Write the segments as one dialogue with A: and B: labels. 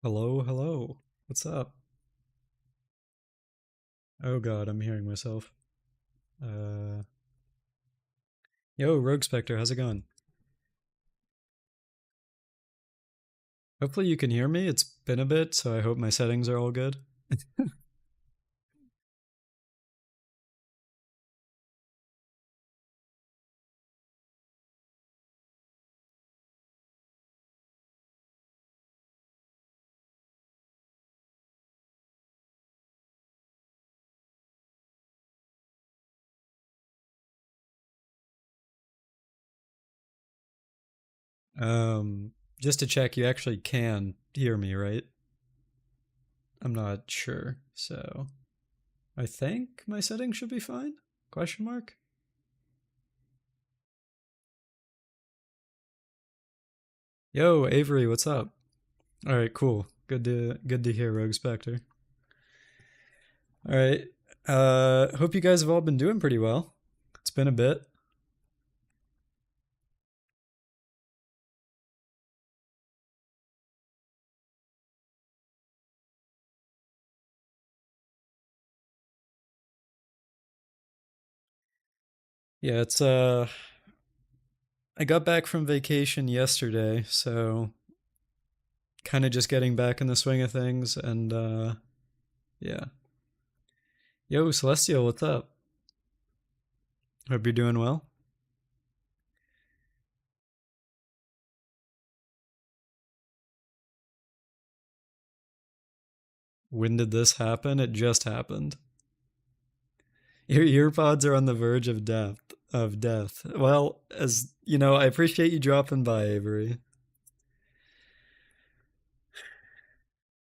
A: Hello, hello. What's up? Oh god, I'm hearing myself. Uh, Yo, Rogue Spectre, how's it going? Hopefully you can hear me. It's been a bit, so I hope my settings are all good. Um, just to check, you actually can hear me, right? I'm not sure, so I think my settings should be fine? Question mark? Yo, Avery, what's up? All right, cool. Good to hear, Rogue Spectre. All right. Hope you guys have all been doing pretty well. It's been a bit. Yeah, it's I got back from vacation yesterday, so kind of just getting back in the swing of things and yeah. Yo, Celestial, what's up? Hope you're doing well. When did this happen? It just happened. Your earpods are on the verge of death. Well, as you know, I appreciate you dropping by, Avery.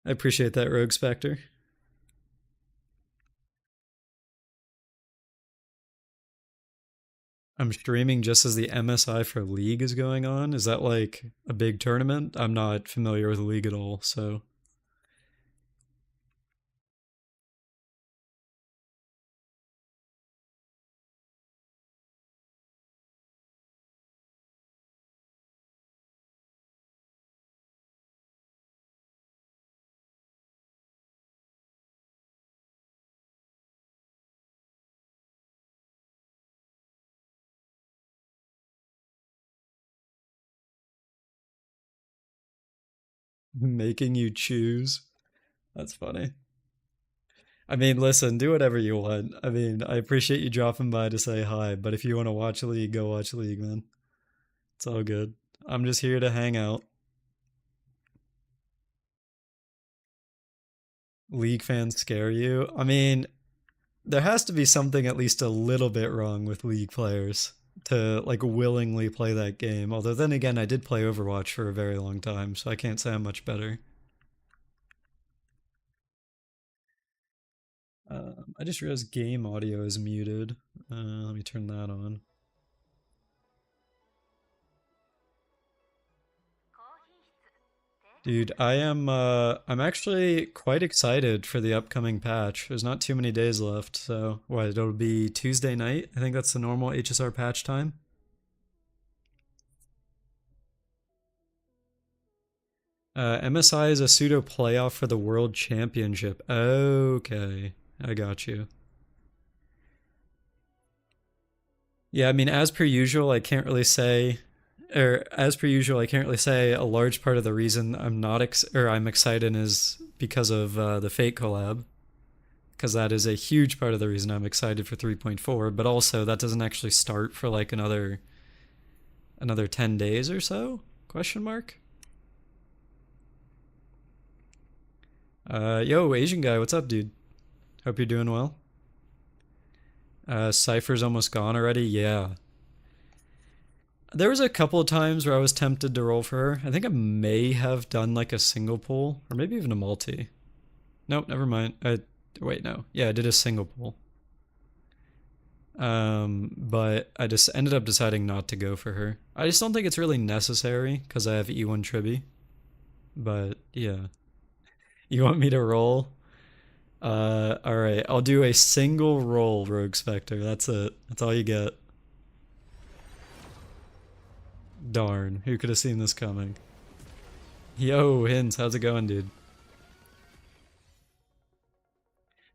A: I appreciate that, Rogue Spectre. I'm streaming just as the MSI for League is going on. Is that like a big tournament? I'm not familiar with League at all, so making you choose. That's funny. I mean, listen, do whatever you want. I mean, I appreciate you dropping by to say hi, but if you want to watch League, go watch League, man. It's all good. I'm just here to hang out. League fans scare you. I mean, there has to be something at least a little bit wrong with League players to like willingly play that game. Although then again, I did play Overwatch for a very long time, so I can't say I'm much better. I just realized game audio is muted. Let me turn that on. Dude, I'm actually quite excited for the upcoming patch. There's not too many days left, so what, it'll be Tuesday night. I think that's the normal HSR patch time. MSI is a pseudo playoff for the World Championship. Okay, I got you. Yeah, I mean, as per usual, I can't really say, or as per usual, I can't really say a large part of the reason I'm not or I'm excited is because of the Fate collab, because that is a huge part of the reason I'm excited for 3.4. But also, that doesn't actually start for like another 10 days or so? Question mark. Yo, Asian guy, what's up, dude? Hope you're doing well. Cypher's almost gone already. Yeah. There was a couple of times where I was tempted to roll for her. I think I may have done like a single pull or maybe even a multi. Nope, never mind. Wait, no. Yeah, I did a single pull. But I just ended up deciding not to go for her. I just don't think it's really necessary because I have E1 Tribby. But yeah. You want me to roll? Alright. I'll do a single roll, Rogue Spectre. That's it. That's all you get. Darn. Who could have seen this coming? Yo, Hints, how's it going, dude?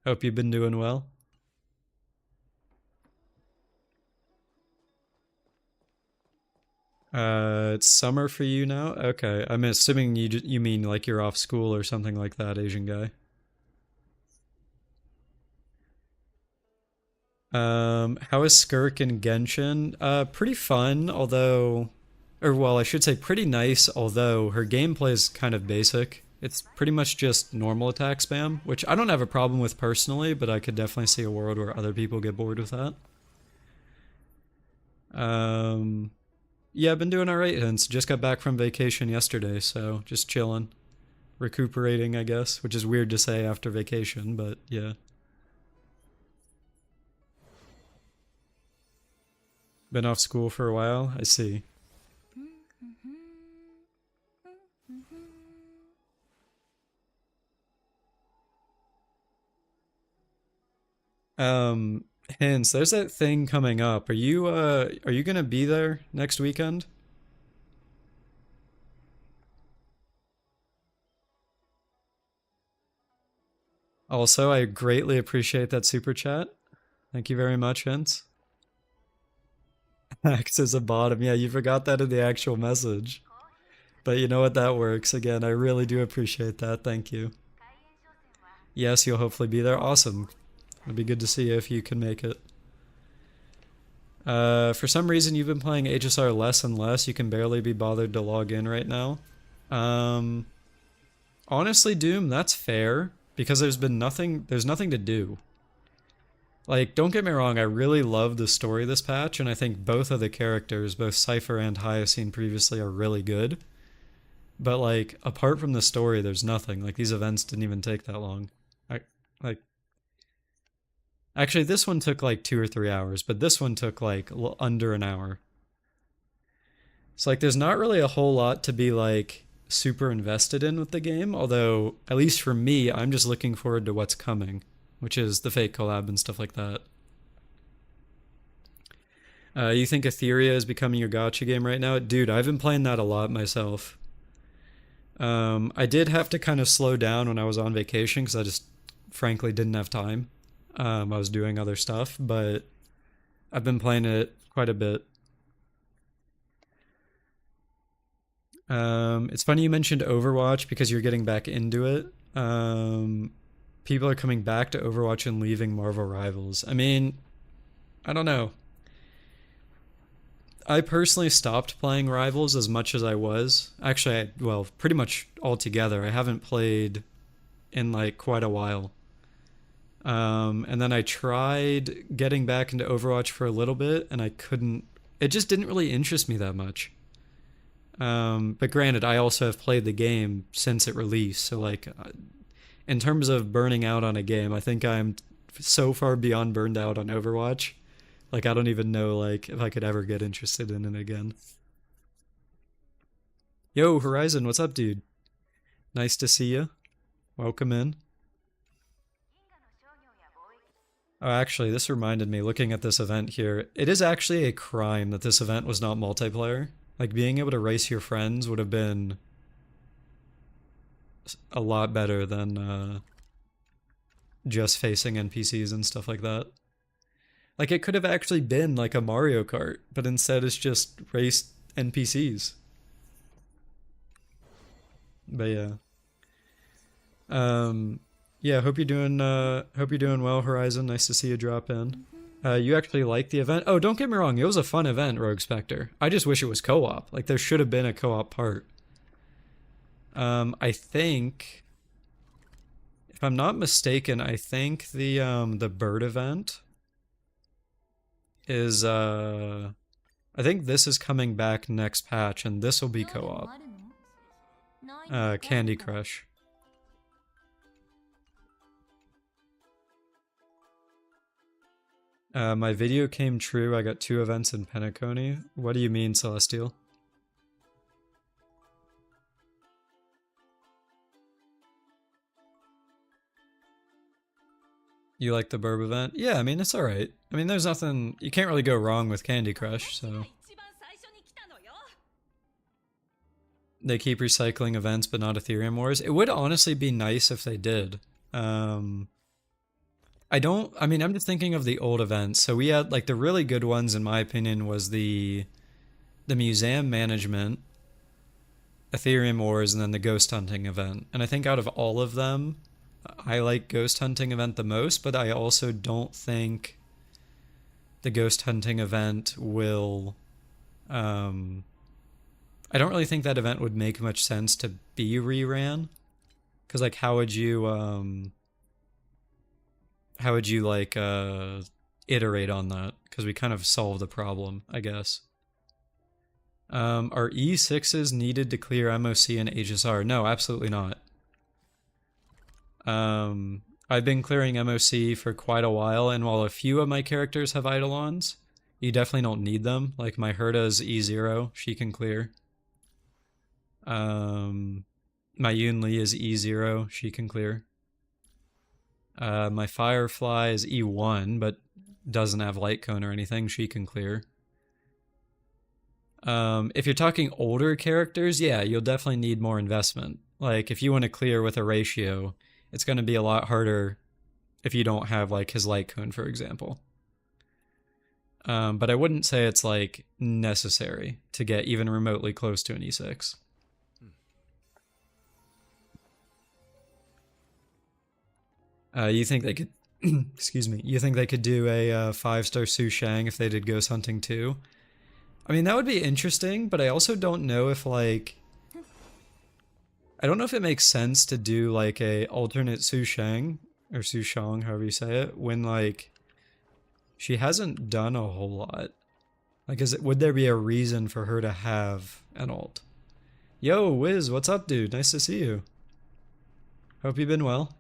A: Hope you've been doing well. It's summer for you now? Okay. I'm assuming you mean like you're off school or something like that, Asian guy. How is Skirk and Genshin? Pretty fun, although, or well, I should say pretty nice, although her gameplay is kind of basic. It's pretty much just normal attack spam, which I don't have a problem with personally, but I could definitely see a world where other people get bored with that. Um, yeah, I've been doing alright, Hints. Just got back from vacation yesterday, so just chilling. Recuperating, I guess, which is weird to say after vacation, but yeah. Been off school for a while, I see. Um, Hints, there's that thing coming up. Are you gonna be there next weekend? Also, I greatly appreciate that super chat. Thank you very much, Hints. Acts as a bottom. Yeah, you forgot that in the actual message. But you know what, that works. Again, I really do appreciate that. Thank you. Yes, you'll hopefully be there. Awesome. It'd be good to see you if you can make it. For some reason, you've been playing HSR less and less. You can barely be bothered to log in right now. Um, Honestly, Doom, that's fair because there's nothing to do. Like, don't get me wrong, I really love the story this patch, and I think both of the characters, both Cypher and Hyacine previously, are really good. But like, apart from the story, there's nothing. Like, these events didn't even take that long. I like Actually, this one took like 2 or 3 hours, but this one took like under an hour. So like, there's not really a whole lot to be like super invested in with the game. Although, at least for me, I'm just looking forward to what's coming, which is the fake collab and stuff like that. You think Etheria is becoming your gotcha game right now? Dude, I've been playing that a lot myself. I did have to kind of slow down when I was on vacation because I just frankly didn't have time. I was doing other stuff, but I've been playing it quite a bit. It's funny you mentioned Overwatch because you're getting back into it. People are coming back to Overwatch and leaving Marvel Rivals. I mean, I don't know. I personally stopped playing Rivals as much as I was. Actually, well, pretty much altogether. I haven't played in like quite a while. And then I tried getting back into Overwatch for a little bit, and I couldn't. It just didn't really interest me that much. But granted, I also have played the game since it released, so like, in terms of burning out on a game, I think I'm so far beyond burned out on Overwatch. Like, I don't even know like if I could ever get interested in it again. Yo, Horizon, what's up, dude? Nice to see you. Welcome in. Oh, actually, this reminded me, looking at this event here, it is actually a crime that this event was not multiplayer. Like, being able to race your friends would have been a lot better than just facing NPCs and stuff like that. Like, it could have actually been like a Mario Kart, but instead it's just race NPCs. But yeah. Um, yeah, hope you're doing well, Horizon. Nice to see you drop in. You actually like the event? Oh, don't get me wrong, it was a fun event, Rogue Spectre. I just wish it was co-op. Like, there should have been a co-op part. I think, if I'm not mistaken, I think the bird event is I think this is coming back next patch, and this will be co-op. Candy Crush. My video came true. I got 2 events in Penacony. What do you mean, Celestial? You like the Burb event? Yeah, I mean, it's alright. I mean, there's nothing... You can't really go wrong with Candy Crush, so... They keep recycling events, but not Ethereum Wars. It would honestly be nice if they did. I mean, I'm just thinking of the old events. So we had, like, the really good ones, in my opinion, was the museum management, Ethereum Wars, and then the ghost hunting event. And I think out of all of them, I like ghost hunting event the most, but I also don't think the ghost hunting event will I don't really think that event would make much sense to be reran, because like how would you like iterate on that, because we kind of solved the problem, I guess. Are E6s needed to clear MoC and HSR? No, absolutely not. I've been clearing MoC for quite a while, and while a few of my characters have Eidolons, you definitely don't need them. Like my Herta's E0, she can clear. My Yun Li is E0, she can clear. My Firefly is E1, but doesn't have light cone or anything, she can clear. If you're talking older characters, yeah, you'll definitely need more investment. Like, if you want to clear with a ratio, it's going to be a lot harder if you don't have, like, his light cone, for example. But I wouldn't say it's, like, necessary to get even remotely close to an E6. You think they could... excuse me. You think they could do a 5-star Su Shang if they did ghost hunting too? I mean, that would be interesting, but I also don't know if, like... I don't know if it makes sense to do, like, a alternate Su Shang, or Su Shang, however you say it, when, like, she hasn't done a whole lot. Like, would there be a reason for her to have an alt? Yo, Wiz, what's up, dude? Nice to see you. Hope you've been well.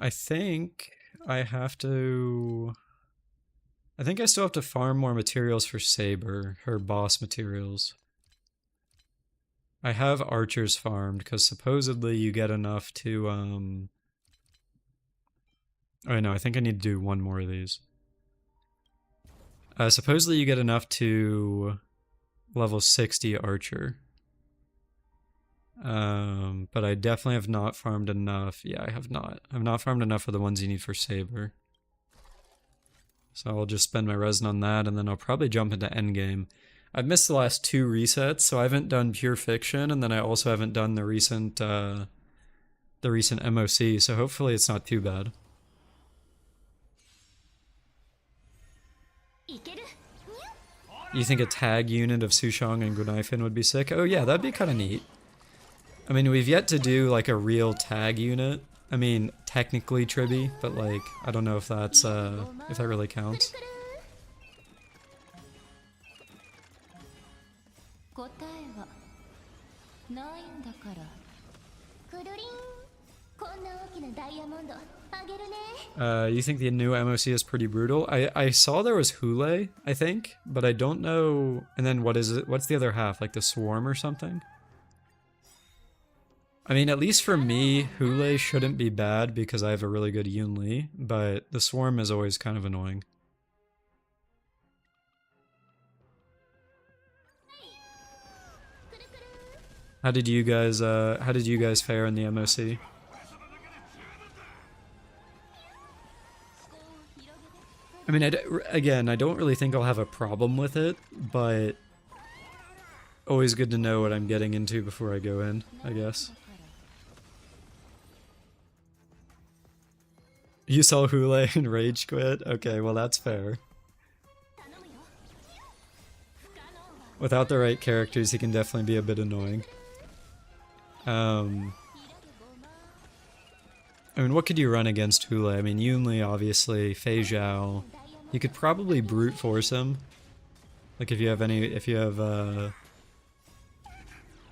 A: I think I have to... I think I still have to farm more materials for Saber, her boss materials. I have archers farmed, because supposedly you get enough to, oh no, I think I need to do one more of these. Supposedly you get enough to level 60 archer. But I definitely have not farmed enough. Yeah, I have not. I've not farmed enough of the ones you need for Saber. So I'll just spend my resin on that, and then I'll probably jump into endgame. I've missed the last 2 resets, so I haven't done Pure Fiction, and then I also haven't done the recent MoC, so hopefully it's not too bad. You think a tag unit of Sushang and Gunaifin would be sick? Oh yeah, that'd be kind of neat. I mean, we've yet to do, like, a real tag unit. I mean, technically Tribby, but, like, I don't know if that's, if that really counts. You think the new MoC is pretty brutal? I saw there was Hule, I think, but I don't know... And then what is it? What's the other half? Like the Swarm or something? I mean, at least for me, Hule shouldn't be bad because I have a really good Yun Li, but the Swarm is always kind of annoying. How did you guys fare in the MoC? I mean, again, I don't really think I'll have a problem with it, but always good to know what I'm getting into before I go in, I guess. You saw Hule and rage quit? Okay, well that's fair. Without the right characters, he can definitely be a bit annoying. I mean, what could you run against Hule? I mean, Yun Li, obviously, Fei Zhao. You could probably brute force him. Like, if you have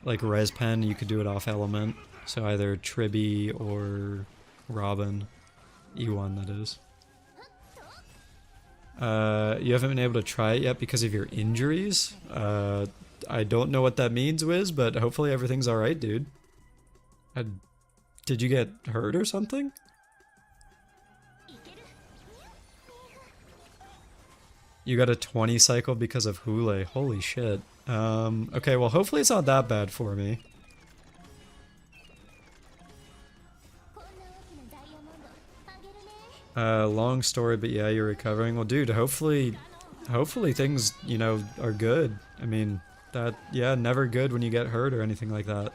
A: like, Res Pen, you could do it off element. So either Tribby or Robin. E1, that is. You haven't been able to try it yet because of your injuries? I don't know what that means, Wiz, but hopefully everything's alright, dude. Did you get hurt or something? You got a 20 cycle because of Hule. Holy shit. Okay, well hopefully it's not that bad for me. Long story, but yeah, you're recovering. Well, dude, hopefully things, are good. I mean, yeah, never good when you get hurt or anything like that.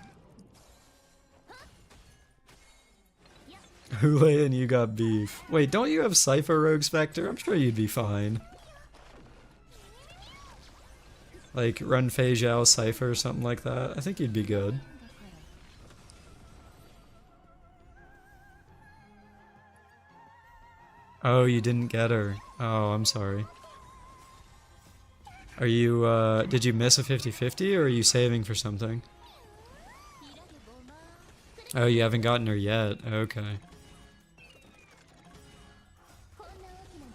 A: Hule and you got beef. Wait, don't you have Cypher Rogue Spectre? I'm sure you'd be fine. Like, run Fei Zhao Cypher or something like that. I think you'd be good. Oh, you didn't get her. Oh, I'm sorry. Are you, did you miss a 50-50 or are you saving for something? Oh, you haven't gotten her yet. Okay.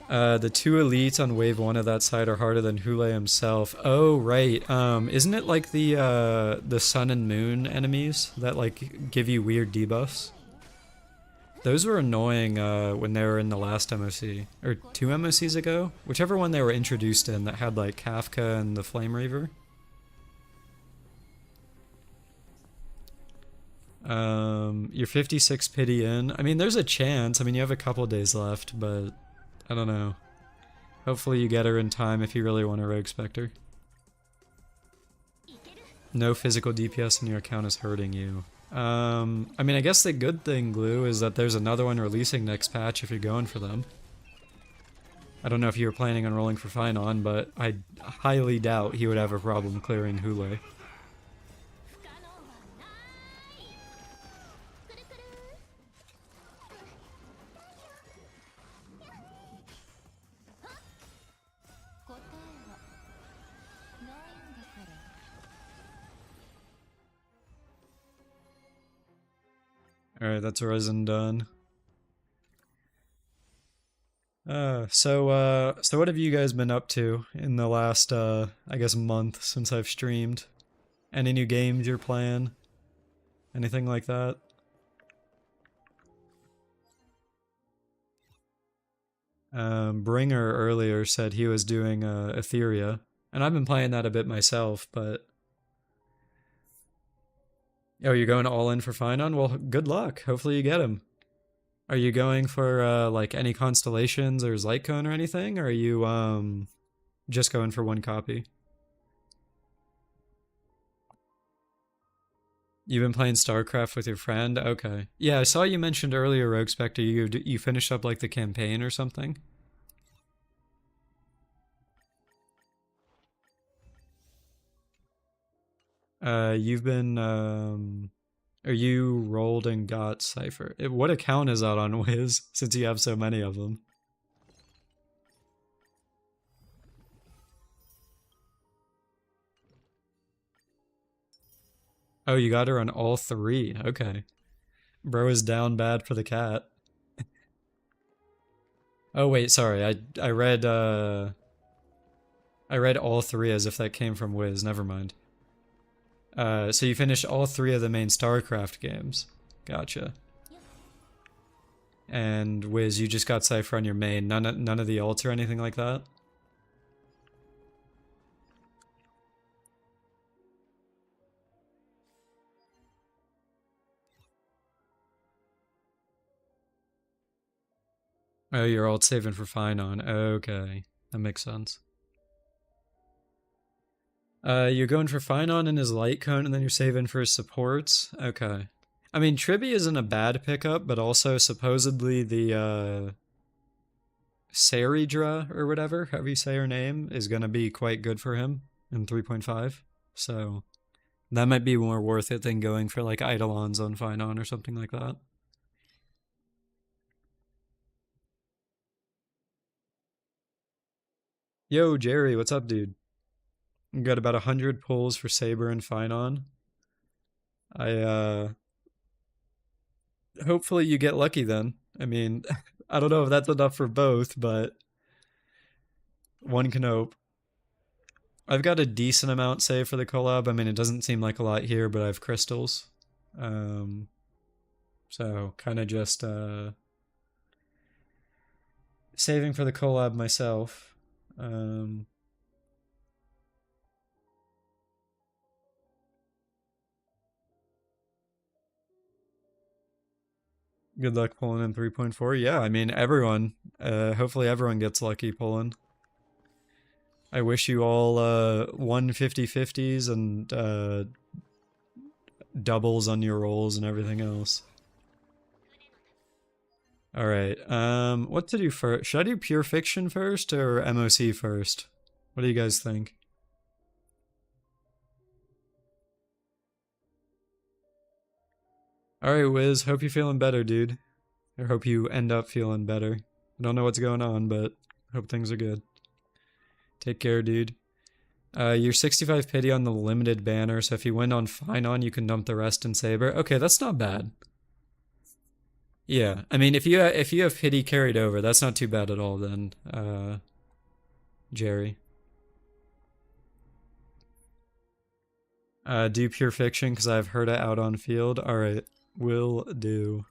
A: The two elites on wave 1 of that side are harder than Hule himself. Oh, right. Isn't it like the sun and moon enemies that, like, give you weird debuffs? Those were annoying, when they were in the last MoC. Or 2 MoCs ago? Whichever one they were introduced in that had, like, Kafka and the Flame Reaver. You're 56 pity in. I mean, there's a chance. I mean, you have a couple days left, but I don't know. Hopefully you get her in time if you really want a Rogue Spectre. No physical DPS in your account is hurting you. I mean, I guess the good thing, Glue, is that there's another one releasing next patch if you're going for them. I don't know if you were planning on rolling for Finon, but I highly doubt he would have a problem clearing Hule. Alright, that's Resin done. So what have you guys been up to in the last, I guess month since I've streamed? Any new games you're playing? Anything like that? Bringer earlier said he was doing, Etheria. And I've been playing that a bit myself, but... Oh, you're going all in for Finon? Well, good luck. Hopefully you get him. Are you going for, like, any constellations or Zlightcone or anything? Or are you, just going for one copy? You've been playing StarCraft with your friend? Okay. Yeah, I saw you mentioned earlier, Rogue Spectre, you finished up, like, the campaign or something? You've been, or you rolled and got Cypher. What account is that on Wiz, since you have so many of them? Oh, you got her on all 3. Okay. Bro is down bad for the cat. Oh wait, sorry. I read all 3 as if that came from Wiz. Never mind. So you finished all 3 of the main StarCraft games. Gotcha. And Wiz, you just got Cypher on your main. None of the alts or anything like that? Oh, you're alt saving for Finon. Okay. That makes sense. You're going for Finon and his Light Cone, and then you're saving for his supports? Okay. I mean, Tribby isn't a bad pickup, but also supposedly the, Saridra, or whatever, however you say her name, is gonna be quite good for him in 3.5. So, that might be more worth it than going for, like, Eidolons on Finon or something like that. Yo, Jerry, what's up, dude? You got about 100 pulls for Saber and Finon. I, hopefully you get lucky then. I mean, I don't know if that's enough for both, but one can hope. I've got a decent amount saved for the collab. I mean, it doesn't seem like a lot here, but I have crystals. Um, so kind of just saving for the collab myself. Um, Good luck pulling in 3.4. Yeah, I mean, everyone. Hopefully everyone gets lucky pulling. I wish you all 150/50s and doubles on your rolls and everything else. All right. What to do first? Should I do pure fiction first or MoC first? What do you guys think? All right, Wiz. Hope you're feeling better, dude. Or hope you end up feeling better. I don't know what's going on, but hope things are good. Take care, dude. You're 65 pity on the limited banner, so if you win on Finon, you can dump the rest in Saber. Okay, that's not bad. Yeah, I mean, if you have pity carried over, that's not too bad at all. Then, Jerry, do pure fiction because I've heard it out on field. All right, will do.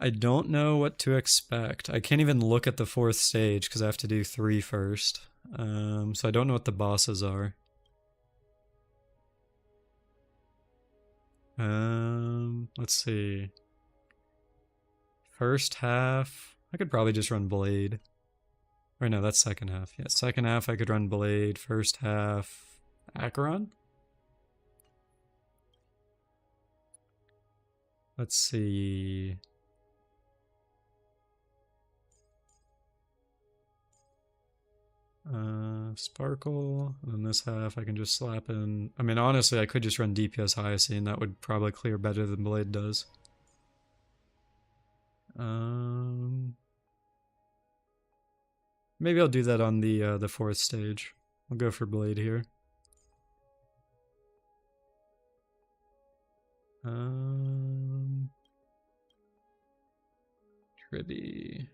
A: I don't know what to expect. I can't even look at the fourth stage because I have to do 3 first. So I don't know what the bosses are. Let's see. First half, I could probably just run Blade. Or no, that's second half. Yeah, second half I could run Blade. First half, Acheron? Let's see. Sparkle, and then this half I can just slap in. I mean, honestly, I could just run DPS Hyacine. That would probably clear better than Blade does. Maybe I'll do that on the fourth stage. I'll go for Blade here. Tribby.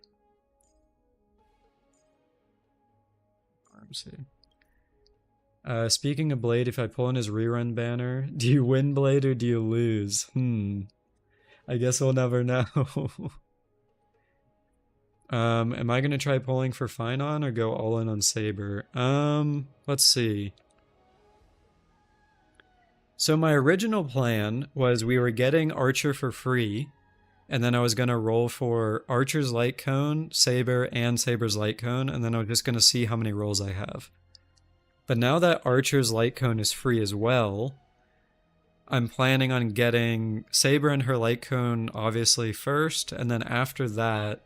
A: Speaking of Blade, if I pull in his rerun banner, do you win Blade or do you lose? I guess we'll never know. Am I gonna try pulling for Finon or go all in on Saber? Let's see. So my original plan was we were getting Archer for free, and then I was gonna roll for Archer's Light Cone, Saber, and Saber's Light Cone, and then I was just gonna see how many rolls I have. But now that Archer's Light Cone is free as well, I'm planning on getting Saber and her Light Cone obviously first, and then after that,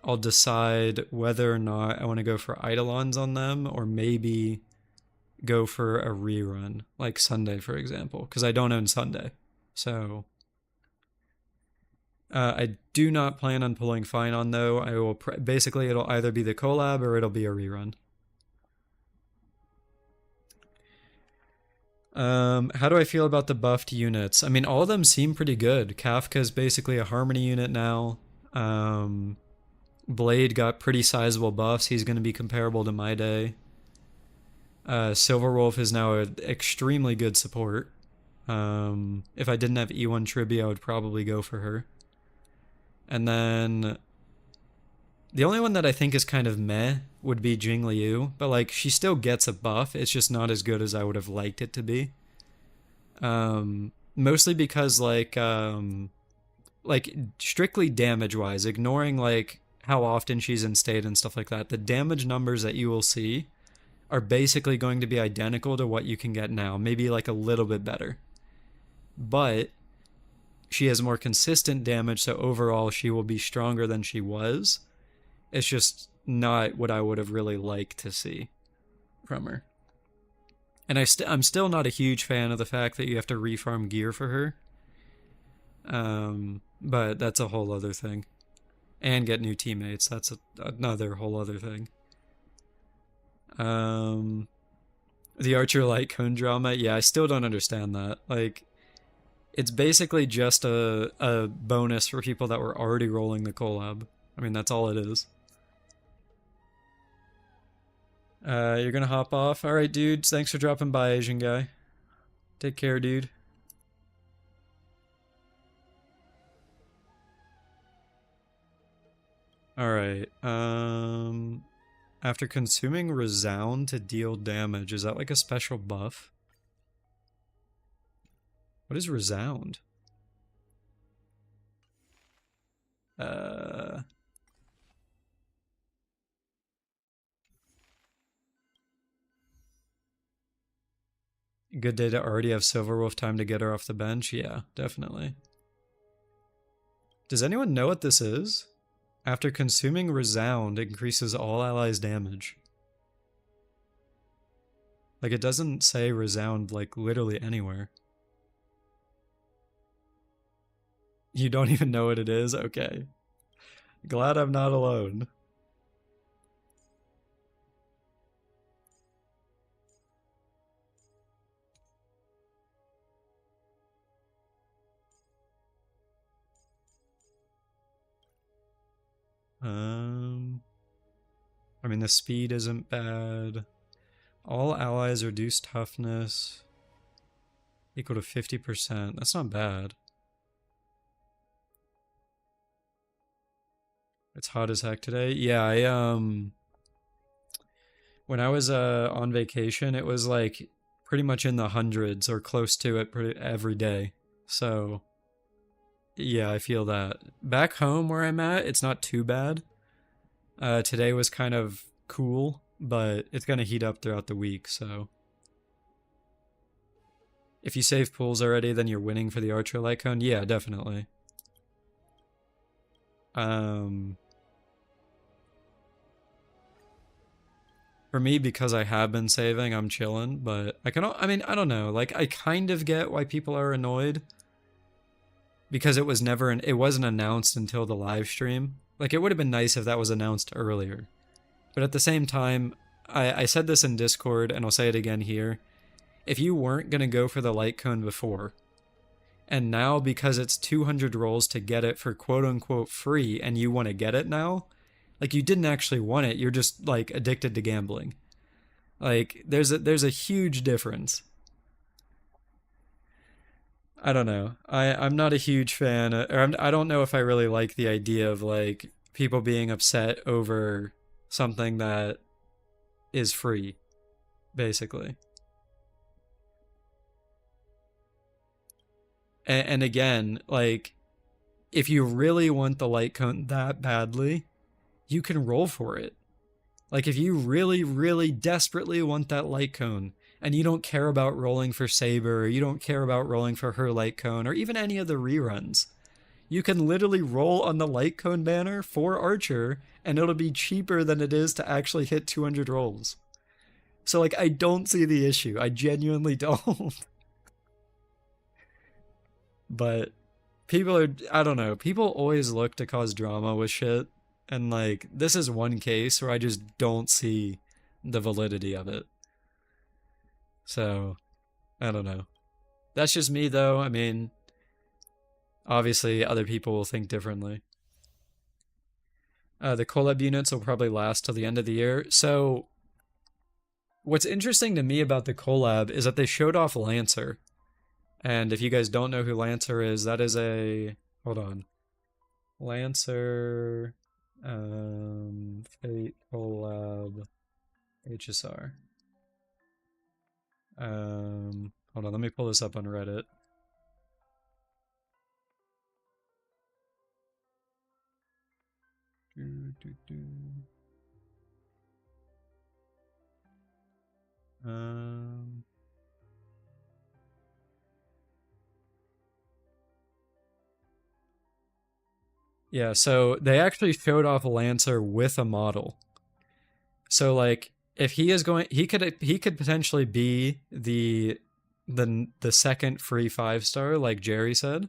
A: I'll decide whether or not I want to go for Eidolons on them, or maybe go for a rerun, like Sunday, for example, because I don't own Sunday. So I do not plan on pulling Finon though. I will basically it'll either be the collab or it'll be a rerun. How do I feel about the buffed units? I mean, all of them seem pretty good. Kafka's basically a Harmony unit now. Blade got pretty sizable buffs. He's going to be comparable to My Day. Silverwolf is now an extremely good support. If I didn't have E1 Tribby, I would probably go for her. And then the only one that I think is kind of meh would be Jing Liu, but like she still gets a buff. It's just not as good as I would have liked it to be. Mostly because like strictly damage wise, ignoring like how often she's in state and stuff like that, the damage numbers that you will see are basically going to be identical to what you can get now, maybe like a little bit better. But she has more consistent damage, so overall she will be stronger than she was. It's just not what I would have really liked to see from her. And I'm still not a huge fan of the fact that you have to refarm gear for her. But that's a whole other thing. And get new teammates, that's another whole other thing. The Archer Light Cone drama, yeah, I still don't understand that. Like, it's basically just a bonus for people that were already rolling the collab. I mean, that's all it is. You're gonna hop off? Alright, dudes. Thanks for dropping by, Asian guy. Take care, dude. Alright, after consuming Resound to deal damage, is that like a special buff? What is resound? Uh... Good day to already have Silverwolf time to get her off the bench? Yeah, definitely. Does anyone know what this is? After consuming Resound, increases all allies' damage. Like, it doesn't say Resound, like, literally anywhere. You don't even know what it is? Okay. Glad I'm not alone. I mean, the speed isn't bad. All allies reduce toughness equal to 50%. That's not bad. It's hot as heck today. Yeah, when I was on vacation, it was like pretty much in the hundreds or close to it every day. So, yeah, I feel that. Back home where I'm at, it's not too bad. Today was kind of cool, but it's going to heat up throughout the week, so. If you save pools already, then you're winning for the Archer Light Cone? Yeah, definitely. For me, because I have been saving, I'm chilling, but I mean, I don't know. Like, I kind of get why people are annoyed. Because it wasn't announced until the live stream. Like, it would have been nice if that was announced earlier. But at the same time, I said this in Discord, and I'll say it again here. If you weren't going to go for the light cone before, and now because it's 200 rolls to get it for quote-unquote free, and you want to get it now, like, you didn't actually want it, you're just, like, addicted to gambling. Like, there's a huge difference. I don't know. I'm not a huge fan, or I don't know if I really like the idea of, like, people being upset over something that is free, basically. And again, like, if you really want the light cone that badly, you can roll for it. Like, if you really, really desperately want that light cone, and you don't care about rolling for Saber, or you don't care about rolling for her light cone, or even any of the reruns, you can literally roll on the light cone banner for Archer, and it'll be cheaper than it is to actually hit 200 rolls. So, like, I don't see the issue. I genuinely don't. But people are, I don't know, people always look to cause drama with shit. And, like, this is one case where I just don't see the validity of it. So, I don't know. That's just me, though. I mean, obviously, other people will think differently. The collab units will probably last till the end of the year. So, what's interesting to me about the collab is that they showed off Lancer. And if you guys don't know who Lancer is, that is a... Hold on. Lancer... Fate collab... HSR. Hold on, let me pull this up on Reddit. Yeah, so they actually showed off Lancer with a model. So, like, if he is going, he could potentially be the second free 5-star, like Jerry said,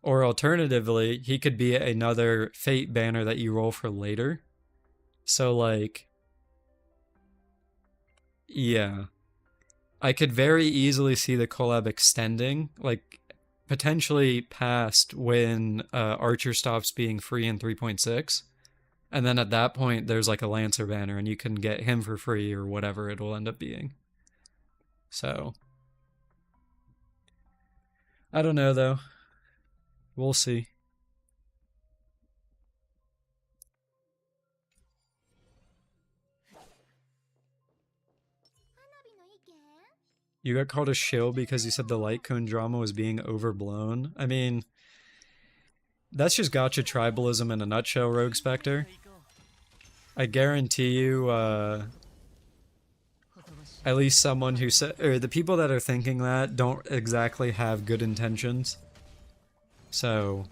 A: or alternatively, he could be another Fate banner that you roll for later. So, like, yeah, I could very easily see the collab extending, like, potentially past when Archer stops being free in 3.6. And then at that point, there's like a Lancer banner, and you can get him for free or whatever it will end up being. So, I don't know though. We'll see. You got called a shill because you said the light cone drama was being overblown. I mean, that's just gotcha tribalism in a nutshell, Rogue Spectre. I guarantee you, at least someone who said, or the people that are thinking that don't exactly have good intentions. So,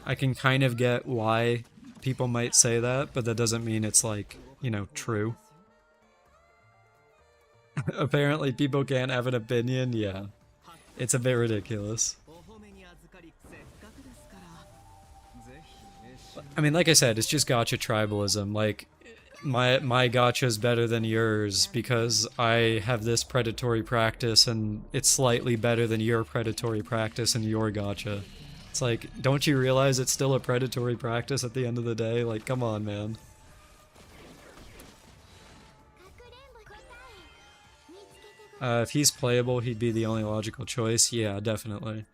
A: I can kind of get why people might say that, but that doesn't mean it's like, you know, true. Apparently people can't have an opinion, yeah. It's a bit ridiculous. I mean, like I said, it's just gotcha tribalism. Like, my gotcha is better than yours because I have this predatory practice and it's slightly better than your predatory practice and your gotcha. It's like, don't you realize it's still a predatory practice at the end of the day? Like, come on, man. If he's playable, he'd be the only logical choice. Yeah, definitely.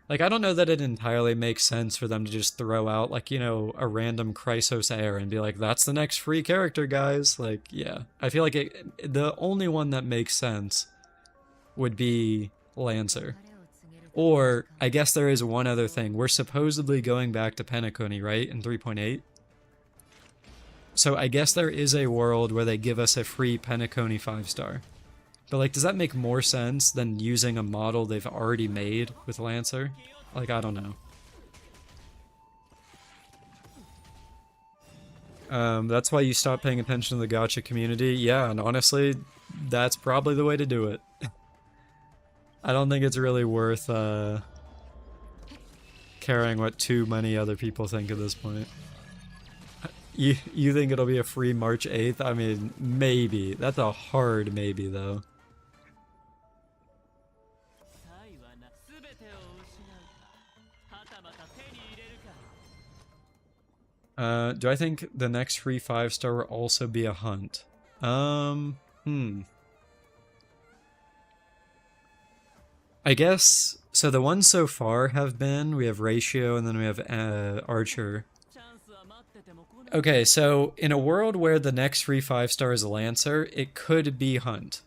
A: Like, I don't know that it entirely makes sense for them to just throw out, like, you know, a random Chrysos heir and be like, that's the next free character, guys. Like, yeah. I feel like the only one that makes sense would be Lancer. Or, I guess there is one other thing. We're supposedly going back to Penacony, right? In 3.8? So I guess there is a world where they give us a free Penacony 5-star. But, like, does that make more sense than using a model they've already made with Lancer? Like, I don't know. That's why you stop paying attention to the gacha community. Yeah, and honestly, that's probably the way to do it. I don't think it's really worth, caring what too many other people think at this point. You think it'll be a free March 8th? I mean, maybe. That's a hard maybe, though. Do I think the next free 5-star will also be a hunt? I guess, so the ones so far have been, we have Ratio and then we have Archer. Okay, so in a world where the next free 5-star is a Lancer, it could be Hunt.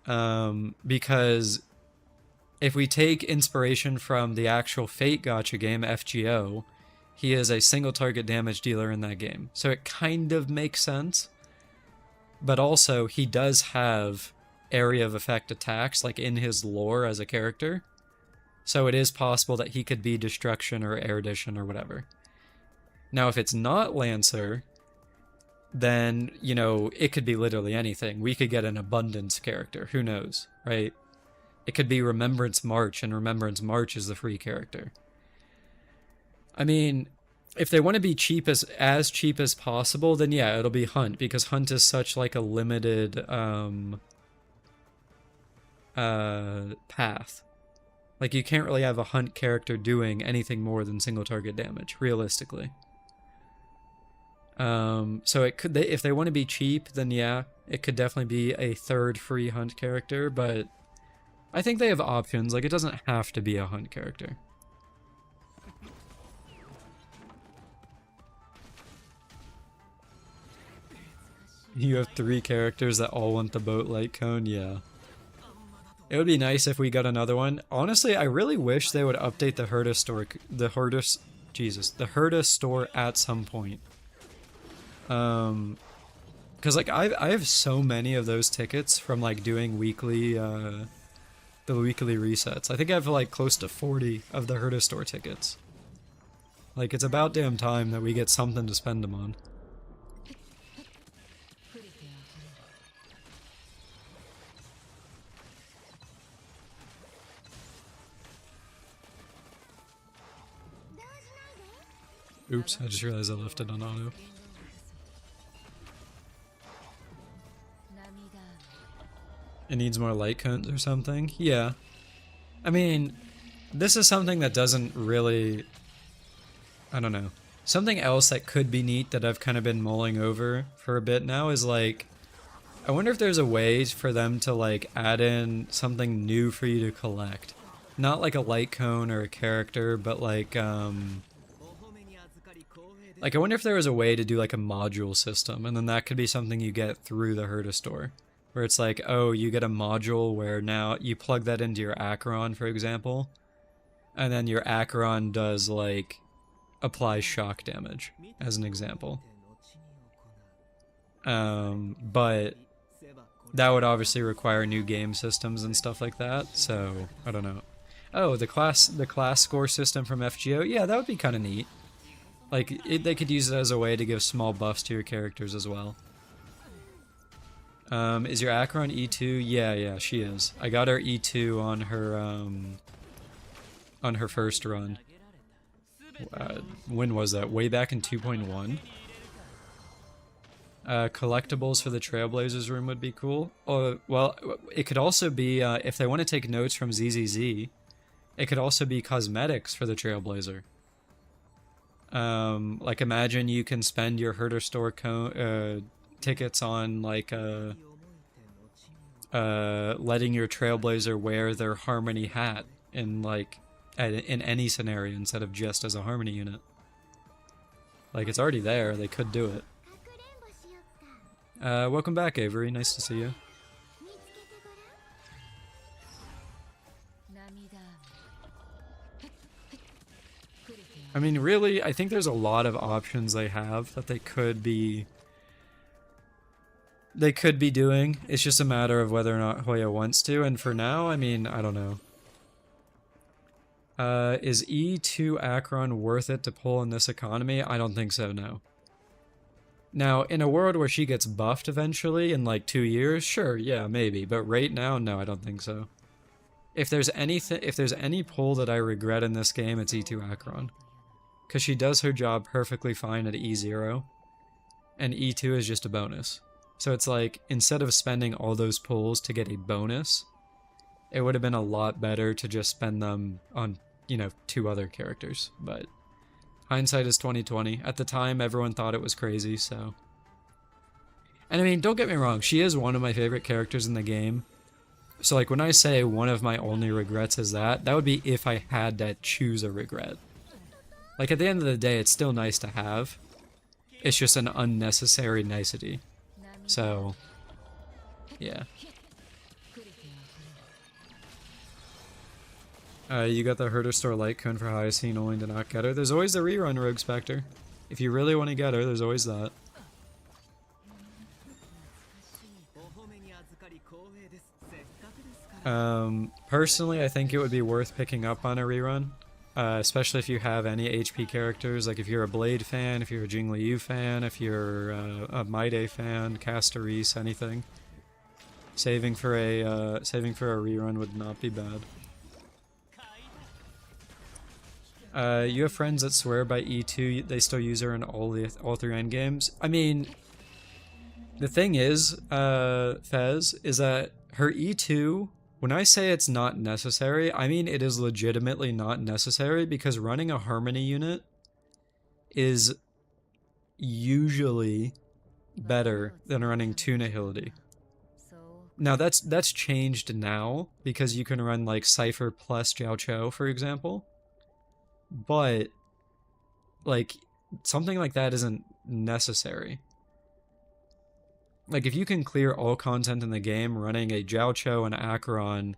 A: Because if we take inspiration from the actual Fate gacha game, FGO, he is a single target damage dealer in that game. So it kind of makes sense. But also, he does have area of effect attacks, like in his lore as a character. So it is possible that he could be Destruction or Erudition or whatever. Now, if it's not Lancer, then, you know, it could be literally anything. We could get an Abundance character. Who knows, right? It could be Remembrance March, and Remembrance March is the free character. I mean, if they want to be cheap as cheap as possible, then yeah, it'll be Hunt, because Hunt is such like a limited path. Like, you can't really have a Hunt character doing anything more than single target damage, realistically. So it could, if they want to be cheap, then yeah, it could definitely be a third free Hunt character, but I think they have options. Like, it doesn't have to be a Hunt character. You have 3 characters that all want the boat light cone? Yeah. It would be nice if we got another one. Honestly, I really wish they would update the Herta store, the Herta store at some point. Because, like, I have so many of those tickets from, like, doing weekly, the weekly resets. I think I have, like, close to 40 of the Herta store tickets. Like, it's about damn time that we get something to spend them on. Oops, I just realized I left it on auto. It needs more light cones or something? Yeah. I mean, this is something that doesn't really... I don't know. Something else that could be neat that I've kind of been mulling over for a bit now is, like, I wonder if there's a way for them to, like, add in something new for you to collect. Not like a light cone or a character, but like, I wonder if there was a way to do, like, a module system, and then that could be something you get through the Herta store. where it's like, oh, you get a module where now you plug that into your Acheron, for example, and then your Acheron does, like, apply shock damage, as an example. But that would obviously require new game systems and stuff like that, so I don't know. Oh, the class score system from FGO? Yeah, that would be kind of neat. Like, they could use it as a way to give small buffs to your characters as well. Is your Acheron E2? Yeah, she is. I got her E2 on her first run. When was that? Way back in 2.1? Collectibles for the Trailblazers room would be cool. Well, it could also be, if they want to take notes from ZZZ, it could also be cosmetics for the Trailblazer. Like, imagine you can spend your Herder store tickets on, like, letting your Trailblazer wear their Harmony hat in, like, in any scenario instead of just as a Harmony unit. Like, it's already there, they could do it. Welcome back, Avery, nice to see you. I mean, really, I think there's a lot of options they have that they could be doing. It's just a matter of whether or not Hoya wants to, and for now, I mean, I don't know. Is E2 Acheron worth it to pull in this economy? I don't think so, no. Now, in a world where she gets buffed eventually in like 2 years, sure, yeah, maybe, but right now, no, I don't think so. If there's any pull that I regret in this game, it's E2 Acheron. Because she does her job perfectly fine at E0, and E2 is just a bonus. So it's like, instead of spending all those pulls to get a bonus, it would have been a lot better to just spend them on, you know, 2 other characters. But hindsight is 20/20. At the time, everyone thought it was crazy, so... And I mean, don't get me wrong, she is one of my favorite characters in the game. So like, when I say one of my only regrets is that would be if I had to choose a regret. Like, at the end of the day, it's still nice to have. It's just an unnecessary nicety. So, yeah. You got the Herder Store light cone for Hyacine only to not get her. There's always the rerun, Rogue Spectre. If you really want to get her, there's always that. Personally, I think it would be worth picking up on a rerun. Especially if you have any HP characters, like if you're a Blade fan, if you're a Jing Liu fan, if you're a Maide fan, Castoris, anything. Saving for a rerun would not be bad. You have friends that swear by E2, they still use her in all 3 endgames. I mean, the thing is, Fez, is that her E2... When I say it's not necessary, I mean it is legitimately not necessary, because running a Harmony unit is usually better than running 2 Nihility. Now that's changed now, because you can run like Cypher plus Jiao Cho, for example. But like, something like that isn't necessary. Like, if you can clear all content in the game running a Jiao Cho and Acheron,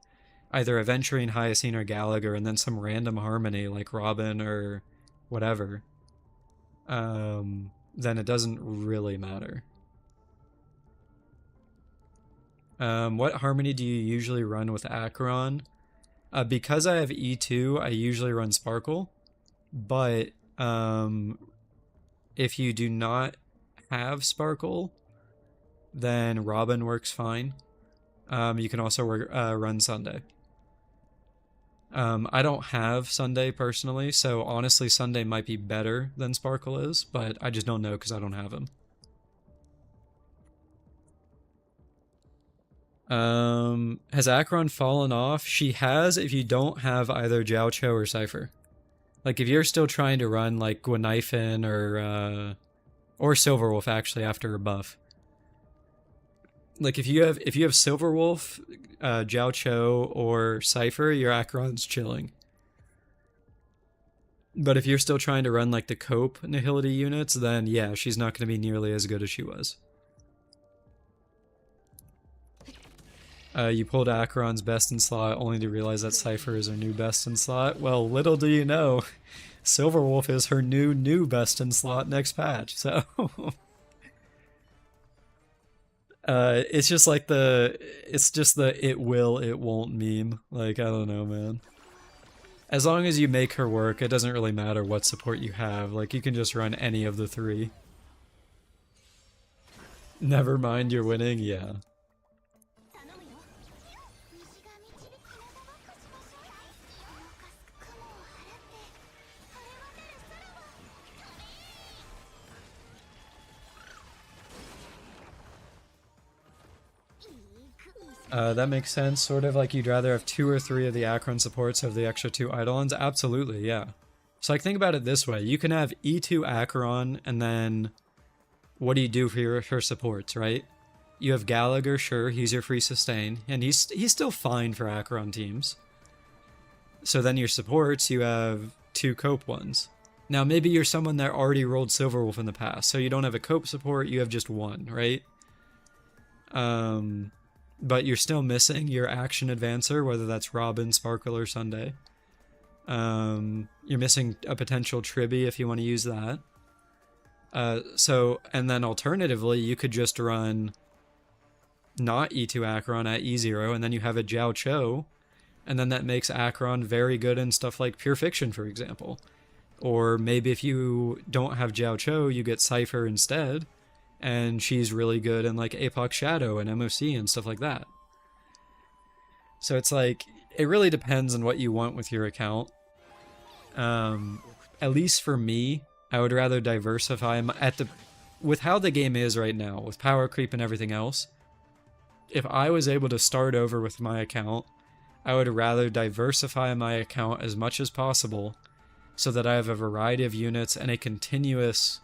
A: either Aventurine, Hyacine, or Gallagher, and then some random Harmony like Robin or whatever, then it doesn't really matter. What Harmony do you usually run with Acheron? Because I have E2, I usually run Sparkle, but if you do not have Sparkle, then Robin works fine. You can also run Sunday. I don't have Sunday personally, so honestly Sunday might be better than Sparkle is, but I just don't know because I don't have him. Has Acheron fallen off? She has if you don't have either Jiao Cho or Cypher. Like, if you're still trying to run like Gwenifin or Silverwolf actually after a buff. Like, if you have Silverwolf, Jiao Cho, or Cypher, your Acheron's chilling. But if you're still trying to run like the Cope Nihility units, then yeah, she's not going to be nearly as good as she was. You pulled Acheron's best in slot only to realize that Cypher is her new best in slot. Well, little do you know, Silverwolf is her new best in slot next patch. So it's just like it's just the it will, it won't meme. Like, I don't know, man. As long as you make her work, it doesn't really matter what support you have. Like, you can just run any of the three. Never mind, you're winning, yeah. That makes sense. Sort of like you'd rather have 2 or 3 of the Acheron supports over the extra 2 Eidolons. Absolutely, yeah. So like think about it this way. You can have E2 Acheron, and then what do you do for her supports, right? You have Gallagher, sure, he's your free sustain, and he's still fine for Acheron teams. So then your supports, you have 2 cope ones. Now maybe you're someone that already rolled Silverwolf in the past, so you don't have a cope support, you have just 1, right? But you're still missing your action advancer, whether that's Robin, Sparkle, or Sunday. You're missing a potential Tribby if you want to use that. And then alternatively, you could just run not E2 Acheron at E0, and then you have a Jiao Cho, and then that makes Acheron very good in stuff like Pure Fiction, for example. Or maybe if you don't have Jiao Cho, you get Cypher instead, and she's really good in like Apoc Shadow and MoC and stuff like that. So it's like, it really depends on what you want with your account. At least for me, I would rather diversify with how the game is right now, with power creep and everything else. If I was able to start over with my account, I would rather diversify my account as much as possible so that I have a variety of units and a continuous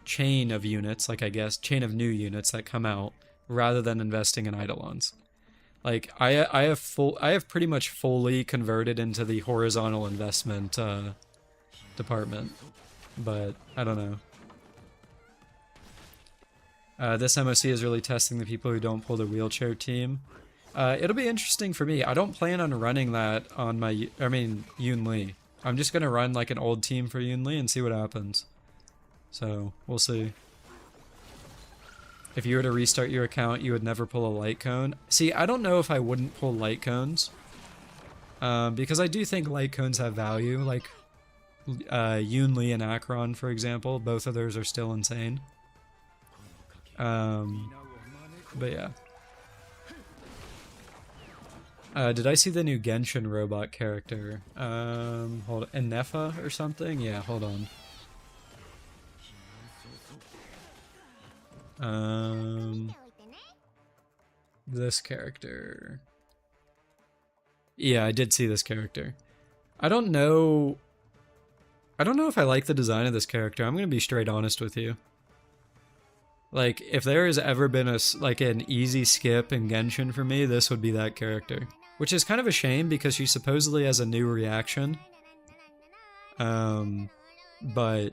A: chain of units, like I guess, chain of new units that come out, rather than investing in Eidolons. Like, I have pretty much fully converted into the horizontal investment department, but I don't know. This MoC is really testing the people who don't pull the wheelchair team. It'll be interesting for me. I don't plan on running that on Yoon Lee. I'm just gonna run like an old team for Yoon Lee and see what happens. So, we'll see. If you were to restart your account, you would never pull a light cone. See, I don't know if I wouldn't pull light cones. Because I do think light cones have value. Like, Yoon Lee and Acheron, for example. Both of those are still insane. But yeah. Did I see the new Genshin robot character? Hold on. Enefa or something? Yeah, hold on. This character. Yeah, I did see this character. I don't know if I like the design of this character. I'm gonna be straight honest with you. Like, if there has ever been an easy skip in Genshin for me, this would be that character. Which is kind of a shame because she supposedly has a new reaction. But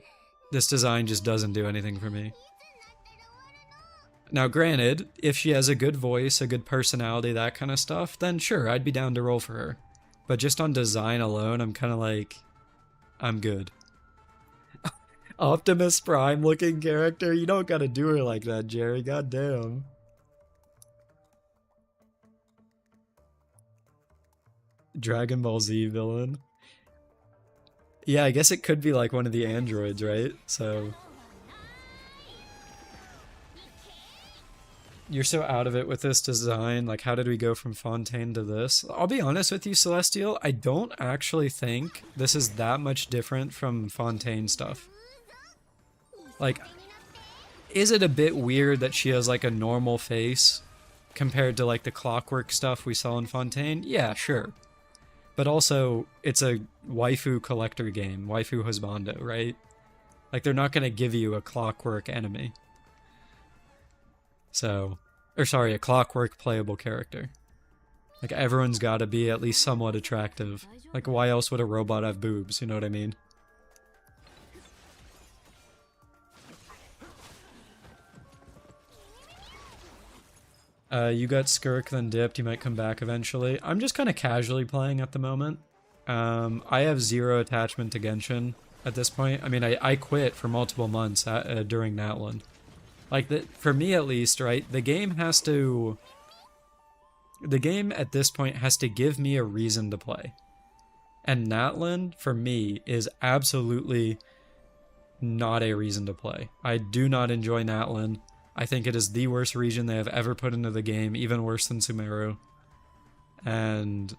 A: this design just doesn't do anything for me. Now granted, if she has a good voice, a good personality, that kind of stuff, then sure, I'd be down to roll for her. But just on design alone, I'm kind of like, I'm good. Optimus Prime looking character? You don't gotta do her like that, Jerry, goddamn. Dragon Ball Z villain? Yeah, I guess it could be like one of the androids, right? So... You're so out of it with this design, like how did we go from Fontaine to this? I'll be honest with you, Celestial, I don't actually think this is that much different from Fontaine stuff. Like, is it a bit weird that she has like a normal face compared to like the clockwork stuff we saw in Fontaine? Yeah, sure. But also, it's a waifu collector game, waifu husbando, right? Like, they're not gonna give you a clockwork enemy. So, or sorry, a clockwork playable character. Like, everyone's gotta be at least somewhat attractive. Like, why else would a robot have boobs, you know what I mean? You got Skirk, then dipped. You might come back eventually. I'm just kind of casually playing at the moment. I have zero attachment to Genshin at this point. I mean, I quit for multiple months during that one. Like, for me at least, right? The game at this point has to give me a reason to play. And Natlan, for me, is absolutely not a reason to play. I do not enjoy Natlan. I think it is the worst region they have ever put into the game, even worse than Sumeru. And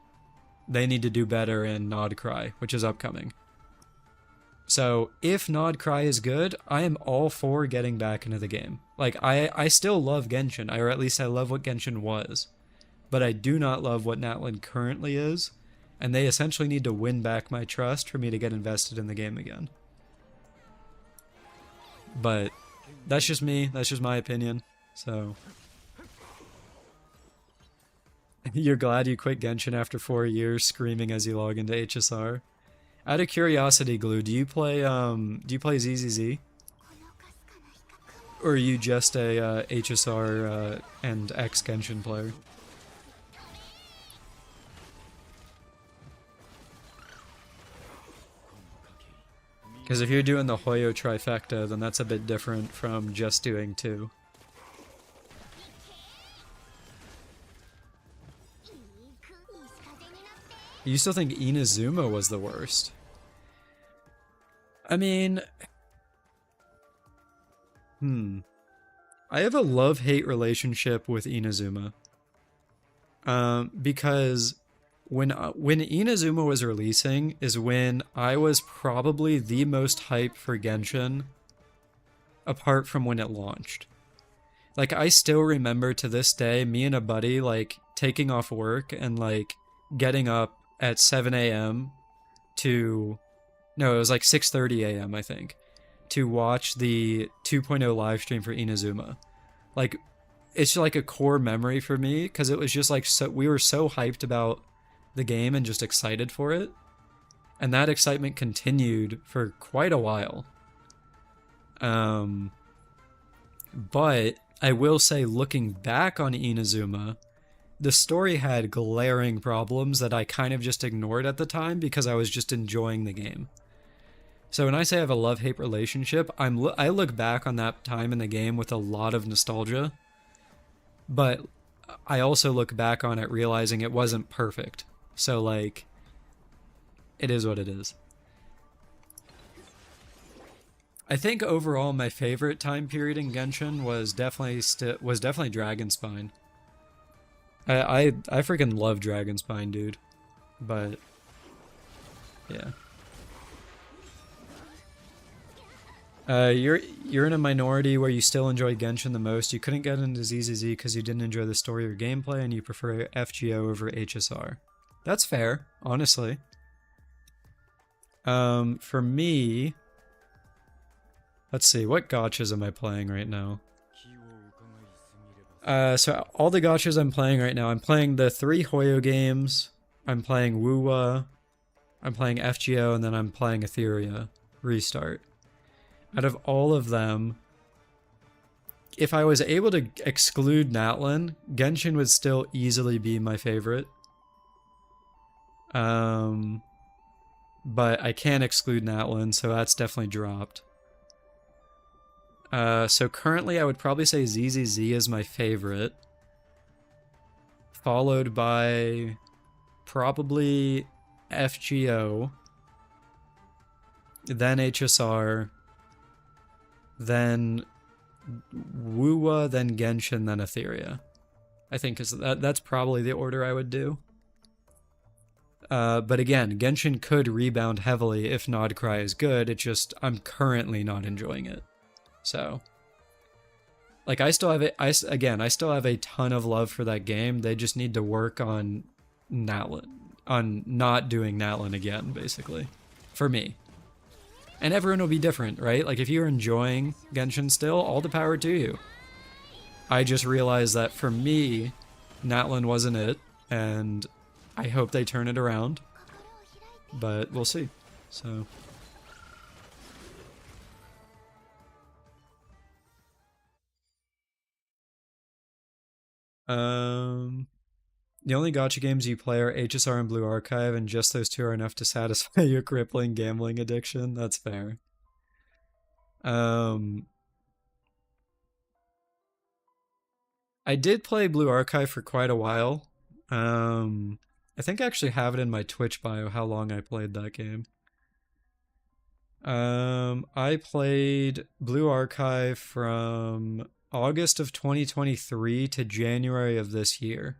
A: they need to do better in Nod Cry, which is upcoming. So if Nod Cry is good, I am all for getting back into the game. Like, I still love Genshin, or at least I love what Genshin was. But I do not love what Natlan currently is, and they essentially need to win back my trust for me to get invested in the game again. But that's just me, that's just my opinion, so... You're glad you quit Genshin after 4 years, screaming as you log into HSR? Out of curiosity, Glue, do you play ZZZ? Or are you just a HSR and ex-Genshin player? Because if you're doing the Hoyo trifecta, then that's a bit different from just doing 2. You still think Inazuma was the worst? I mean... I have a love-hate relationship with Inazuma. Because when Inazuma was releasing is when I was probably the most hyped for Genshin, apart from when it launched. Like, I still remember to this day, me and a buddy, like, taking off work and, like, getting up at 7 a.m. to... No, it was like 6:30 a.m., I think, to watch the 2.0 live stream for Inazuma. Like, it's like a core memory for me, because it was just like, we were so hyped about the game and just excited for it. And that excitement continued for quite a while. But I will say, looking back on Inazuma, the story had glaring problems that I kind of just ignored at the time because I was just enjoying the game. So when I say I have a love-hate relationship, I look back on that time in the game with a lot of nostalgia, but I also look back on it realizing it wasn't perfect. So, like, it is what it is. I think overall my favorite time period in Genshin was definitely Dragonspine. I freaking love Dragonspine, dude. But yeah. You're in a minority where you still enjoy Genshin the most. You couldn't get into ZZZ because you didn't enjoy the story or gameplay, and you prefer FGO over HSR. That's fair, honestly. For me, let's see, what gachas am I playing right now? So all the gachas I'm playing right now, I'm playing the 3 Hoyo games, I'm playing Wuwa, I'm playing FGO, and then I'm playing Etheria Restart. Out of all of them, if I was able to exclude Natlan, Genshin would still easily be my favorite. But I can't exclude Natlan, so that's definitely dropped. So currently I would probably say ZZZ is my favorite, followed by probably FGO, then HSR, then Wuwa, then Genshin, then Etheria. I think that's probably the order I would do. But again, Genshin could rebound heavily if Nod Cry is good, it's just I'm currently not enjoying it. So, like, I still have I still have a ton of love for that game. They just need to work on Natlan, on not doing Natlan again, basically, for me. And everyone will be different, right? Like, if you're enjoying Genshin still, all the power to you. I just realized that for me, Natlan wasn't it, and I hope they turn it around. But we'll see. So... Um, the only gacha games you play are HSR and Blue Archive, and just those two are enough to satisfy your crippling gambling addiction. That's fair. Um, I did play Blue Archive for quite a while. I think I actually have it in my Twitch bio how long I played that game. I played Blue Archive from August of 2023 to January of this year.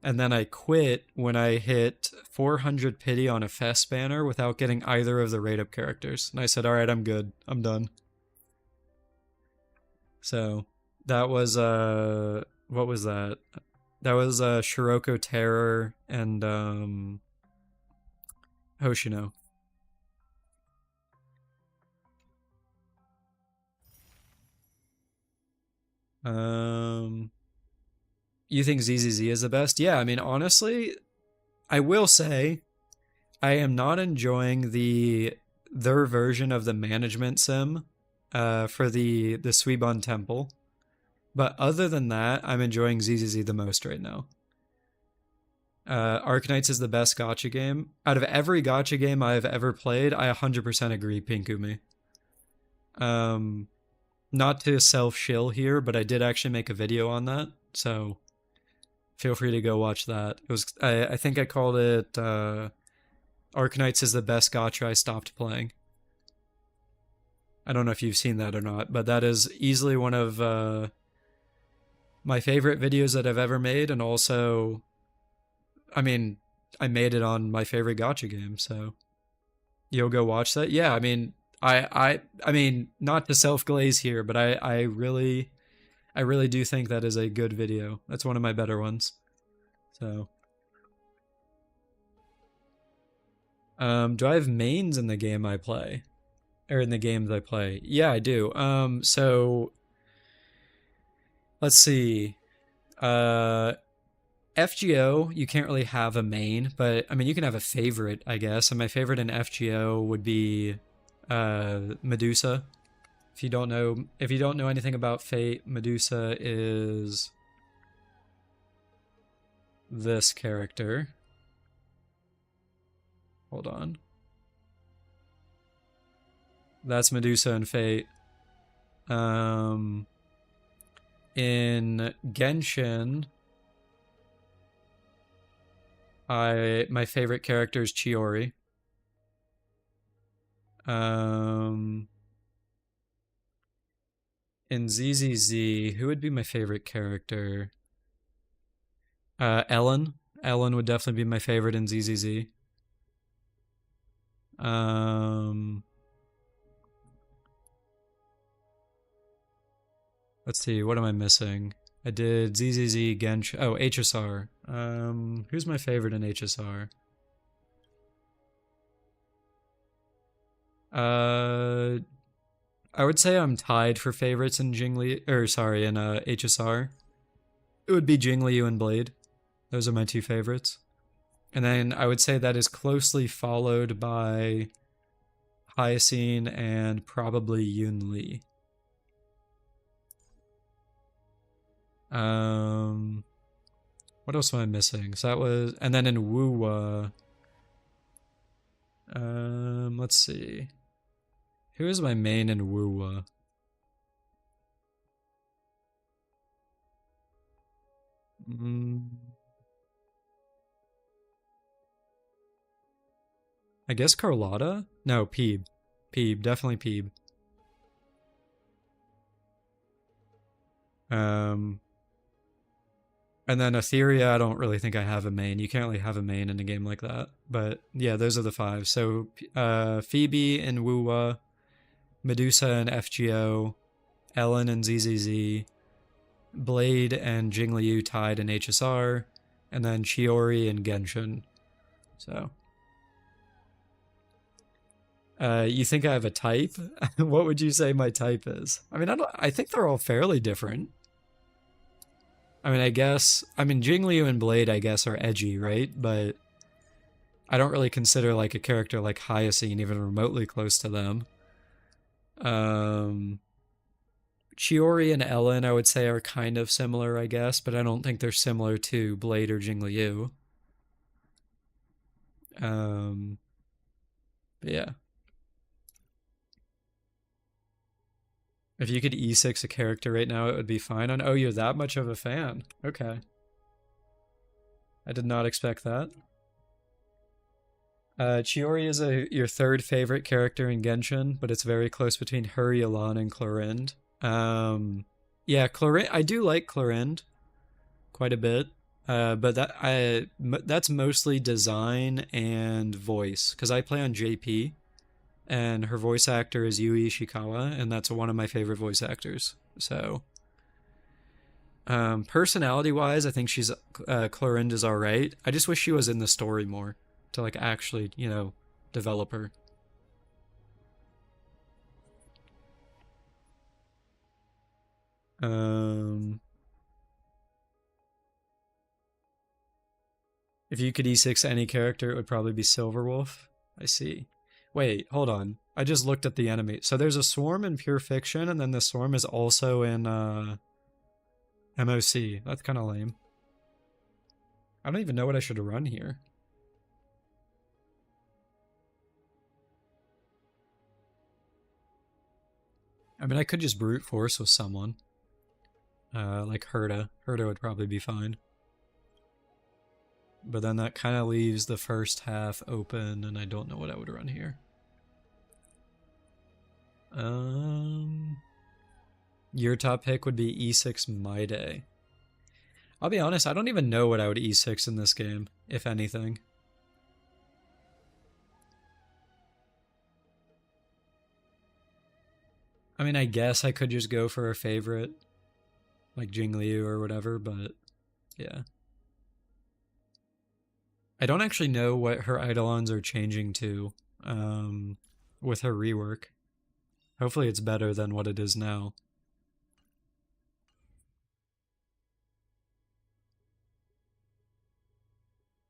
A: And then I quit when I hit 400 pity on a fest banner without getting either of the rate up characters. And I said, all right, I'm good. I'm done. So that was, what was that? That was Shiroko Terror and Hoshino. Um, you think ZZZ is the best? Yeah, I mean, honestly, I will say I am not enjoying their version of the management sim for the Suibon Temple. But other than that, I'm enjoying ZZZ the most right now. Arknights is the best gacha game. Out of every gacha game I've ever played, I 100% agree, Pinkumi. Um, Not to self-shill here, but I did actually make a video on that, so feel free to go watch that. It was I think I called it Arknights is the best gacha I stopped playing. I don't know if you've seen that or not, but that is easily one of my favorite videos that I've ever made, and also, I mean, I made it on my favorite gacha game, so you'll go watch that. Yeah, I mean, I mean, not to self glaze here, but I really do think that is a good video. That's one of my better ones. So, do I have mains in the game I play, or in the games I play? Yeah, I do. So let's see. FGO, you can't really have a main, but I mean, you can have a favorite, I guess. And my favorite in FGO would be Medusa. If you don't know anything about Fate, Medusa is this character. Hold on. That's Medusa and Fate. In Genshin, my favorite character is Chiori. In ZZZ, who would be my favorite character? Ellen. Ellen would definitely be my favorite in ZZZ. Let's see, what am I missing? I did ZZZ, Genshin. Oh, HSR. Who's my favorite in HSR? I would say I'm tied for favorites in in HSR. It would be Jingliu and Blade. Those are my two favorites. And then I would say that is closely followed by Hyacine and probably Yun Li. What else am I missing? So that was, and then in Wuwa, let's see. Who is my main in Wuwa? I guess Carlotta? No, Peeb. Peeb, definitely Peeb. And then Etheria, I don't really think I have a main. You can't really have a main in a game like that. But yeah, those are the five. So Phoebe in Wuwa, Medusa in FGO, Ellen in ZZZ, Blade and Jingliu tied in HSR, and then Chiori in Genshin. So, you think I have a type? What would you say my type is? I mean, I think they're all fairly different. I mean, Jingliu and Blade, I guess, are edgy, right? But I don't really consider like a character like Hyacine even remotely close to them. Chiori and Ellen, I would say, are kind of similar, I guess, but I don't think they're similar to Blade or Jingliu. But yeah. If you could E6 a character right now, it would be fine on. Oh, you're that much of a fan. Okay. I did not expect that. Chiori is your third favorite character in Genshin, but it's very close between her, Yelan, and Clorind. Yeah, Clorind. I do like Clorind quite a bit, but that's mostly design and voice because I play on JP, and her voice actor is Yui Ishikawa, and that's one of my favorite voice actors. So, personality-wise, I think Clorind is all right. I just wish she was in the story more to like actually, develop her. If you could E6 any character, it would probably be Silverwolf. I see. Wait, hold on. I just looked at the enemy. So there's a swarm in Pure Fiction, and then the swarm is also in MoC. That's kind of lame. I don't even know what I should run here. I mean, I could just brute force with someone. Like Herta. Herta would probably be fine. But then that kind of leaves the first half open, and I don't know what I would run here. Your top pick would be E6 My Day. I'll be honest, I don't even know what I would E6 in this game, if anything. I mean, I guess I could just go for a favorite, like Jingliu or whatever, but yeah. I don't actually know what her Eidolons are changing to with her rework. Hopefully it's better than what it is now.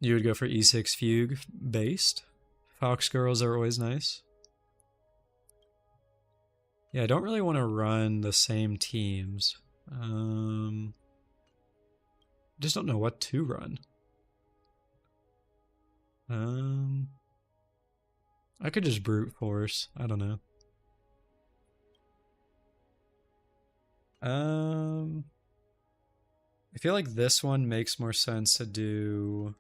A: You would go for E6 Fugue based. Fox Girls are always nice. Yeah, I don't really want to run the same teams. Just don't know what to run. I could just brute force. I don't know. I feel like this one makes more sense to do.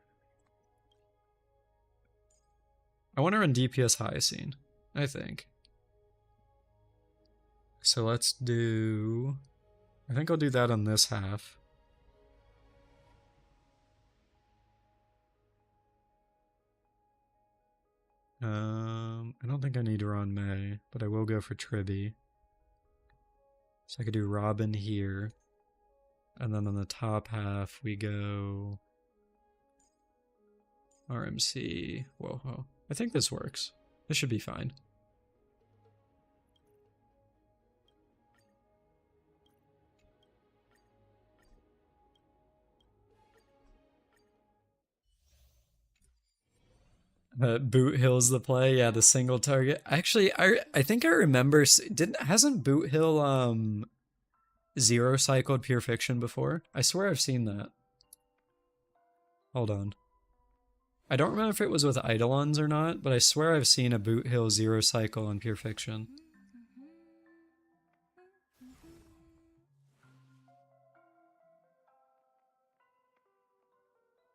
A: I want to run DPS Hyacine, I think. So let's do. I think I'll do that on this half. I don't think I need to run May, but I will go for Tribby. So I could do Robin here. And then on the top half, we go RMC. Whoa. I think this works. This should be fine. Boot Hill's the play, yeah, the single target. Actually, I think I remember. Hasn't Boot Hill zero cycled Pure Fiction before? I swear I've seen that. Hold on. I don't remember if it was with Eidolons or not, but I swear I've seen a Boot Hill zero cycle in Pure Fiction.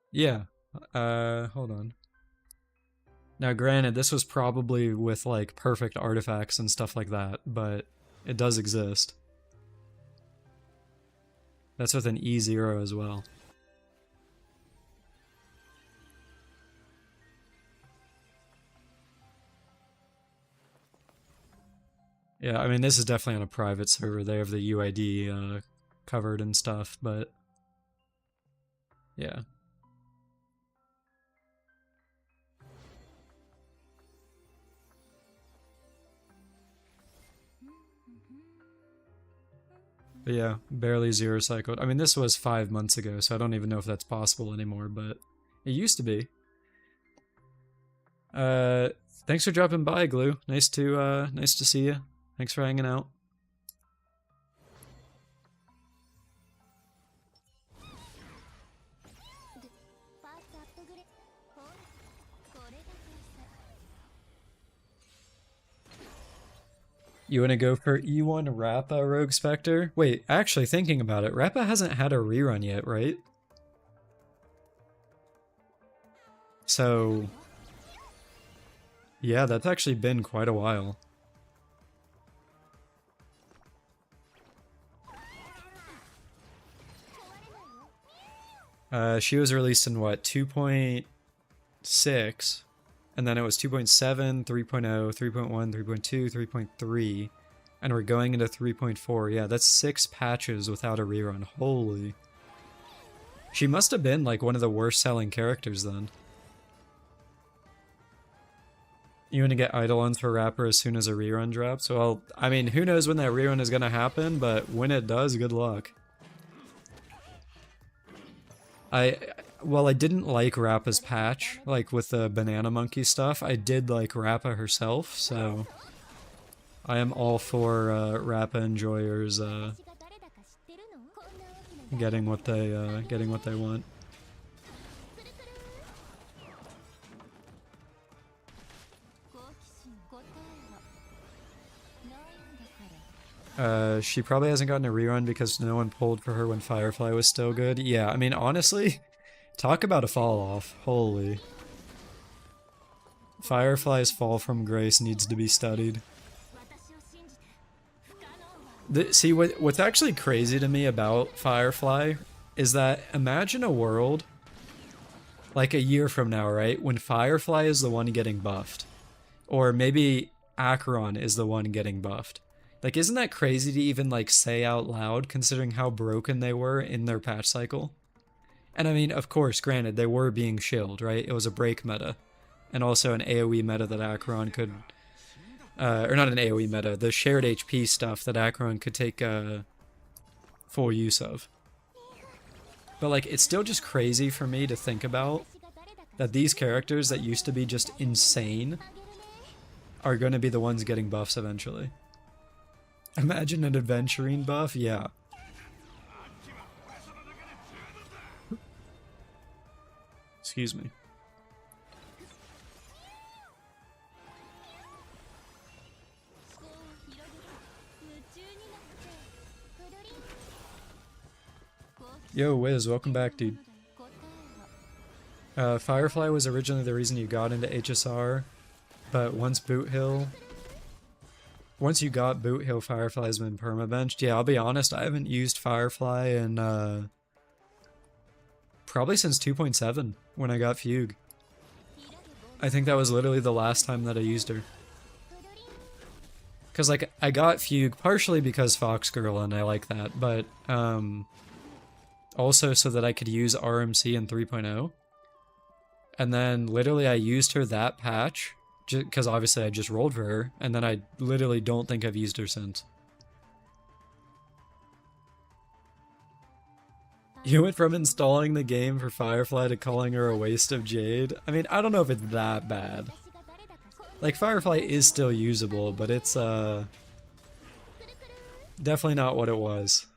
A: Yeah. Hold on. Now, granted, this was probably with, like, perfect artifacts and stuff like that, but it does exist. That's with an E0 as well. Yeah, I mean, this is definitely on a private server. They have the UID covered and stuff, but yeah. But yeah, barely zero cycled. I mean, this was 5 months ago, so I don't even know if that's possible anymore, but it used to be. Thanks for dropping by, Glue. Nice to see you. Thanks for hanging out. You want to go for E1 Rappa Rogue Spectre? Wait, actually thinking about it, Rappa hasn't had a rerun yet, right? So, yeah, that's actually been quite a while. She was released in what, 2.6, and then it was 2.7, 3.0, 3.1, 3.2, 3.3, and we're going into 3.4. Yeah, that's 6 patches without a rerun. Holy. She must have been like one of the worst selling characters then. You want to get Eidolons for Rapper as soon as a rerun drops? Well, I mean, who knows when that rerun is going to happen, but when it does, good luck. Well, I didn't like Rappa's patch, like with the Banana Monkey stuff. I did like Rappa herself, so I am all for Rappa enjoyers getting what they want. She probably hasn't gotten a rerun because no one pulled for her when Firefly was still good. Yeah, I mean, honestly, talk about a fall off. Holy. Firefly's fall from grace needs to be studied. See, what's actually crazy to me about Firefly is that imagine a world like a year from now, right? When Firefly is the one getting buffed. Or maybe Acheron is the one getting buffed. Like, isn't that crazy to even, like, say out loud, considering how broken they were in their patch cycle? And I mean, of course, granted, they were being shilled, right? It was a break meta. And also an AoE meta that Acheron could... or not an AoE meta, the shared HP stuff that Acheron could take full use of. But, like, it's still just crazy for me to think about that these characters that used to be just insane are going to be the ones getting buffs eventually. Imagine an adventuring buff, yeah. Excuse me. Yo, Wiz, welcome back, dude. Firefly was originally the reason you got into HSR, but once you got Boot Hill, Firefly's been permabenched. Yeah, I'll be honest, I haven't used Firefly in, probably since 2.7, when I got Fugue. I think that was literally the last time that I used her. Because, like, I got Fugue partially because Fox Girl, and I like that, but, also so that I could use RMC in 3.0. And then, literally, I used her that patch, because obviously I just rolled for her, and then I literally don't think I've used her since. You went from installing the game for Firefly to calling her a waste of Jade? I mean, I don't know if it's that bad. Like, Firefly is still usable, but it's, definitely not what it was.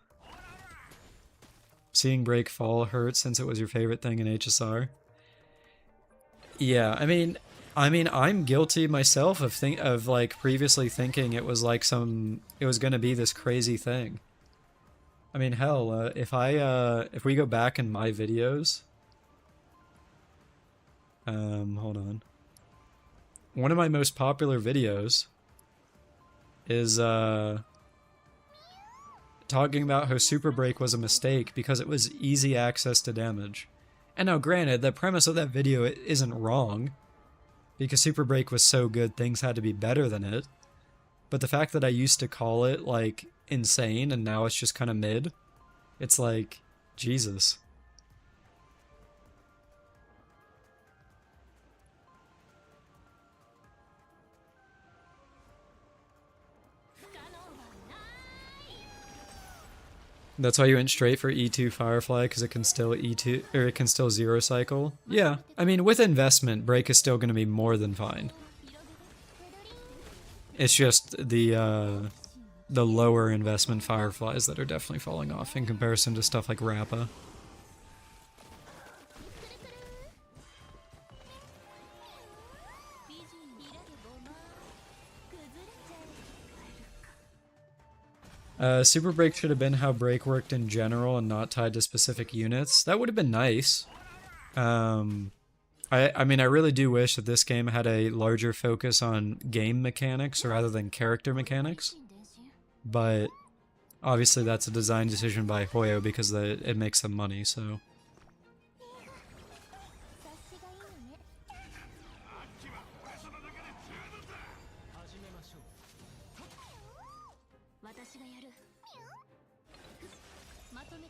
A: Seeing Break Fall hurt since it was your favorite thing in HSR? Yeah, I mean, I'm guilty myself of like previously thinking it was like it was gonna be this crazy thing. I mean, hell, if we go back in my videos, hold on. One of my most popular videos is talking about how Super Break was a mistake because it was easy access to damage. And now, granted, the premise of that video isn't wrong. Because Super Break was so good, things had to be better than it. But the fact that I used to call it, like, insane, and now it's just kind of mid, it's like, Jesus. That's why you went straight for E2 Firefly, because it can still E2, or it can still zero cycle? Yeah, I mean, with investment, Break is still going to be more than fine. It's just the lower investment Fireflies that are definitely falling off in comparison to stuff like Rappa. Super break should have been how break worked in general and not tied to specific units. That would have been nice. I mean, I really do wish that this game had a larger focus on game mechanics rather than character mechanics. But obviously that's a design decision by Hoyo because it makes them money, so...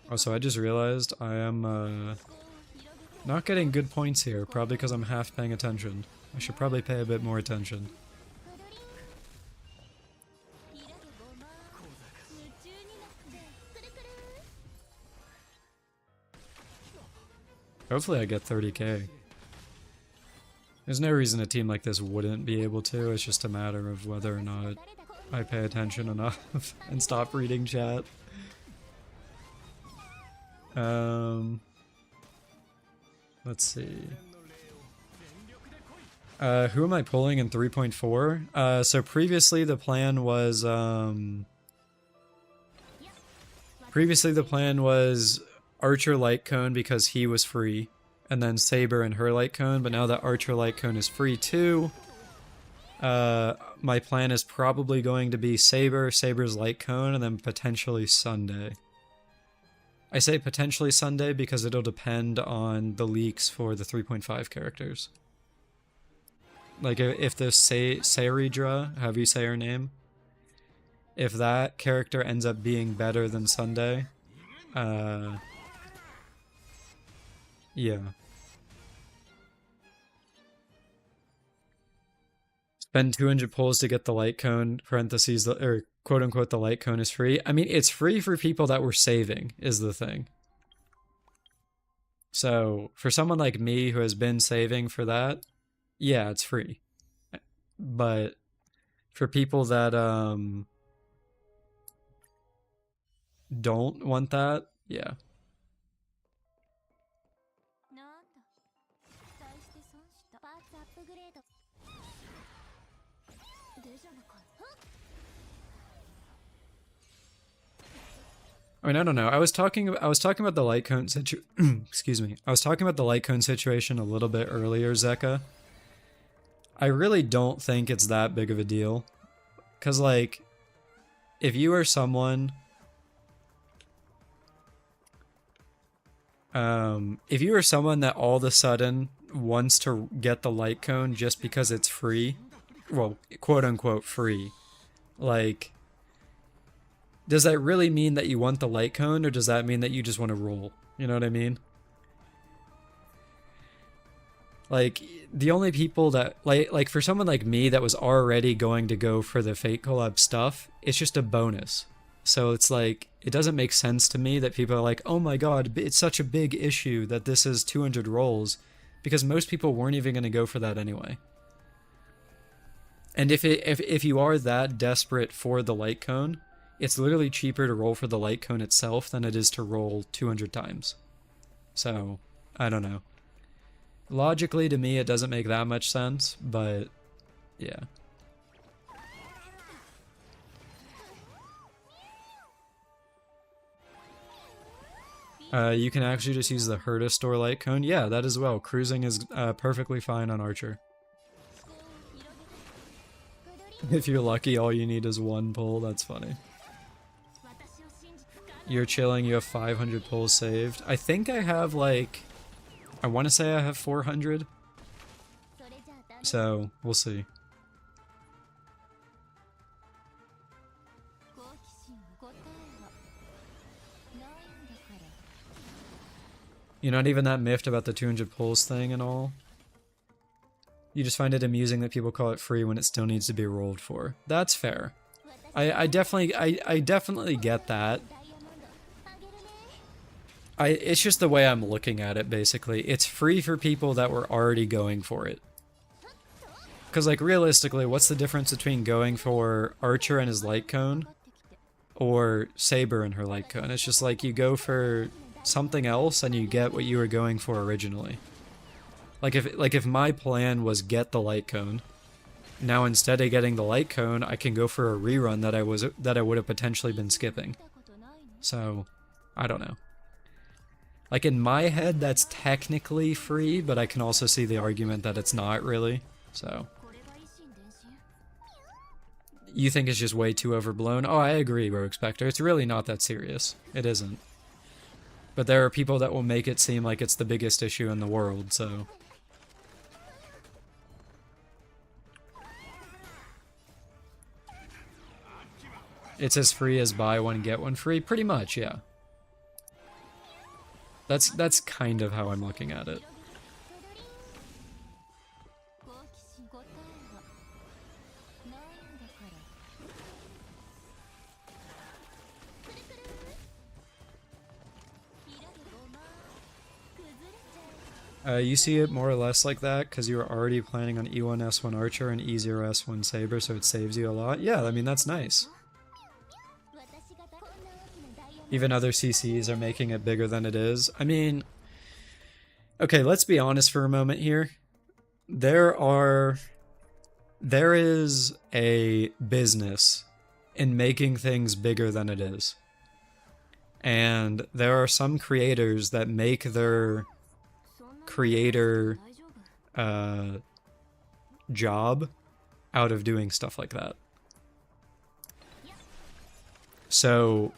A: Also, I just realized I am not getting good points here, probably because I'm half paying attention. I should probably pay a bit more attention. Hopefully I get 30k. There's no reason a team like this wouldn't be able to, it's just a matter of whether or not I pay attention enough and stop reading chat. Let's see. Who am I pulling in 3.4? So previously the plan was, Archer Light Cone because he was free, and then Saber and her Light Cone, but now that Archer Light Cone is free too, my plan is probably going to be Saber, Saber's Light Cone, and then potentially Sunday. I say potentially Sunday because it'll depend on the leaks for the 3.5 characters. Like, if the Saridra, however you say her name, if that character ends up being better than Sunday, yeah. Spend 200 pulls to get the light cone, parentheses, or quote-unquote the light cone is free. I mean, it's free for people that were saving, is the thing. So, for someone like me who has been saving for that, yeah, it's free. But for people that don't want that, yeah. I mean, I don't know. I was talking about the light cone excuse me. I was talking about the light cone situation a little bit earlier, Zeka. I really don't think it's that big of a deal. 'Cause like, if you are someone that all of a sudden wants to get the light cone just because it's free, well, quote unquote free, like, does that really mean that you want the light cone, or does that mean that you just want to roll? You know what I mean? Like, the only people that, like for someone like me that was already going to go for the Fate Collab stuff, it's just a bonus. So it's like, it doesn't make sense to me that people are like, oh my god, it's such a big issue that this is 200 rolls, because most people weren't even going to go for that anyway. And if you are that desperate for the light cone, it's literally cheaper to roll for the light cone itself than it is to roll 200 times. So, I don't know. Logically, to me, it doesn't make that much sense, but yeah. You can actually just use the Herta store light cone. Yeah, that as well. Cruising is perfectly fine on Archer. If you're lucky, all you need is one pull. That's funny. You're chilling, you have 500 pulls saved. I think I have like, I want to say I have 400. So, we'll see. You're not even that miffed about the 200 pulls thing and all? You just find it amusing that people call it free when it still needs to be rolled for. That's fair. I definitely get that. It's just the way I'm looking at it, basically. It's free for people that were already going for it. Because, like, realistically, what's the difference between going for Archer and his light cone or Saber and her light cone? It's just like you go for something else and you get what you were going for originally. Like if my plan was get the light cone, Now instead of getting the light cone, I can go for a rerun that I would have potentially been skipping. So, I don't know. Like, in my head, that's technically free, but I can also see the argument that it's not really. So, you think it's just way too overblown? Oh, I agree, Rogue Spectre. It's really not that serious. It isn't. But there are people that will make it seem like it's the biggest issue in the world, so... It's as free as buy one, get one free? Pretty much, yeah. That's kind of how I'm looking at it. You see it more or less like that because you were already planning on E1 S1 Archer and E0 S1 Saber, so it saves you a lot. Yeah, I mean, that's nice. Even other CCs are making it bigger than it is. I mean, okay, let's be honest for a moment here. There is a business in making things bigger than it is. And there are some creators that make their creator job out of doing stuff like that. So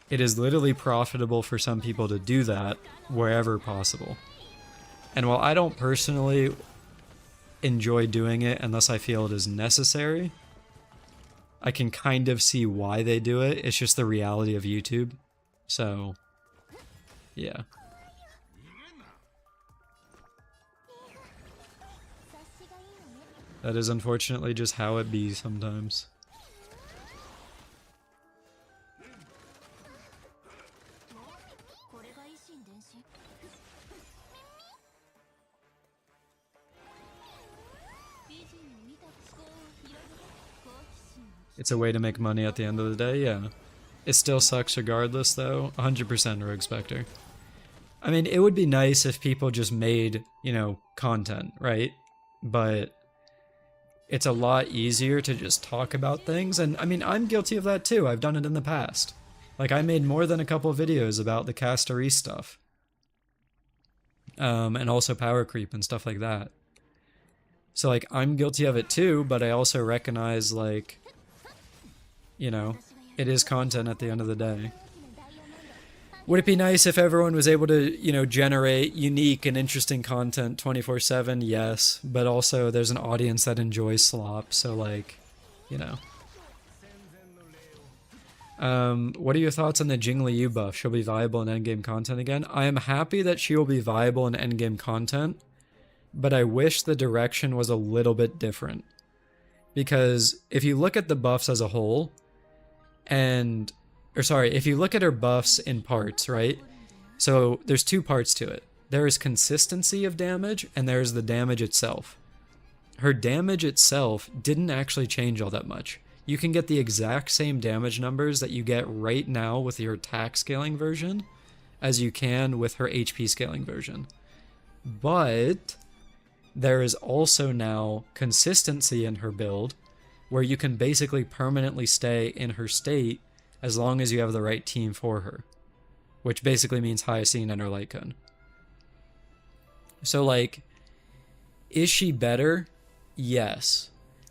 A: it is literally profitable for some people to do that wherever possible. And while I don't personally enjoy doing it unless I feel it is necessary, I can kind of see why they do it. It's just the reality of YouTube. So, yeah. That is unfortunately just how it be sometimes. It's a way to make money at the end of the day, yeah. It still sucks regardless, though. 100% Rogue Spectre. I mean, it would be nice if people just made, you know, content, right? But it's a lot easier to just talk about things, and I mean, I'm guilty of that too. I've done it in the past. Like, I made more than a couple videos about the Castery stuff. And also power creep and stuff like that. So, like, I'm guilty of it too, but I also recognize, like, you know, it is content at the end of the day. Would it be nice if everyone was able to, you know, generate unique and interesting content 24/7? Yes, but also there's an audience that enjoys slop, so, like, you know. What are your thoughts on the Jingli Yu buff? She'll be viable in endgame content again? I am happy that she will be viable in endgame content, but I wish the direction was a little bit different. Because if you look at the buffs as a whole, if you look at her buffs in parts, right? So there's two parts to it. There is consistency of damage, and there's the damage itself. Her damage itself didn't actually change all that much. You can get the exact same damage numbers that you get right now with your attack scaling version as you can with her HP scaling version. But there is also now consistency in her build, where you can basically permanently stay in her state as long as you have the right team for her, which basically means Hyacine and her light cone. So, like, is she better? Yes.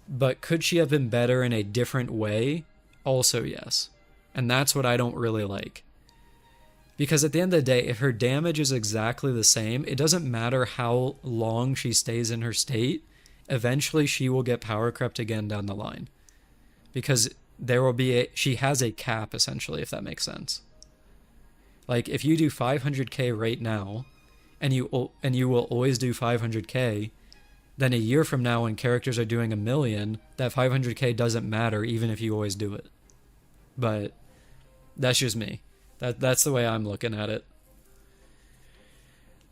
A: But could she have been better in a different way? Also yes. And that's what I don't really like. Because at the end of the day, if her damage is exactly the same, it doesn't matter how long she stays in her state, eventually she will get power crept again down the line. Because there will be she has a cap, essentially, if that makes sense. Like, if you do 500k right now, and you will always do 500k, then a year from now when characters are doing 1 million, that 500k doesn't matter even if you always do it. But that's just me. That's the way I'm looking at it.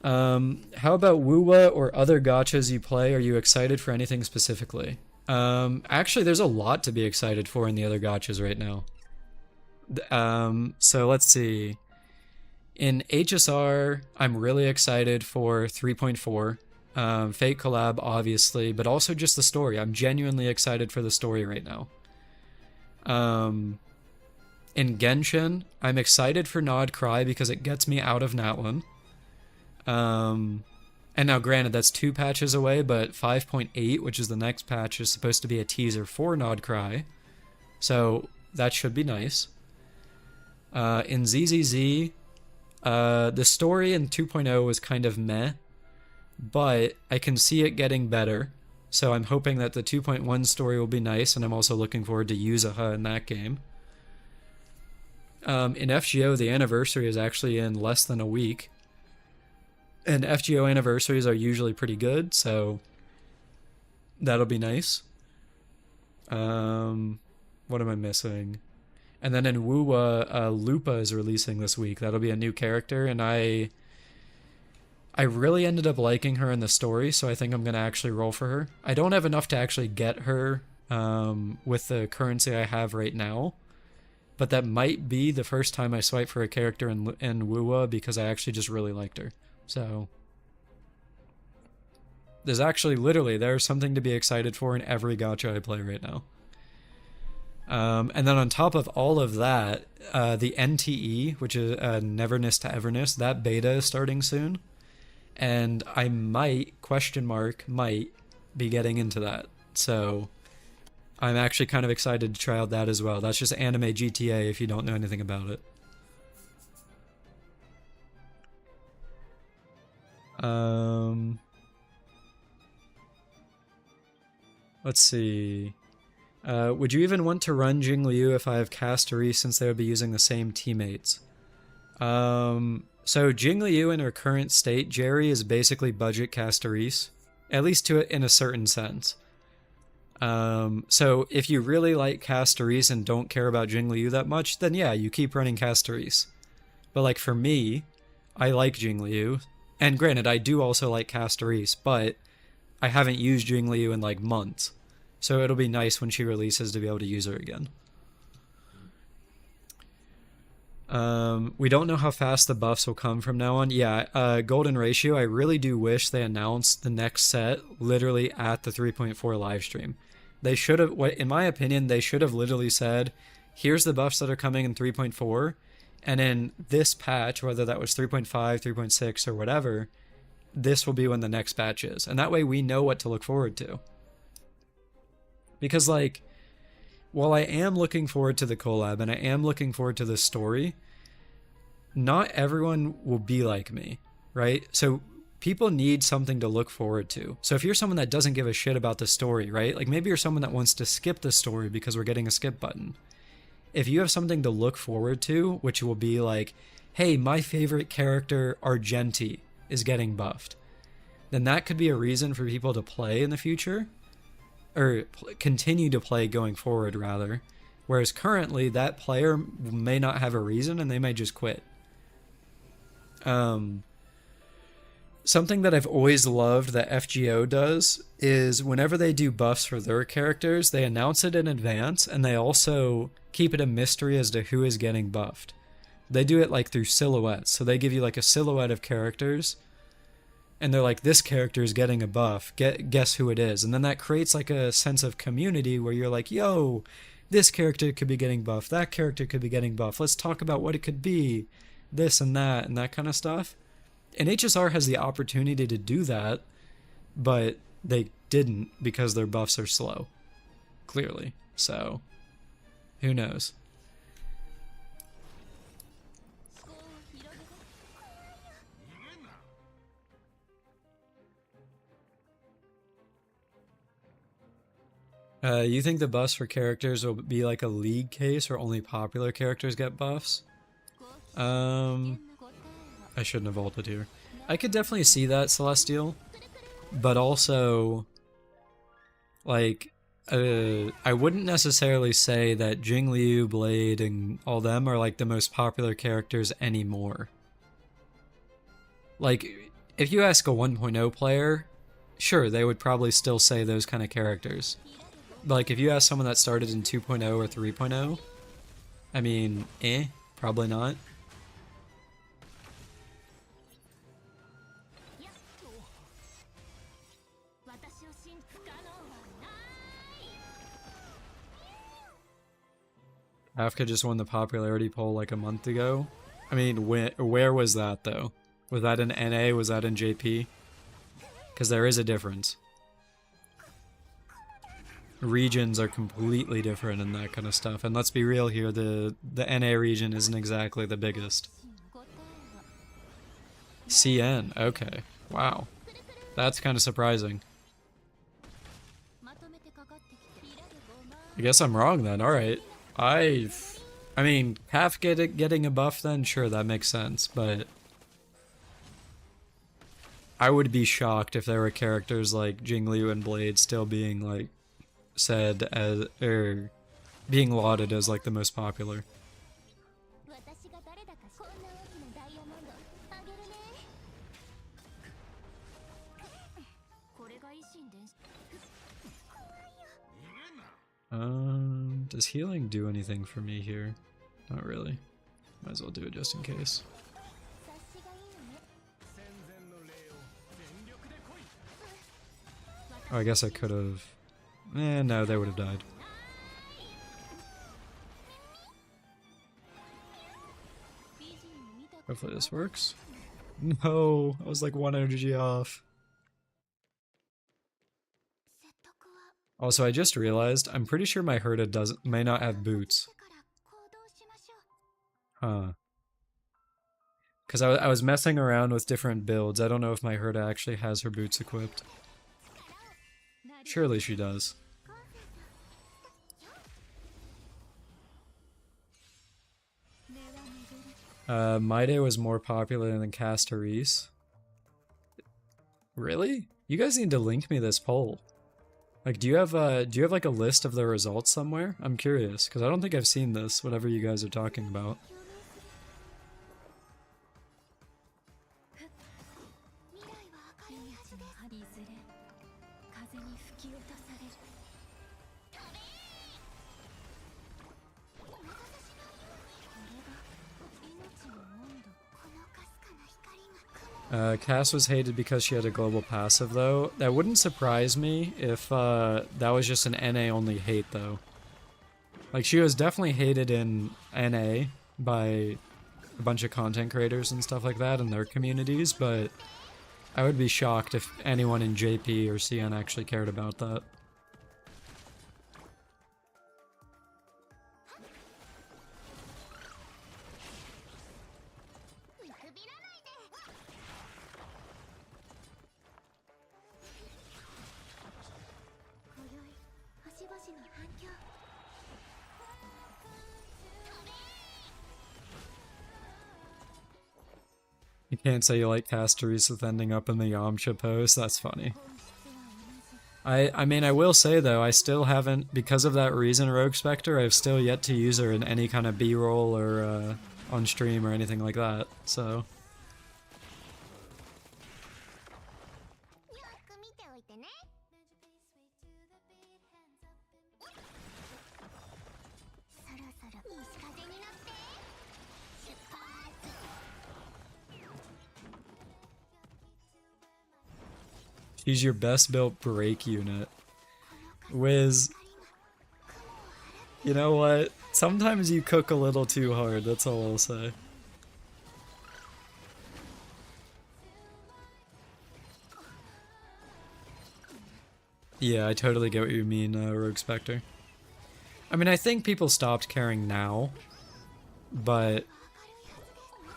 A: How about Wuwa or other gachas you play? Are you excited for anything specifically? Actually, there's a lot to be excited for in the other gachas right now. So let's see. In HSR, I'm really excited for 3.4. Fate collab, obviously, but also just the story. I'm genuinely excited for the story right now. In Genshin, I'm excited for Nod Cry because it gets me out of Natlin. And now, granted, that's 2 patches away, but 5.8, which is the next patch, is supposed to be a teaser for Nod Cry. So that should be nice. In ZZZ, the story in 2.0 was kind of meh, but I can see it getting better. So I'm hoping that the 2.1 story will be nice, and I'm also looking forward to Yuzuha in that game. In FGO, the anniversary is actually in less than a week. And FGO anniversaries are usually pretty good, so that'll be nice. What am I missing? And then in Wuwa, Lupa is releasing this week. That'll be a new character, and I really ended up liking her in the story, so I think I'm going to actually roll for her. I don't have enough to actually get her with the currency I have right now, but that might be the first time I swipe for a character in Wuwa because I actually just really liked her. So there's actually there's something to be excited for in every gacha I play right now. And then on top of all of that, the NTE, which is Neverness to Everness, that beta is starting soon. And I might be getting into that. So I'm actually kind of excited to try out that as well. That's just anime GTA if you don't know anything about it. Let's see. Would you even want to run Jingliu if I have Castery, since they would be using the same teammates? So Jingliu in her current state, Jerry, is basically budget Casteris, at least to it in a certain sense. So if you really like Casteris and don't care about Jingliu that much, then yeah, you keep running Casteris. But like for me, I like Jingliu, and granted, I do also like Casteris, but I haven't used Jingliu in like months. So it'll be nice when she releases to be able to use her again. We don't know how fast the buffs will come from now on. Yeah, Golden Ratio, I really do wish they announced the next set literally at the 3.4 live stream. They should have, in my opinion, they should have literally said, here's the buffs that are coming in 3.4, and in this patch, whether that was 3.5, 3.6, or whatever, this will be when the next patch is. And that way we know what to look forward to. Because, like, while I am looking forward to the collab and I am looking forward to the story, not everyone will be like me, right? So people need something to look forward to. So if you're someone that doesn't give a shit about the story, right? Like maybe you're someone that wants to skip the story because we're getting a skip button. If you have something to look forward to, which will be like, hey, my favorite character, Argenti, is getting buffed, then that could be a reason for people to play in the future. Or continue to play going forward, rather. Whereas currently, that player may not have a reason, and they may just quit. Something that I've always loved that FGO does is whenever they do buffs for their characters, they announce it in advance, and they also keep it a mystery as to who is getting buffed. They do it like through silhouettes, so they give you like a silhouette of characters, and they're like, this character is getting a buff, guess who it is. And then that creates like a sense of community where you're like, yo, this character could be getting buff, that character could be getting buff, let's talk about what it could be, this and that kind of stuff. And HSR has the opportunity to do that, but they didn't because their buffs are slow, clearly. So, who knows? You think the buffs for characters will be like a league case where only popular characters get buffs? I shouldn't have ulted here. I could definitely see that, Celestial. But also, like, I wouldn't necessarily say that Jingliu, Blade, and all them are like the most popular characters anymore. Like, if you ask a 1.0 player, sure, they would probably still say those kind of characters. Like, if you ask someone that started in 2.0 or 3.0, I mean, probably not. Kafka just won the popularity poll like a month ago. I mean, where was that though? Was that in NA? Was that in JP? Because there is a difference. Regions are completely different and that kind of stuff. And let's be real here, the NA region isn't exactly the biggest. CN, okay. Wow. That's kind of surprising. I guess I'm wrong then, alright. I mean, half getting a buff then, sure, that makes sense, but I would be shocked if there were characters like Jingliu and Blade still being like said as or being lauded as like the most popular. Does healing do anything for me here? Not really. Might as well do it just in case. Oh, I guess I could have. No, they would have died. Hopefully this works. No, I was like 1 energy off. Also, I just realized, I'm pretty sure my Herta may not have boots. Huh. Because I was messing around with different builds. I don't know if my Herta actually has her boots equipped. Surely she does. Maide was more popular than Castoris. Really? You guys need to link me this poll. Like, do you have like a list of the results somewhere? I'm curious, because I don't think I've seen this, whatever you guys are talking about. Cass was hated because she had a global passive, though. That wouldn't surprise me if that was just an NA only hate, though. Like, she was definitely hated in NA by a bunch of content creators and stuff like that in their communities, but I would be shocked if anyone in JP or CN actually cared about that. You can't say you like Castoris with ending up in the Yamcha post, that's funny. I mean, I will say though, I still haven't, because of that reason, Rogue Spectre, I've still yet to use her in any kind of B-roll or on stream or anything like that, so... She's your best built break unit. Wiz. You know what? Sometimes you cook a little too hard, that's all I'll say. Yeah, I totally get what you mean, Rogue Spectre. I mean, I think people stopped caring now, but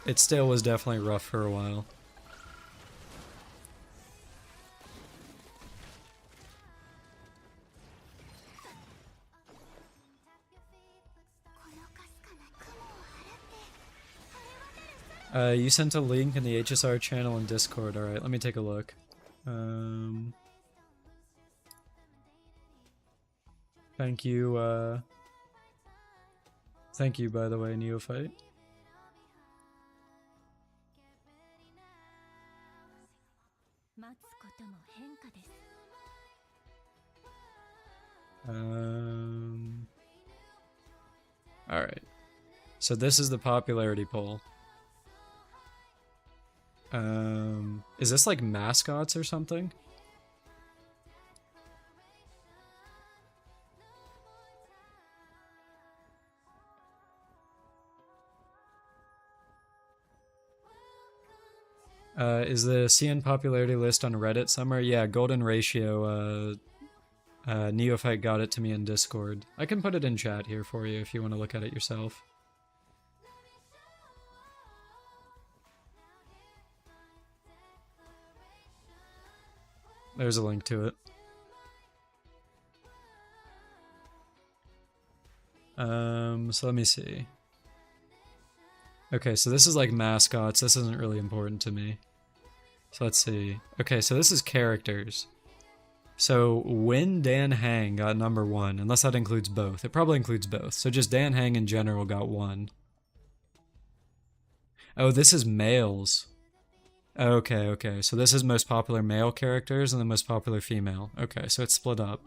A: it still was definitely rough for a while. You sent a link in the HSR channel in Discord. Alright, let me take a look. Thank you, thank you, by the way, Neophyte. Alright. So this is the popularity poll. Is this like mascots or something? Is the CN popularity list on Reddit somewhere? Yeah, golden ratio. Neophyte got it to me in Discord. I can put it in chat here for you if you want to look at it yourself. There's a link to it. So let me see. Okay, so this is like mascots. This isn't really important to me. So let's see. Okay, so this is characters. So when Dan Hang got number 1, unless that includes both. It probably includes both. So just Dan Hang in general got 1. Oh, this is males. Okay, okay. So this is most popular male characters and the most popular female. Okay, so it's split up.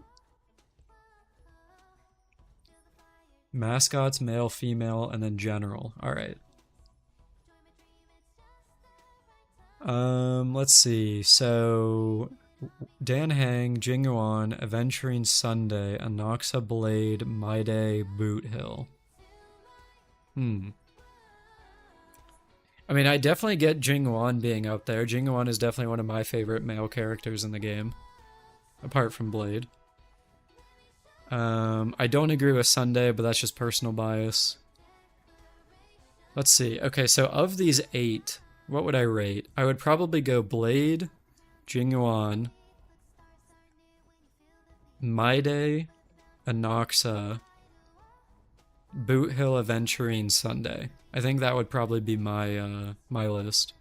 A: Mascots, male, female, and then general. Alright. Let's see. So Dan Hang, Jingyuan, Aventurine Sunday, Anoxa Blade, Maide, Boot Hill. I mean, I definitely get Jingyuan being up there. Jingyuan is definitely one of my favorite male characters in the game, apart from Blade. I don't agree with Sunday, but that's just personal bias. Let's see. Okay, so of these 8, what would I rate? I would probably go Blade, Jingyuan, Maide, Anoxa, Boot Hill, Aventurine, Sunday. I think that would probably be my my list.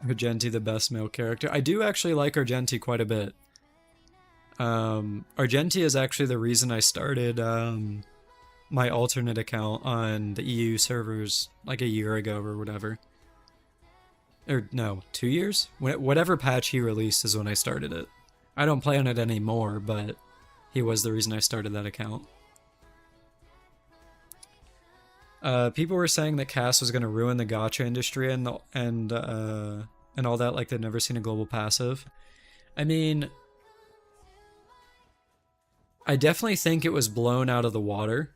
A: Argenti, the best male character. I do actually like Argenti quite a bit. Argenti is actually the reason I started my alternate account on the EU servers like a year ago or whatever. Or no, 2 years? Whatever patch he released is when I started it. I don't play on it anymore, but he was the reason I started that account. People were saying that Cass was going to ruin the gacha industry and all that, like they'd never seen a global passive. I mean, I definitely think it was blown out of the water.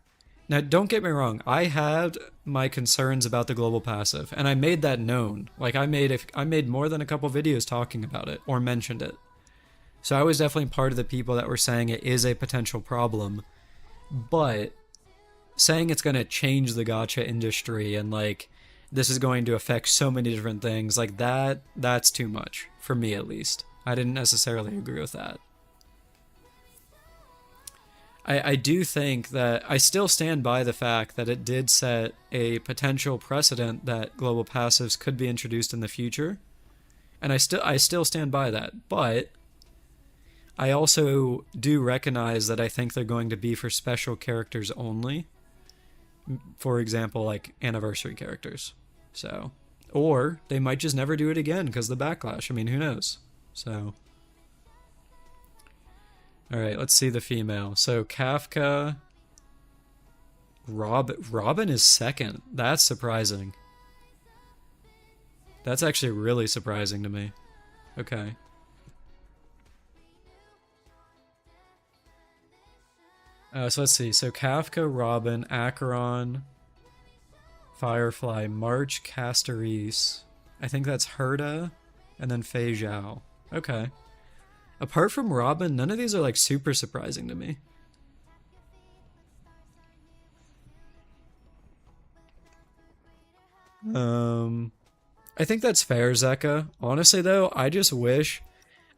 A: Now, don't get me wrong, I had my concerns about the global passive, and I made that known. Like, I made more than a couple videos talking about it, or mentioned it. So I was definitely part of the people that were saying it is a potential problem, but saying it's going to change the gacha industry and, like, this is going to affect so many different things, like, that's too much, for me at least. I didn't necessarily agree with that. I do think that I still stand by the fact that it did set a potential precedent that global passives could be introduced in the future, and I still stand by that. But I also do recognize that I think they're going to be for special characters only. For example, like anniversary characters. So, or they might just never do it again because of the backlash. I mean, who knows? So. Alright, let's see the female. So Kafka, Robin is second. That's surprising. That's actually really surprising to me. Okay. So let's see. So Kafka, Robin, Acheron, Firefly, March, Castoris. I think that's Herda, and then Fei Zhao. Okay. Apart from Robin, none of these are like super surprising to me. I think that's fair, Zeka. Honestly though, I just wish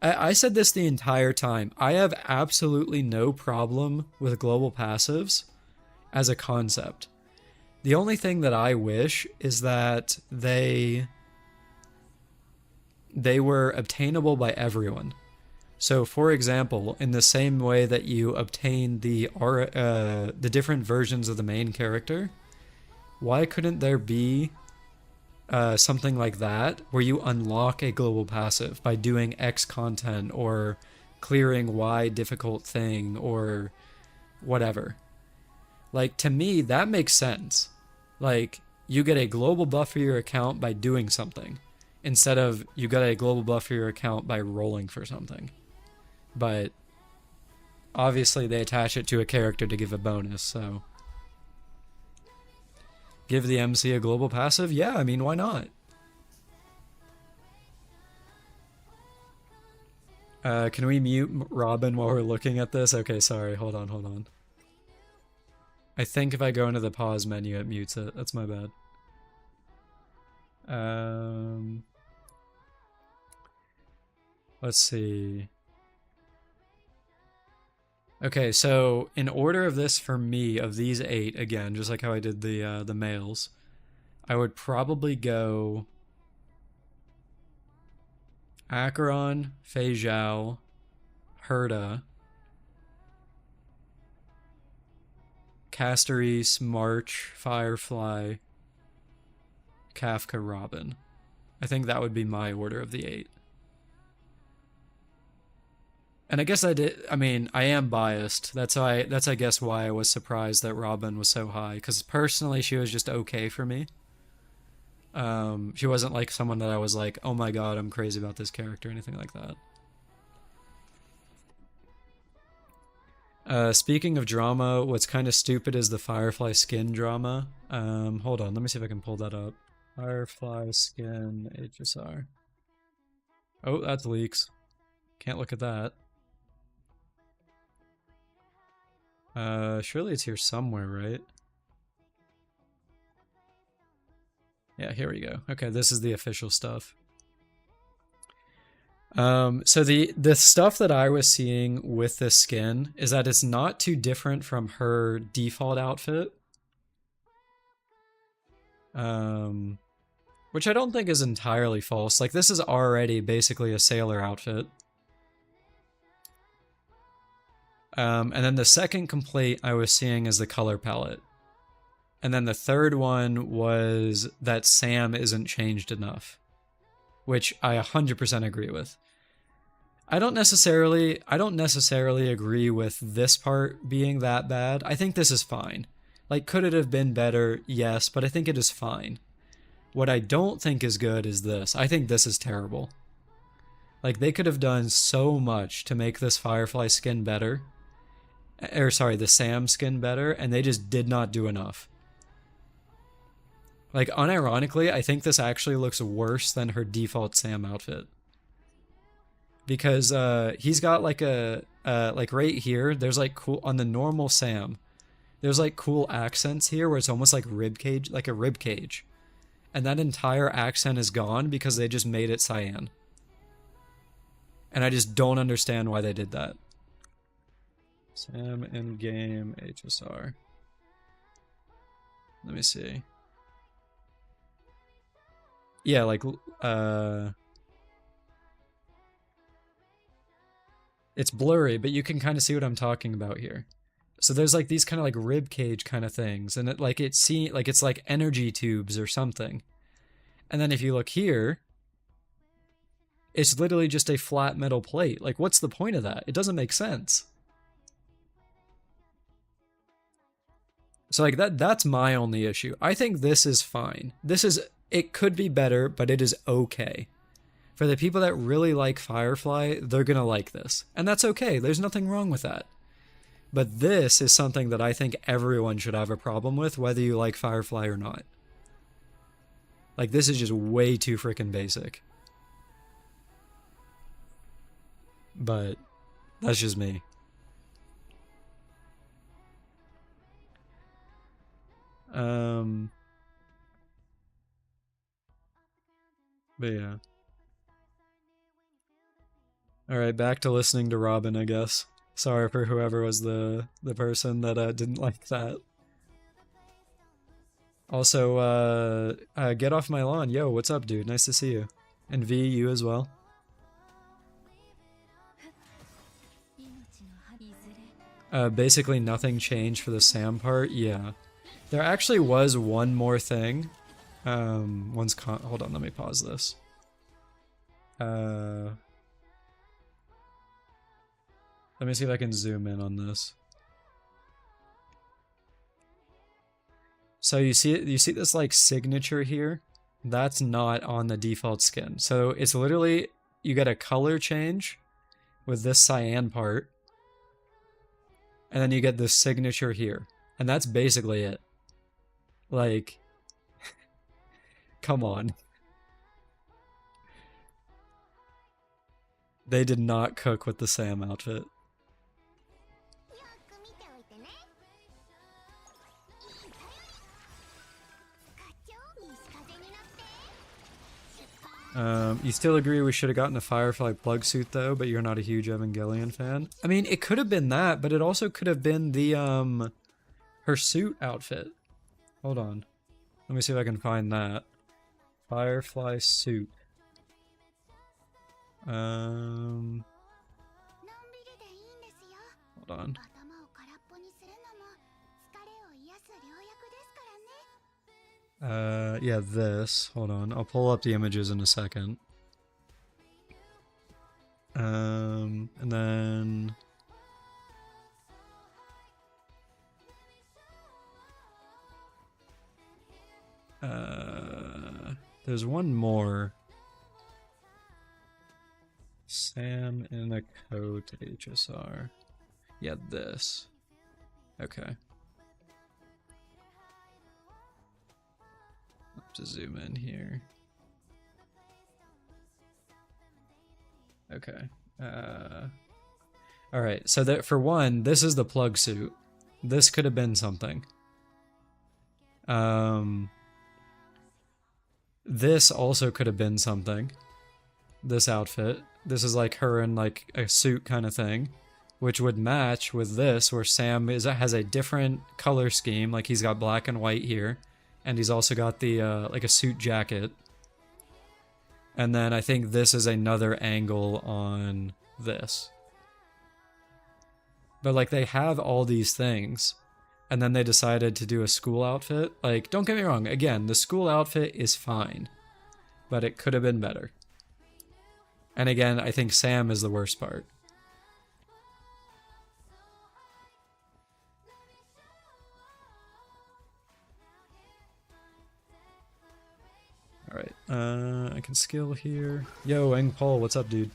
A: I said this the entire time. I have absolutely no problem with global passives as a concept. The only thing that I wish is that they were obtainable by everyone. So, for example, in the same way that you obtain the different versions of the main character, why couldn't there be something like that where you unlock a global passive by doing X content or clearing Y difficult thing or whatever? Like, to me, that makes sense. Like, you get a global buff for your account by doing something instead of you get a global buff for your account by rolling for something. But obviously they attach it to a character to give a bonus, so. Give the MC a global passive? Yeah, I mean, why not? Can we mute Robin while we're looking at this? Okay, sorry. Hold on, hold on. I think if I go into the pause menu, it mutes it. That's my bad. Let's see. Okay, so in order of this for me, of these 8, again, just like how I did the males, I would probably go Acheron, Fei Zhao, Herda, Castorise, March, Firefly, Kafka, Robin. I think that would be my order of the 8. And I guess I am biased. That's I guess why I was surprised that Robin was so high, because personally she was just okay for me. She wasn't like someone that I was like, oh my god, I'm crazy about this character, or anything like that. Speaking of drama, what's kind of stupid is the Firefly skin drama. Hold on, let me see if I can pull that up. Firefly skin HSR. Oh, that's leaks. Can't look at that. Surely it's here somewhere, right? Yeah, here we go. Okay, this is the official stuff. So the stuff that I was seeing with this skin is that it's not too different from her default outfit. Which I don't think is entirely false. Like, this is already basically a sailor outfit. And then the second complaint I was seeing is the color palette. And then the third one was that Sam isn't changed enough, which I 100% agree with. I don't necessarily agree with this part being that bad. I think this is fine. Like, could it have been better? Yes, but I think it is fine. What I don't think is good is this. I think this is terrible. Like, they could have done so much to make this Firefly skin better. Or, sorry, the Sam skin better, and they just did not do enough. Like, unironically, I think this actually looks worse than her default Sam outfit. Because he's got like like right here, there's like cool, on the normal Sam, there's like cool accents here where it's almost like rib cage, like a rib cage. And that entire accent is gone because they just made it cyan. And I just don't understand why they did that. Sam in-game HSR. Let me see. Yeah, like, it's blurry, but you can kind of see what I'm talking about here. So there's like these kind of like rib cage kind of things, and it's like energy tubes or something. And then if you look here, it's literally just a flat metal plate. Like, what's the point of that? It doesn't make sense. So like that's my only issue. I think this is fine. It could be better, but it is okay. For the people that really like Firefly, they're gonna like this. And that's okay, there's nothing wrong with that. But this is something that I think everyone should have a problem with, whether you like Firefly or not. Like, this is just way too freaking basic. But that's just me. But yeah. Alright, back to listening to Robin, I guess. Sorry for whoever was the person that didn't like that. Also, get off my lawn. Yo, what's up, dude? Nice to see you. And V, you as well. Basically nothing changed for the Sam part. Yeah. There actually was one more thing. Hold on, let me pause this. Let me see if I can zoom in on this. So you see this like signature here? That's not on the default skin. So it's literally, you get a color change with this cyan part, and then you get this signature here. And that's basically it. Like, Come on. They did not cook with the Sam outfit. You still agree we should have gotten a Firefly plug suit though, but you're not a huge Evangelion fan? I mean, it could have been that, but it also could have been the, her suit outfit. Hold on. Let me see if I can find that. Firefly suit. Hold on. Yeah, this. Hold on. I'll pull up the images in a second. And then... there's one more. Sam in a coat, HSR. Yeah, this. Okay. Have to zoom in here. Okay. Alright, so that for one, this is the plug suit. This could have been something. This also could have been something. This outfit. This is like her in like a suit kind of thing, which would match with this, where Sam has a different color scheme. Like he's got black and white here, and he's also got the like a suit jacket. And then I think this is another angle on this. But like they have all these things, and then they decided to do a school outfit. Like, don't get me wrong, again, the school outfit is fine, but it could have been better. And again, I think Sam is the worst part. Alright, I can skill here. Yo, Eng Paul, what's up, dude?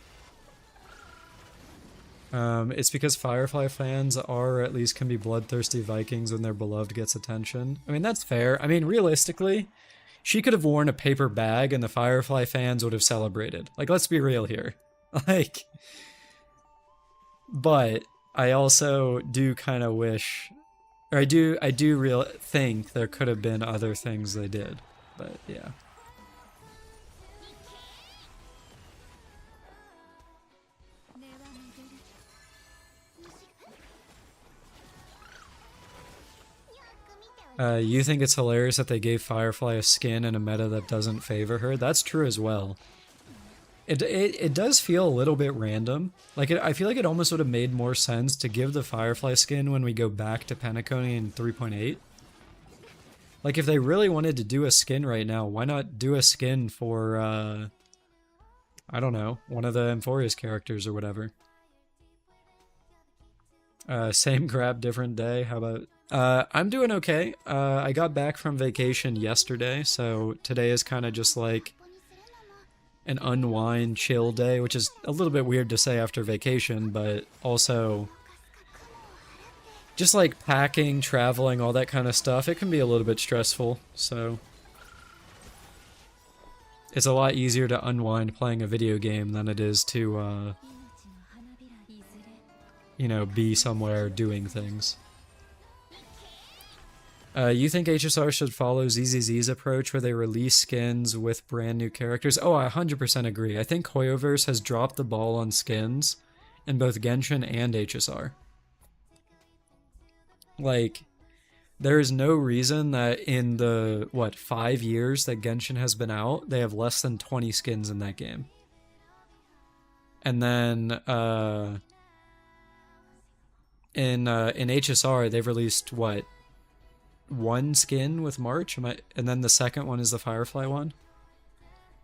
A: It's because Firefly fans are, or at least can be bloodthirsty Vikings when their beloved gets attention. I mean, that's fair. I mean, realistically, she could have worn a paper bag and the Firefly fans would have celebrated. Like, let's be real here. Like, but I also do kind of wish, or I do think there could have been other things they did, but yeah. You think it's hilarious that they gave Firefly a skin in a meta that doesn't favor her? That's true as well. It does feel a little bit random. Like, I feel like it almost would have made more sense to give the Firefly skin when we go back to Penacony in 3.8. Like, if they really wanted to do a skin right now, why not do a skin for, I don't know, one of the Emphorius characters or whatever. Same grab, different day. How about... I'm doing okay. I got back from vacation yesterday, so today is kind of just like an unwind, chill day, which is a little bit weird to say after vacation, but also just like packing, traveling, all that kind of stuff, it can be a little bit stressful, so it's a lot easier to unwind playing a video game than it is to, you know, be somewhere doing things. You think HSR should follow ZZZ's approach where they release skins with brand new characters? Oh, I 100% agree. I think Hoyoverse has dropped the ball on skins in both Genshin and HSR. Like, there is no reason that in the, 5 years that Genshin has been out, they have less than 20 skins in that game. And then, in HSR, they've released, one skin with March, and then the second one is the Firefly one?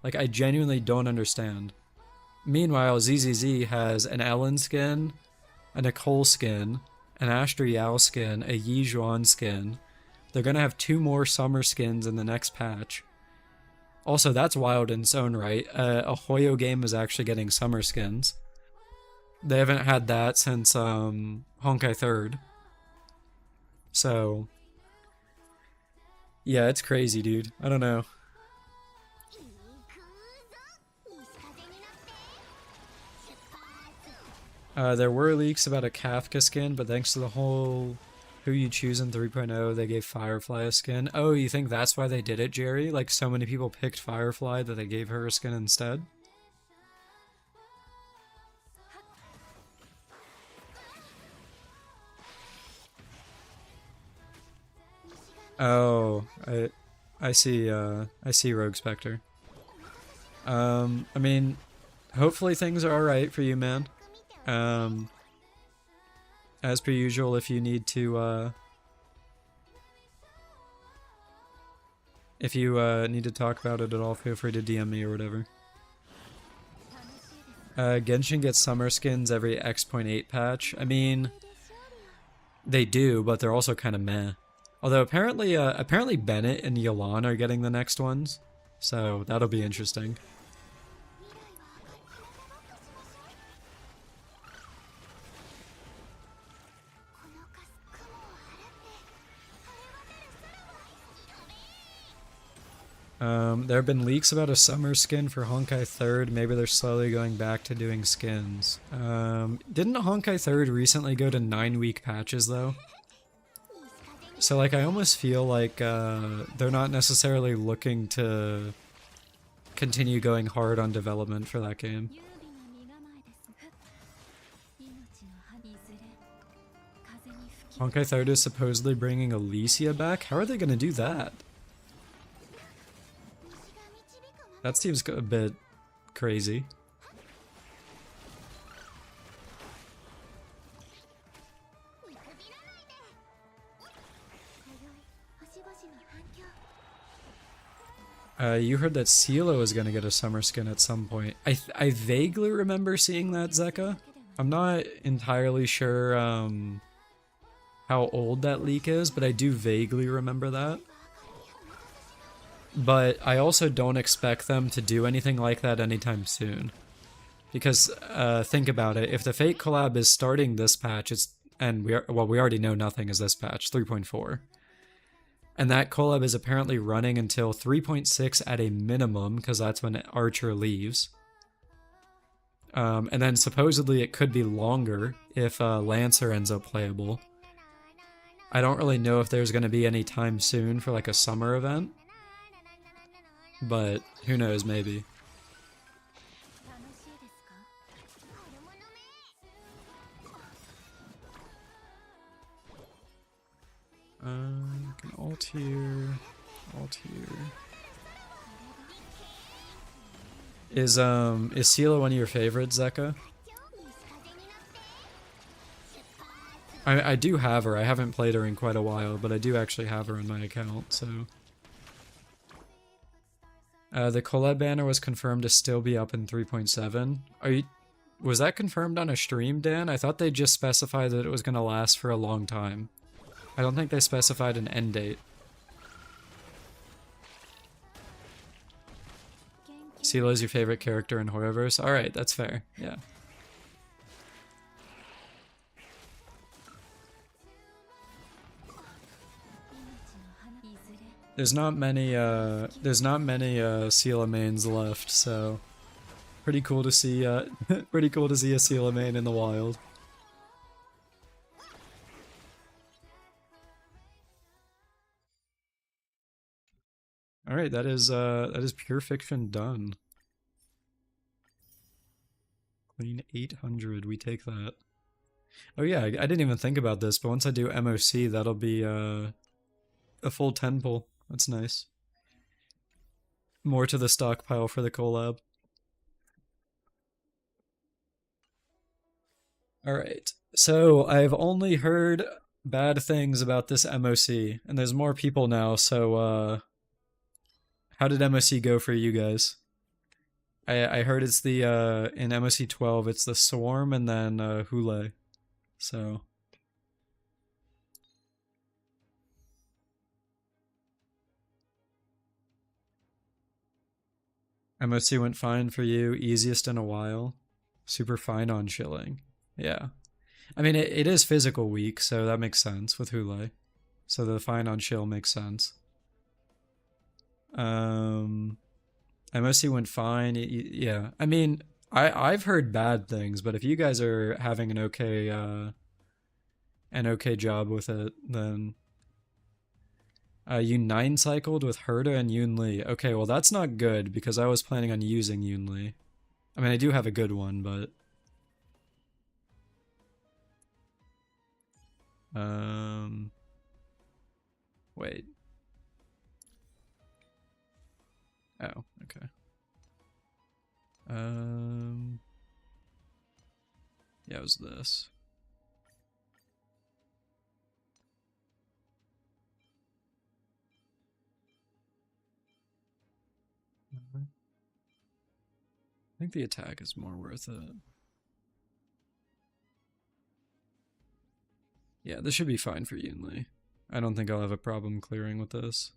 A: Like, I genuinely don't understand. Meanwhile, ZZZ has an Ellen skin, a Nicole skin, an Astra Yao skin, a Yi Zhuan skin. They're gonna have 2 more summer skins in the next patch. Also, that's wild in its own right. A Hoyo game is actually getting summer skins. They haven't had that since Honkai 3rd. So... yeah, it's crazy, dude. I don't know. There were leaks about a Kafka skin, but thanks to the whole who you choose in 3.0, they gave Firefly a skin. Oh, you think that's why they did it, Jerry? Like, so many people picked Firefly that they gave her a skin instead? Oh, I see Rogue Spectre. I mean, hopefully things are alright for you, man. Um, as per usual, if you need to talk about it at all, feel free to DM me or whatever. Genshin gets summer skins every X.8 patch. I mean, they do, but they're also kind of meh. Although apparently Bennett and Yolan are getting the next ones, so that'll be interesting. There have been leaks about a summer skin for Honkai 3rd. Maybe they're slowly going back to doing skins. Didn't Honkai 3rd recently go to 9-week patches, though? So, like, I almost feel like they're not necessarily looking to continue going hard on development for that game. Honkai 3rd is supposedly bringing Alicia back? How are they gonna do that? That seems a bit crazy. You heard that CeeLo is gonna get a summer skin at some point. I vaguely remember seeing that, Zeka. I'm not entirely sure how old that leak is, but I do vaguely remember that. But I also don't expect them to do anything like that anytime soon. Because, think about it, if the Fate collab is starting this patch, and we already know nothing is this patch, 3.4. And that collab is apparently running until 3.6 at a minimum, because that's when Archer leaves. And then supposedly it could be longer if Lancer ends up playable. I don't really know if there's going to be any time soon for like a summer event. But who knows, maybe. Can alt here. Is CeeLo one of your favorites, Zeka? I do have her. I haven't played her in quite a while, but I do actually have her in my account, so. The collab banner was confirmed to still be up in 3.7. Was that confirmed on a stream, Dan? I thought they just specified that it was going to last for a long time. I don't think they specified an end date. CeeLo's your favorite character in Horrorverse? Alright, that's fair. Yeah. There's not many Seela mains left, so pretty cool to see pretty cool to see a Seela main in the wild. Alright, that is Pure Fiction done. Clean 800, we take that. Oh yeah, I didn't even think about this, but once I do MoC, that'll be a full 10 pull. That's nice. More to the stockpile for the collab. Alright, so I've only heard bad things about this MoC, and there's more people now, so how did MoC go for you guys? I heard it's the in MoC 12 it's the Swarm and then Hule. So MoC went fine for you, easiest in a while. Super fine on shilling. Yeah. I mean it is physical week, so that makes sense with Hule. So the fine on shill makes sense. MoC went fine. Yeah. I mean, I've heard bad things, but if you guys are having an okay job with it, then you 9 cycled with Herda and Yoon Lee. Okay, well that's not good because I was planning on using Yoon Lee. I mean, I do have a good one, but um, wait. Oh, okay. Um, yeah, it was this. I think the attack is more worth it. Yeah, this should be fine for Yoon Lee. I don't think I'll have a problem clearing with this.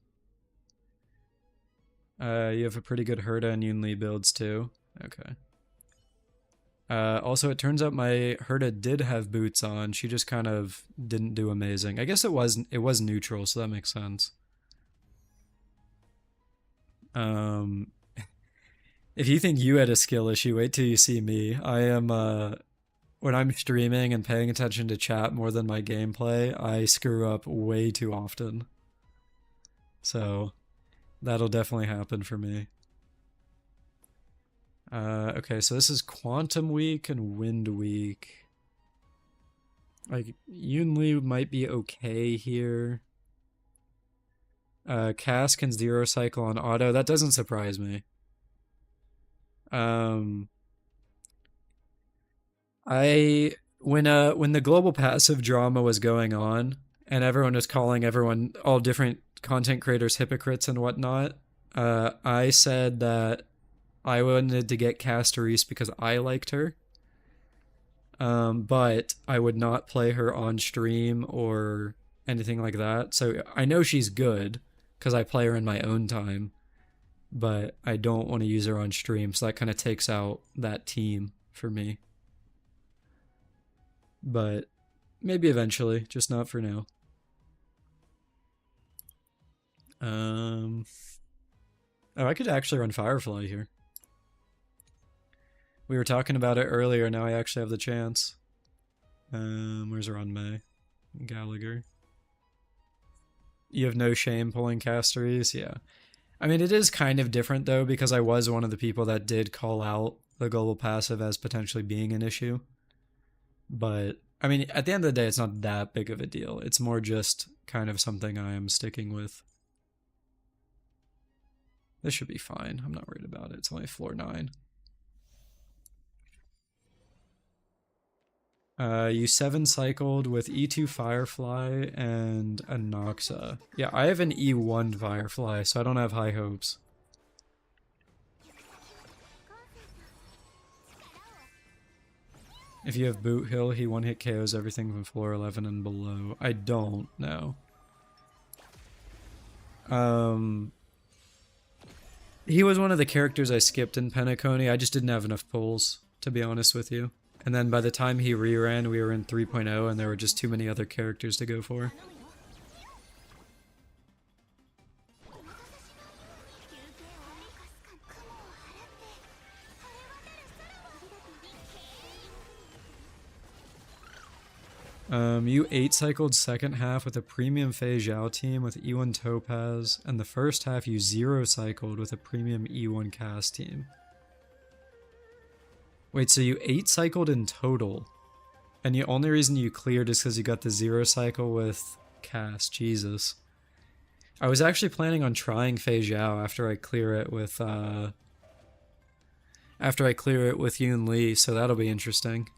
A: You have a pretty good Herda and Yoon Lee builds too. Okay. Also, it turns out my Herda did have boots on. She just kind of didn't do amazing. I guess it was neutral, so that makes sense. Um, if you think you had a skill issue, wait till you see me. I am when I'm streaming and paying attention to chat more than my gameplay, I screw up way too often. So that'll definitely happen for me. Okay, so this is Quantum Week and Wind Week. Like, Yoon Lee might be okay here. Cass can 0 cycle on auto. That doesn't surprise me. When the global passive drama was going on, and everyone was calling all different content creators hypocrites and whatnot, I said that I wanted to get Casterise because I liked her. But I would not play her on stream or anything like that. So I know she's good because I play her in my own time, but I don't want to use her on stream. So that kind of takes out that team for me. But maybe eventually, just not for now. Oh, I could actually run Firefly here. We were talking about it earlier, now I actually have the chance. Where's Ron May? Gallagher. You have no shame pulling Casteries? Yeah. I mean, it is kind of different, though, because I was one of the people that did call out the global passive as potentially being an issue. But, I mean, at the end of the day, it's not that big of a deal. It's more just kind of something I am sticking with. This should be fine. I'm not worried about it. It's only floor 9. You 7 cycled with E2 Firefly and a Noxa. Yeah, I have an E1 Firefly, so I don't have high hopes. If you have Boot Hill, he 1-hit KOs everything from floor 11 and below. I don't know. He was one of the characters I skipped in Penacony. I just didn't have enough pulls, to be honest with you. And then by the time he reran, we were in 3.0 and there were just too many other characters to go for. You 8-cycled second half with a premium Fei Zhao team with E1 Topaz, and the first half you 0-cycled with a premium E1 Cass team. Wait, so you 8-cycled in total, and the only reason you cleared is because you got the 0-cycle with Cass. Jesus. I was actually planning on trying Fei Zhao after I clear it with Yoon Lee, so that'll be interesting.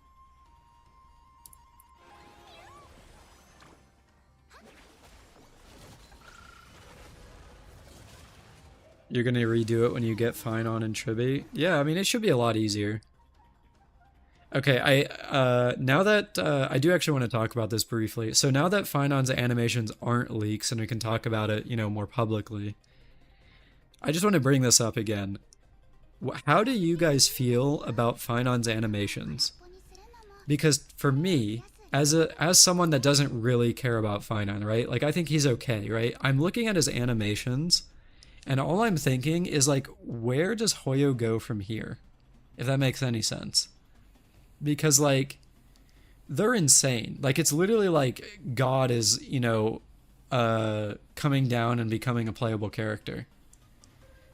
A: You're gonna redo it when you get Finon and Tribby? Yeah, I mean, it should be a lot easier. Okay, now that, I do actually want to talk about this briefly. So now that Finon's animations aren't leaks and we can talk about it, you know, more publicly, I just want to bring this up again. How do you guys feel about Finon's animations? Because for me, as someone that doesn't really care about Finon, right? Like, I think he's okay, right? I'm looking at his animations, and all I'm thinking is, like, where does Hoyo go from here? if that makes any sense. Because, like, they're insane. Like, it's literally like God is, coming down and becoming a playable character.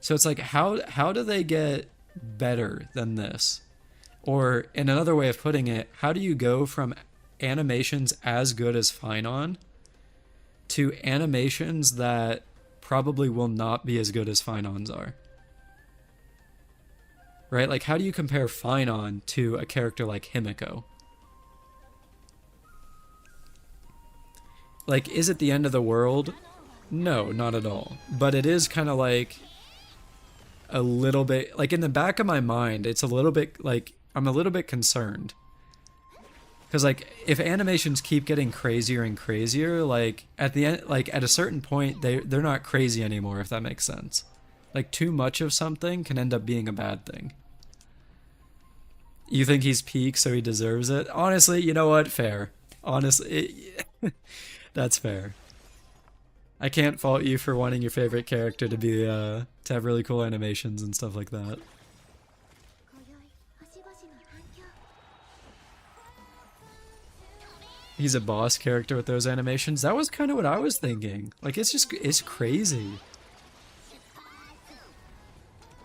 A: So it's like, how do they get better than this? Or, in another way of putting it, how do you go from animations as good as Finon to animations that probably will not be as good as Finon's are? Right? Like, how do you compare Finon to a character like Himiko? Like, is it the end of the world? No, not at all. But it is kind of like a little bit, like, in the back of my mind, it's a little bit like I'm a little bit concerned. Because, like, if animations keep getting crazier and crazier, like, at the end, like, at a certain point, they're not crazy anymore, if that makes sense. Like, too much of something can end up being a bad thing. You think he's peak, so he deserves it? Honestly, you know what? Fair. Honestly, that's fair. I can't fault you for wanting your favorite character to be, to have really cool animations and stuff like that. He's a boss character with those animations. That was kind of what I was thinking. Like, it's crazy.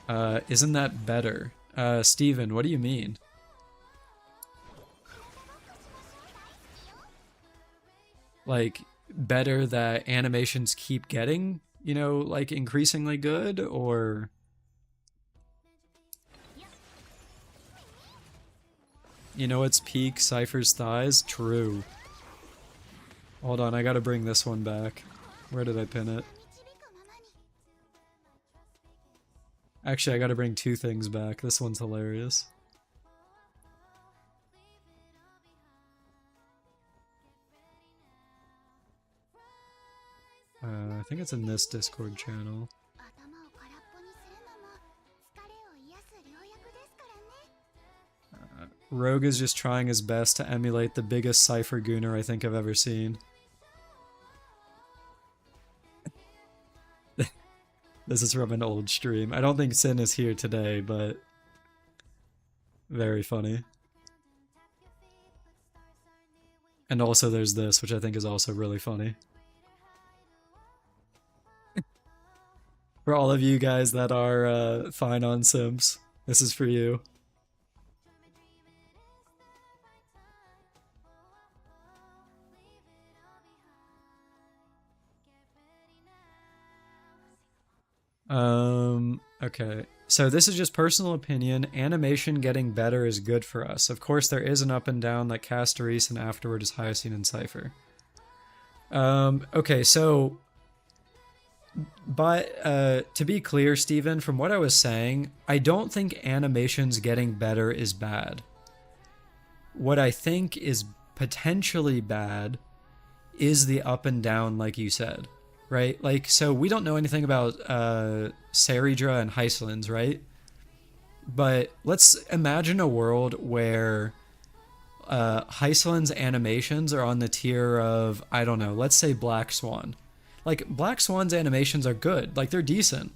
A: Isn't that better? Steven, what do you mean? Like, better that animations keep getting, like, increasingly good, or... It's peak Cypher's thighs? True. Hold on, I gotta bring this one back. Where did I pin it? Actually, I gotta bring two things back. This one's hilarious. I think it's in this Discord channel. Rogue is just trying his best to emulate the biggest Cypher Gooner I think I've ever seen. This is from an old stream. I don't think Sin is here today, but very funny. And also there's this, which I think is also really funny. For all of you guys that are fine on Sims, this is for you. Okay. So this is just personal opinion. Animation getting better is good for us. Of course, there is an up and down like Castoreese and afterward is Hyoscene and Cypher. Okay, so... But, to be clear, Steven, from what I was saying, I don't think animations getting better is bad. What I think is potentially bad is the up and down, like you said. Right? Like, so we don't know anything about Saridra and Hysolins, right? But let's imagine a world where Hysolin's animations are on the tier of, I don't know, let's say Black Swan. Like, Black Swan's animations are good. Like, they're decent.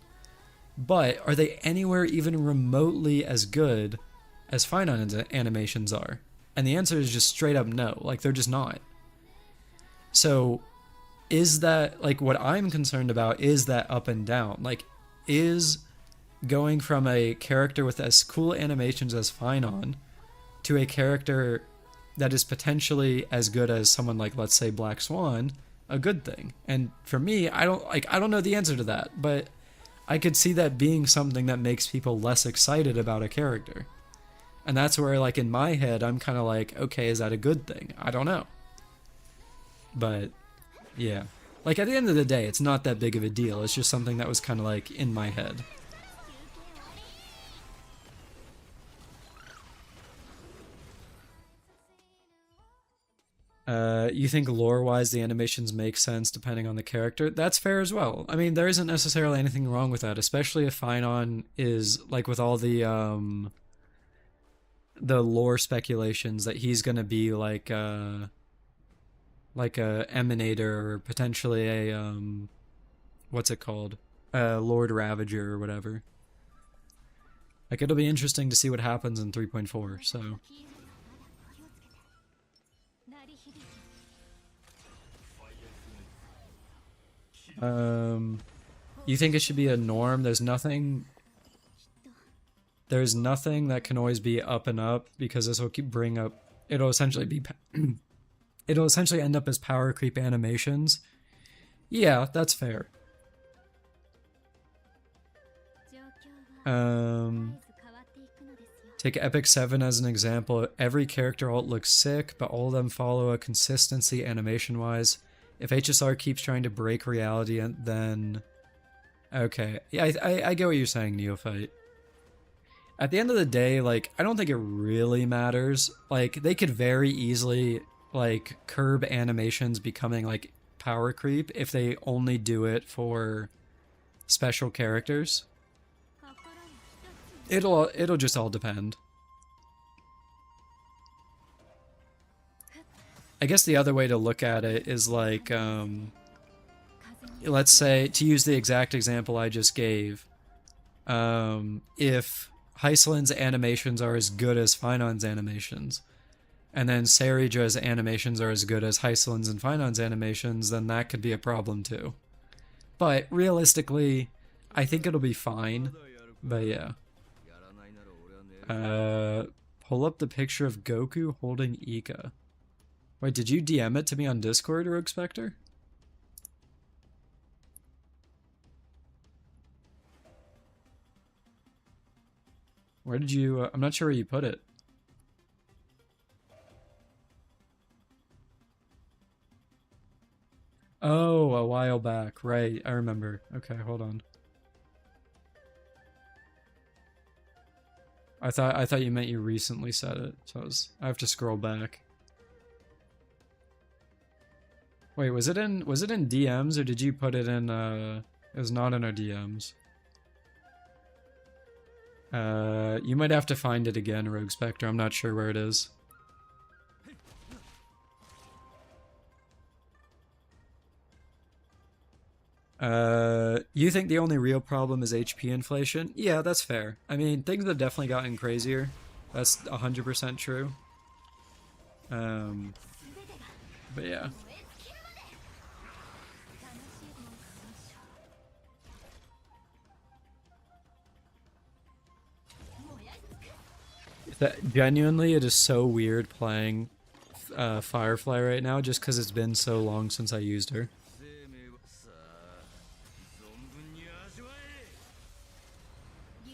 A: But are they anywhere even remotely as good as Finon's animations are? And the answer is just straight up no. Like, they're just not. So... is that, like, what I'm concerned about is that up and down. Like, is going from a character with as cool animations as Finon to a character that is potentially as good as someone like, let's say, Black Swan, a good thing? And for me, I don't know the answer to that, but I could see that being something that makes people less excited about a character. And that's where, like, in my head, I'm kind of like, okay, is that a good thing? I don't know. But... yeah. Like, at the end of the day, it's not that big of a deal. It's just something that was kind of, like, in my head. You think lore-wise the animations make sense depending on the character? That's fair as well. I mean, there isn't necessarily anything wrong with that, especially if Finon is, like, with all the lore speculations that he's gonna be, like a Emanator or potentially a, what's it called? Lord Ravager or whatever. Like, it'll be interesting to see what happens in 3.4, so. You think it should be a norm? There's nothing that can always be up and up, because this will bring up, it'll essentially be, it'll essentially end up as power creep animations. Yeah, that's fair. Take Epic 7 as an example. Every character alt looks sick, but all of them follow a consistency animation-wise. If HSR keeps trying to break reality, then... Okay, yeah, I get what you're saying, Neophyte. At the end of the day, like, I don't think it really matters. Like, they could very easily, like, curb animations becoming, like, power creep if they only do it for special characters. It'll just all depend. I guess the other way to look at it is like, let's say, to use the exact example I just gave, if Heislin's animations are as good as Finon's animations, and then Serija's animations are as good as Heislin's and Finon's animations, then that could be a problem too. But realistically, I think it'll be fine. But yeah. Pull up the picture of Goku holding Ika. Wait, did you DM it to me on Discord, Rogue Spectre? Where did you... I'm not sure where you put it. Oh, a while back. Right, I remember. Okay, hold on. I thought you meant you recently said it, so I have to scroll back. Wait, was it in DMs, or did you put it in it was not in our DMs. You might have to find it again, Rogue Spectre. I'm not sure where it is. You think the only real problem is HP inflation? Yeah, that's fair. I mean, things have definitely gotten crazier. That's 100% true. But yeah. Genuinely, it is so weird playing Firefly right now, just because it's been so long since I used her.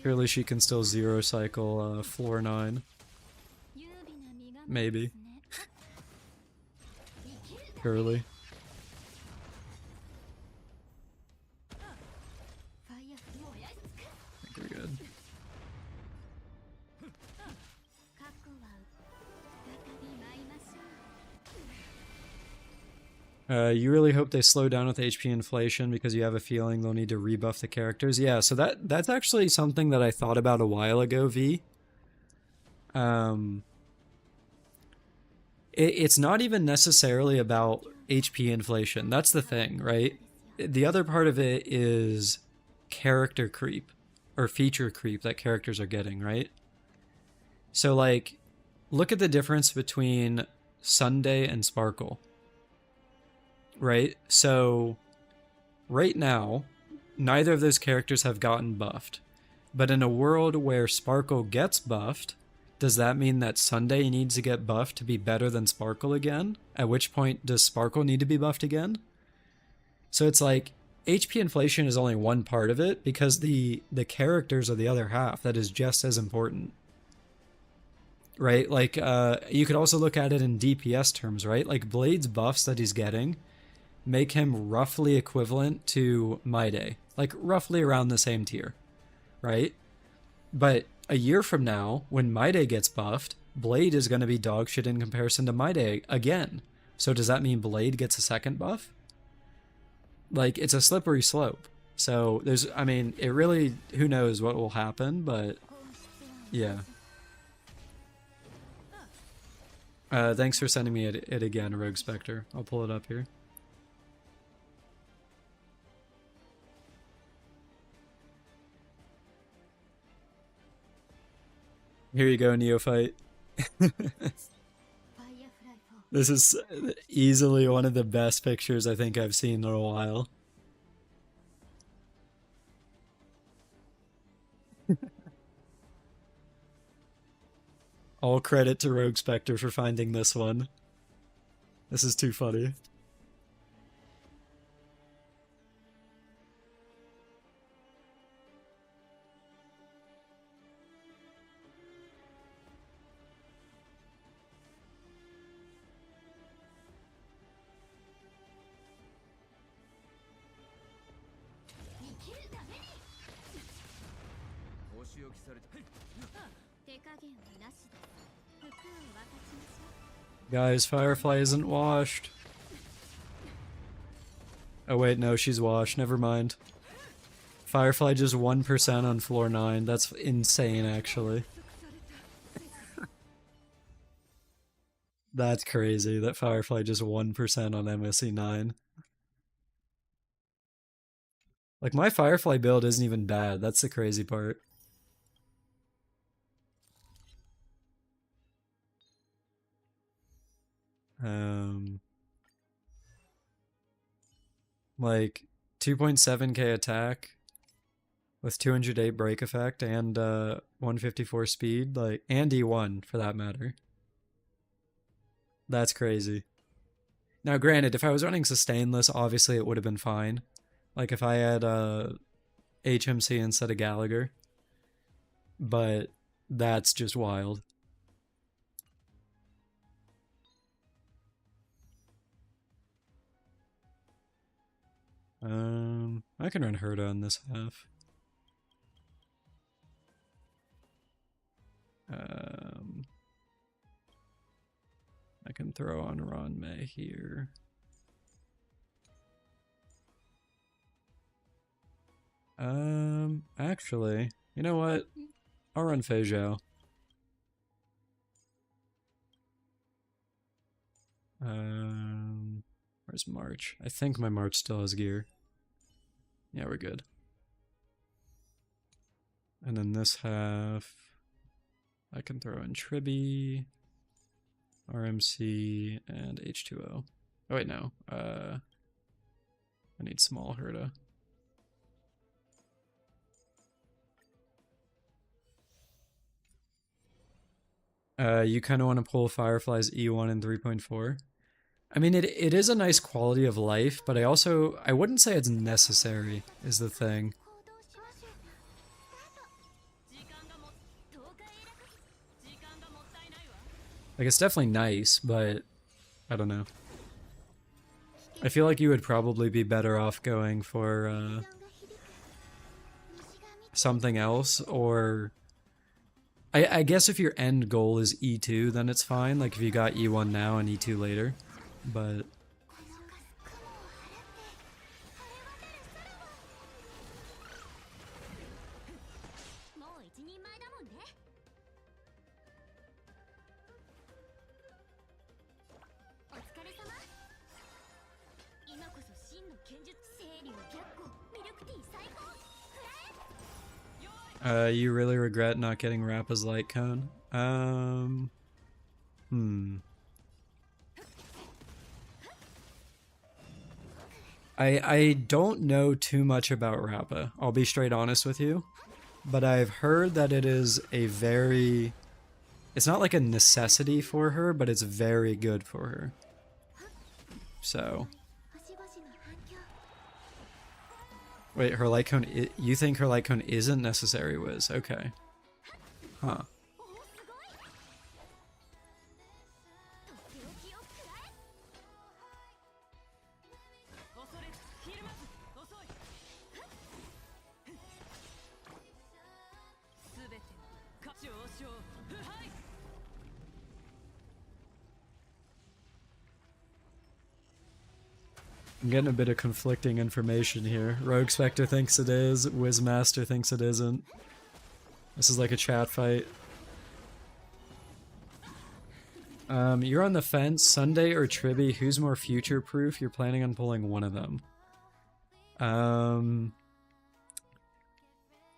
A: Surely she can still zero cycle floor 9. Maybe. Surely. I think we're good. You really hope they slow down with HP inflation because you have a feeling they'll need to rebuff the characters. Yeah, so that's actually something that I thought about a while ago, V. It's not even necessarily about HP inflation. That's the thing, right? The other part of it is character creep or feature creep that characters are getting, right? So, like, look at the difference between Sunday and Sparkle. Right? So, right now, neither of those characters have gotten buffed. But in a world where Sparkle gets buffed, does that mean that Sunday needs to get buffed to be better than Sparkle again? At which point, does Sparkle need to be buffed again? So it's like, HP inflation is only one part of it, because the characters are the other half that is just as important. Right? Like, you could also look at it in DPS terms, right? Like, Blade's buffs that he's getting make him roughly equivalent to Maide, like roughly around the same tier, right? But a year from now, when Maide gets buffed, Blade is going to be dog shit in comparison to Maide again. So does that mean Blade gets a second buff? Like, it's a slippery slope. So there's, I mean, it really, who knows what will happen, but yeah. Thanks for sending me it again, Rogue Spectre. I'll pull it up here. Here you go, Neophyte. This is easily one of the best pictures I think I've seen in a while. All credit to Rogue Spectre for finding this one. This is too funny. Guys, Firefly isn't washed. Oh wait, no, she's washed. Never mind. Firefly just 1% on floor 9. That's insane, actually. That's crazy that Firefly just 1% on MSC 9. Like, my Firefly build isn't even bad. That's the crazy part. Like 2.7k attack with 208 break effect and 154 speed, like, and E1 for that matter. That's crazy. Now, granted, if I was running sustainless, obviously it would have been fine. Like if I had HMC instead of Gallagher. But that's just wild. I can run Herda on this half. I can throw on Ron May here. Actually, you know what? I'll run Fei Zhao. Where's March? I think my March still has gear. Yeah, we're good. And then this half, I can throw in Tribby, RMC, and H2O. Oh wait, no. I need small Herda. You kind of want to pull Firefly's E1 and 3.4. I mean, it is a nice quality of life, but I wouldn't say it's necessary, is the thing. Like, it's definitely nice, but I don't know. I feel like you would probably be better off going for something else, or I guess if your end goal is E2, then it's fine. Like if you got E1 now and E2 later, but you really regret not getting Rappa's light cone? I don't know too much about Rappa, I'll be straight honest with you. But I've heard that it is a very... It's not like a necessity for her, but it's very good for her. So... Wait, her light cone... You think her light cone isn't necessary, Wiz? Okay. Huh. I'm getting a bit of conflicting information here. Rogue Spectre thinks it is, Wizmaster thinks it isn't. This is like a chat fight. You're on the fence, Sunday or Tribby, who's more future-proof? You're planning on pulling one of them.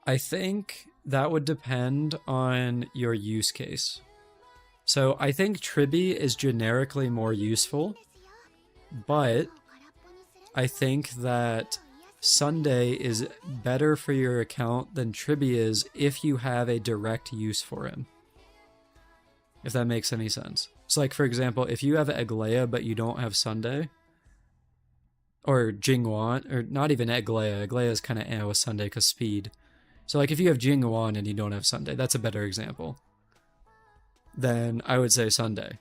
A: I think That would depend on your use case. So I think Tribby is generically more useful, but I think that Sunday is better for your account than Tribby is if you have a direct use for him. If that makes any sense. So like, for example, if you have Eglea but you don't have Sunday, or Jingwan, or not even Eglea. Eglea is kind of with Sunday because speed. So like if you have Jingwan and you don't have Sunday, that's a better example. Then I would say Sunday.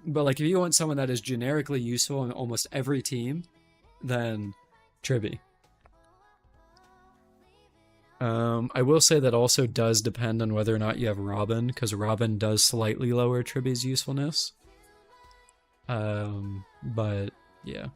A: But like if you want someone that is generically useful in almost every team, then Tribby. I will say that also does depend on whether or not you have Robin, because Robin does slightly lower Tribby's usefulness. But yeah.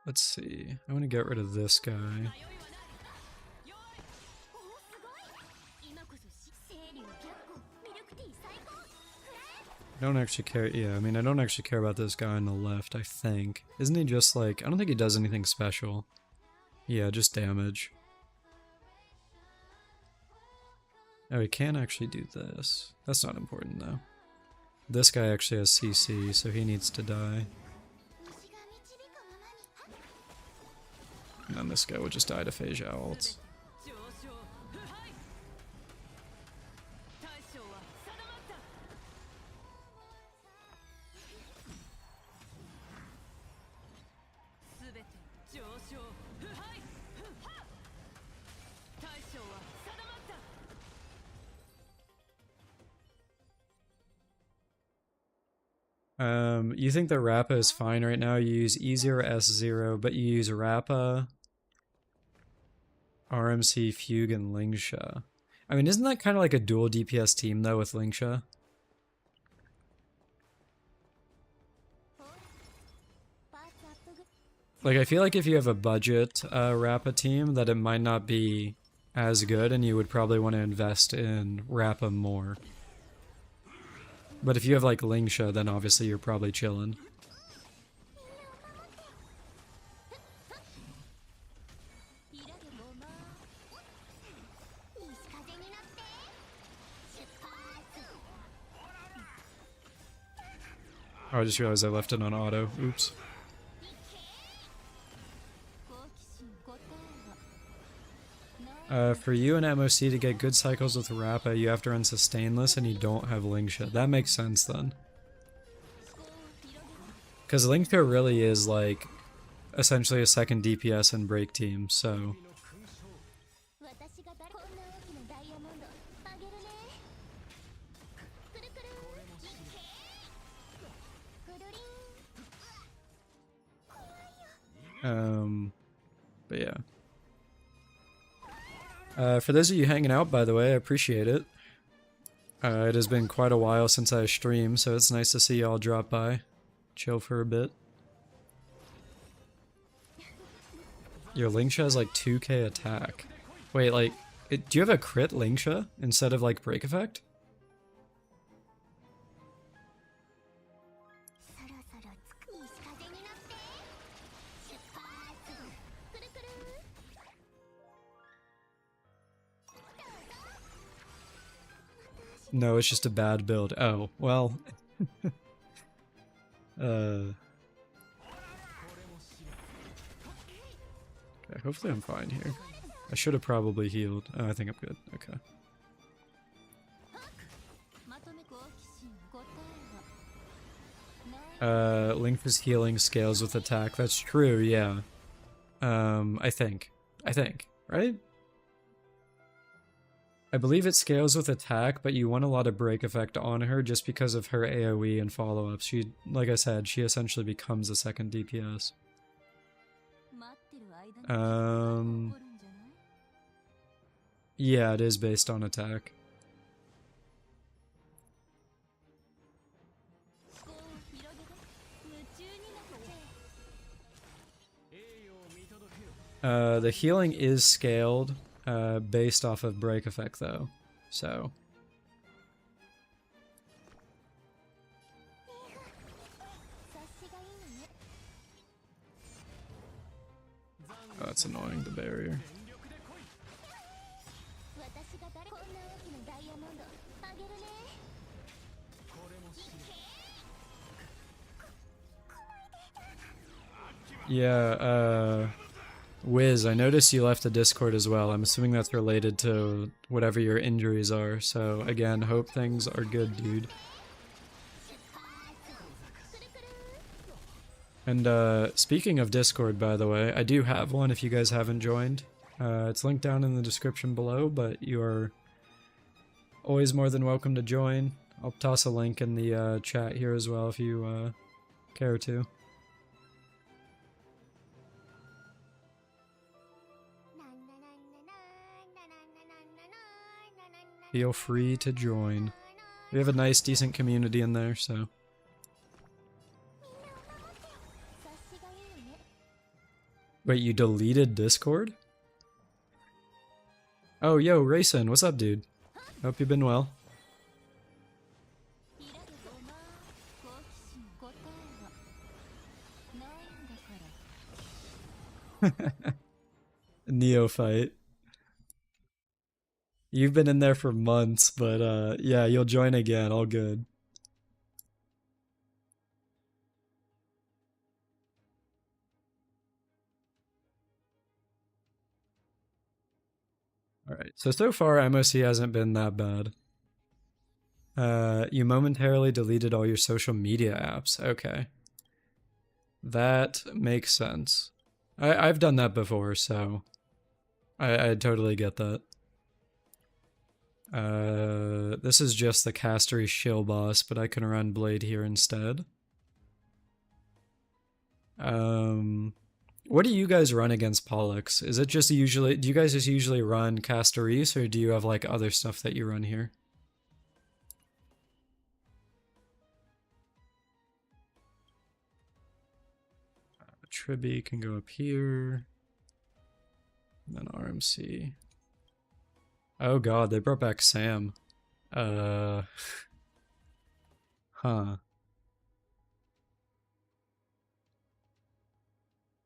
A: Let's see. I want to get rid of this guy. I don't actually care. Yeah, I mean, I don't actually care about this guy on the left, I think. Isn't he just like... I don't think he does anything special. Yeah, just damage. Oh, he can actually do this. That's not important, though. This guy actually has CC, so he needs to die. And then this guy will just die to phase ults. You think the Rappa is fine right now? You use E0, S0, but you use Rappa, RMC, Fugue, and Lingsha. I mean, isn't that kind of like a dual DPS team, though, with Lingsha? Like, I feel like if you have a budget Rappa team, that it might not be as good, and you would probably want to invest in Rappa more. But if you have, like, Lingsha, then obviously you're probably chillin'. Oh, I just realized I left it on auto. Oops. For you and MoC to get good cycles with Rappa, you have to run Sustainless and you don't have Lingsha. That makes sense then. Because Lingsha really is like essentially a second DPS and break team, so... But yeah. For those of you hanging out, by the way, I appreciate it. It has been quite a while since I streamed, so it's nice to see y'all drop by. Chill for a bit. Your Lingsha has like 2k attack. Wait, like, do you have a crit Lingsha instead of like break effect? No, it's just a bad build. Oh, well. Okay, hopefully I'm fine here. I should have probably healed. Oh, I think I'm good. Okay. Link's healing scales with attack. That's true, yeah. I think, right? I believe it scales with attack, but you want a lot of break effect on her just because of her AoE and follow-up. She, like I said, she essentially becomes a second DPS. Yeah, it is based on attack. The healing is scaled based off of break effect though, so. Oh, that's annoying, the barrier. Yeah, Wiz, I noticed you left the Discord as well. I'm assuming that's related to whatever your injuries are. So again, hope things are good, dude. And speaking of Discord, by the way, I do have one if you guys haven't joined. It's linked down in the description below, but you are always more than welcome to join. I'll toss a link in the chat here as well if you care to. Feel free to join. We have a nice, decent community in there, so. Wait, you deleted Discord? Oh, yo, Rayson, what's up, dude? Hope you've been well. Neophyte. You've been in there for months, but yeah, you'll join again, all good. Alright, so far MoC hasn't been that bad. You momentarily deleted all your social media apps. Okay. That makes sense. I've done that before, so I totally get that. This is just the Castery shill boss, but I can run Blade here instead. What do you guys run against Pollux? Is it just usually, do you guys just usually run Casteries, or do you have like other stuff that you run here? Tribby can go up here. And then RMC. Oh god, they brought back Sam. Huh.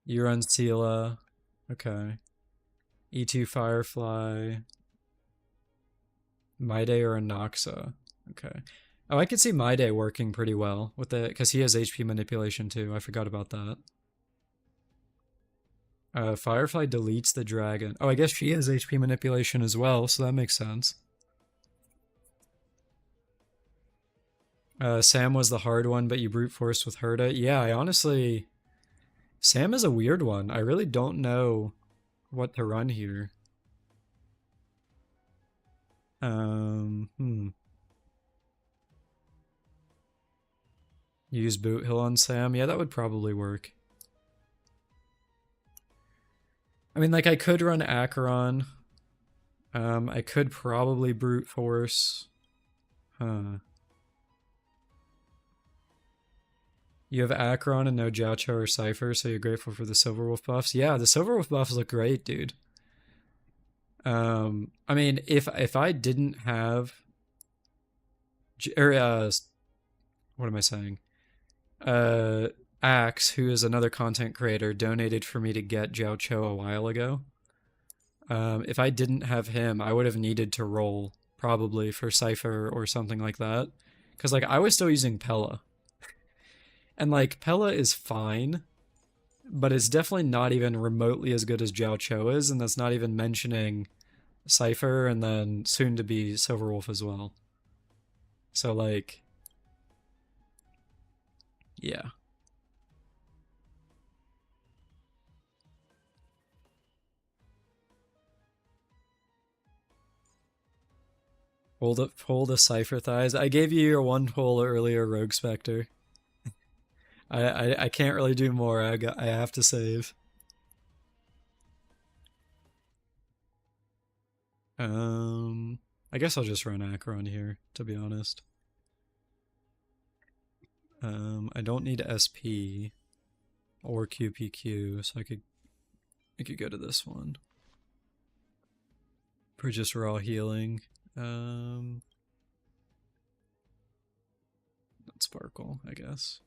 A: You run Sela. Okay. E2 Firefly. Maide or Anoxa. Okay. Oh, I could see Maide working pretty well with it, because he has HP manipulation too. I forgot about that. Firefly deletes the dragon. Oh, I guess she has HP manipulation as well, so that makes sense. Sam was the hard one, but you brute forced with Herda. Yeah, I honestly... Sam is a weird one. I really don't know what to run here. Use Boot Hill on Sam? Yeah, that would probably work. I mean, like, I could run Acheron. I could probably brute force. Huh. You have Acheron and no Jiaoqiu or Cypher, so you're grateful for the Silverwolf buffs? Yeah, the Silverwolf buffs look great, dude. I mean, if I didn't have... what am I saying? Axe, who is another content creator, donated for me to get Jiaoqiu a while ago. If I didn't have him, I would have needed to roll, probably, for Cypher or something like that. Because, like, I was still using Pella. And, like, Pella is fine, but it's definitely not even remotely as good as Jiaoqiu is, and that's not even mentioning Cypher and then soon to be Silverwolf as well. So, like, yeah. Pull the Cypher thighs. I gave you your one pull earlier, Rogue Spectre. I can't really do more. I have to save. I guess I'll just run Acheron here, to be honest. I don't need SP or QPQ, so I could I could go to this one. For just raw healing. Not Sparkle, I guess.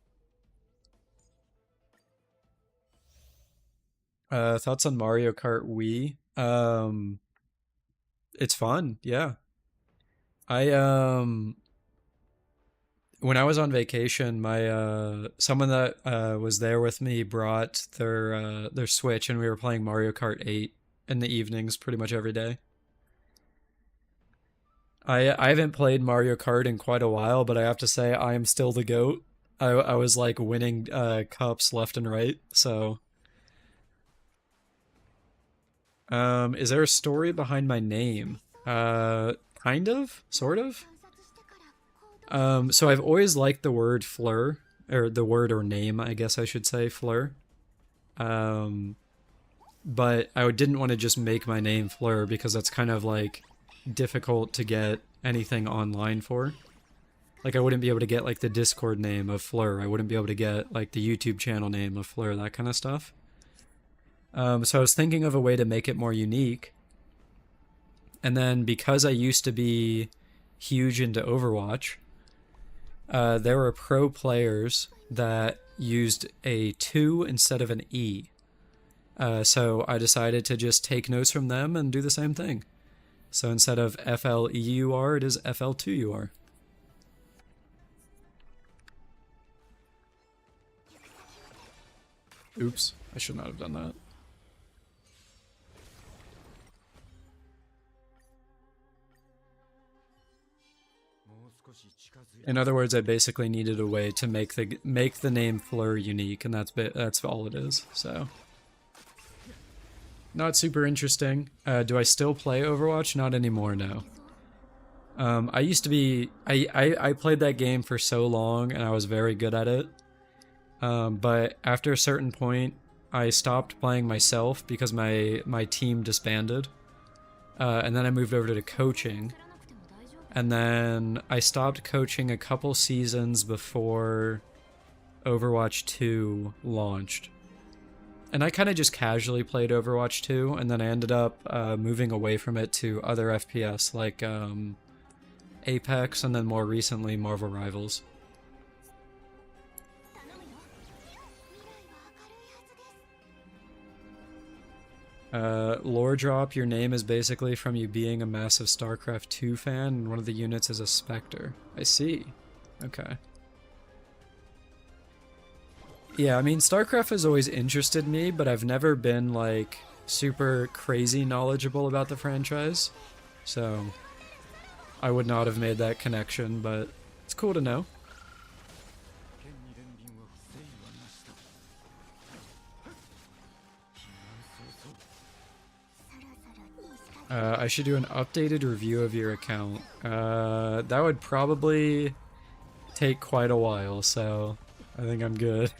A: Thoughts on Mario Kart Wii? It's fun, yeah. I when I was on vacation, my someone that was there with me brought their Switch, and we were playing Mario Kart 8 in the evenings pretty much every day. I haven't played Mario Kart in quite a while, but I have to say I am still the GOAT. I was like winning cups left and right. So, is there a story behind my name? Kind of, sort of. So I've always liked the word Fleur, or the word or name, I guess I should say, Fleur. Um, but I didn't want to just make my name Fleur because that's kind of like difficult to get anything online for. Like I wouldn't be able to get like the Discord name of Fleur. I wouldn't be able to get like the YouTube channel name of Fleur, that kind of stuff. So I was thinking of a way to make it more unique. And then because I used to be huge into Overwatch, there were pro players that used a 2 instead of an E. So I decided to just take notes from them and do the same thing. So instead of FLEUR, it is FL2UR. Oops, I should not have done that. In other words, I basically needed a way to make the name Fleur unique, and that's all it is. So, not super interesting. Do I still play Overwatch? Not anymore. No. I used to be. I played that game for so long, and I was very good at it. But after a certain point, I stopped playing myself because my team disbanded, and then I moved over to coaching. And then I stopped coaching a couple seasons before Overwatch 2 launched. And I kind of just casually played Overwatch 2, and then I ended up moving away from it to other FPS like Apex, and then more recently Marvel Rivals. Lore drop, your name is basically from you being a massive StarCraft 2 fan, and one of the units is a Spectre. I see. Okay. Yeah, I mean, StarCraft has always interested me, but I've never been, like, super crazy knowledgeable about the franchise. So, I would not have made that connection, but it's cool to know. I should do an updated review of your account. That would probably take quite a while, so I think I'm good.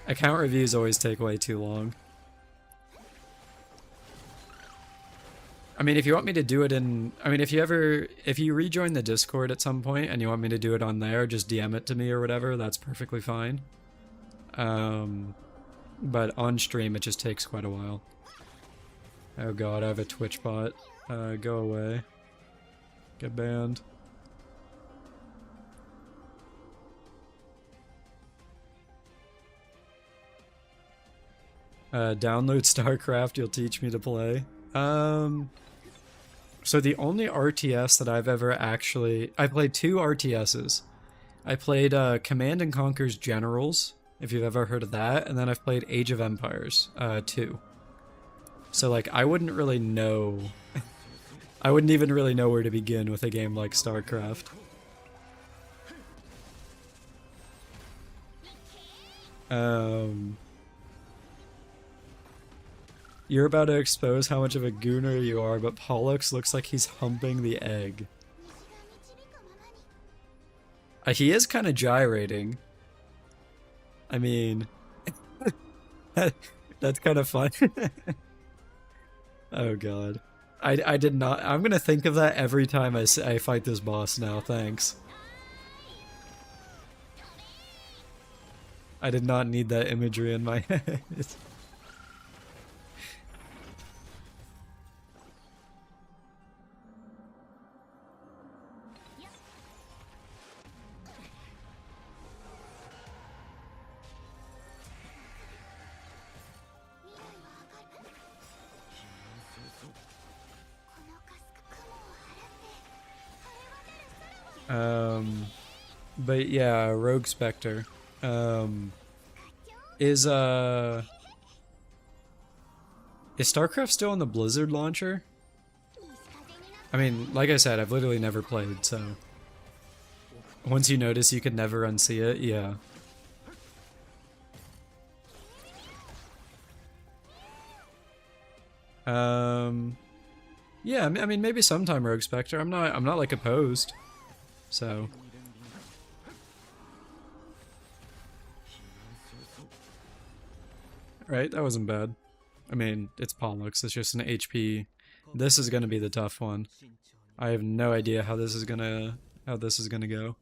A: Account reviews always take way too long. I mean, if you want me to do it in... I mean, if you rejoin the Discord at some point and you want me to do it on there, just DM it to me or whatever, that's perfectly fine. But on stream, it just takes quite a while. Oh god, I have a Twitch bot. Go away. Get banned. Download StarCraft, you'll teach me to play. So the only RTS that I've ever actually... I played 2 RTSs. I played Command and Conquer's Generals, if you've ever heard of that, and then I've played Age of Empires 2. So, like, I wouldn't really know... I wouldn't even really know where to begin with a game like StarCraft. You're about to expose how much of a gooner you are, but Pollux looks like he's humping the egg. He is kind of gyrating. I mean... that's kind of fun. Oh god. I did not... I'm gonna think of that every time I fight this boss now, thanks. I did not need that imagery in my head. Um, but yeah, Rogue Spectre. Um, is is StarCraft still on the Blizzard launcher? I mean, like I said, I've literally never played, so once you notice you can never unsee it, yeah. Yeah, I mean maybe sometime Rogue Spectre. I'm not like opposed. So right, that wasn't bad. I mean, it's Pollux, it's just an HP. This is gonna be the tough one. I have no idea how this is gonna go.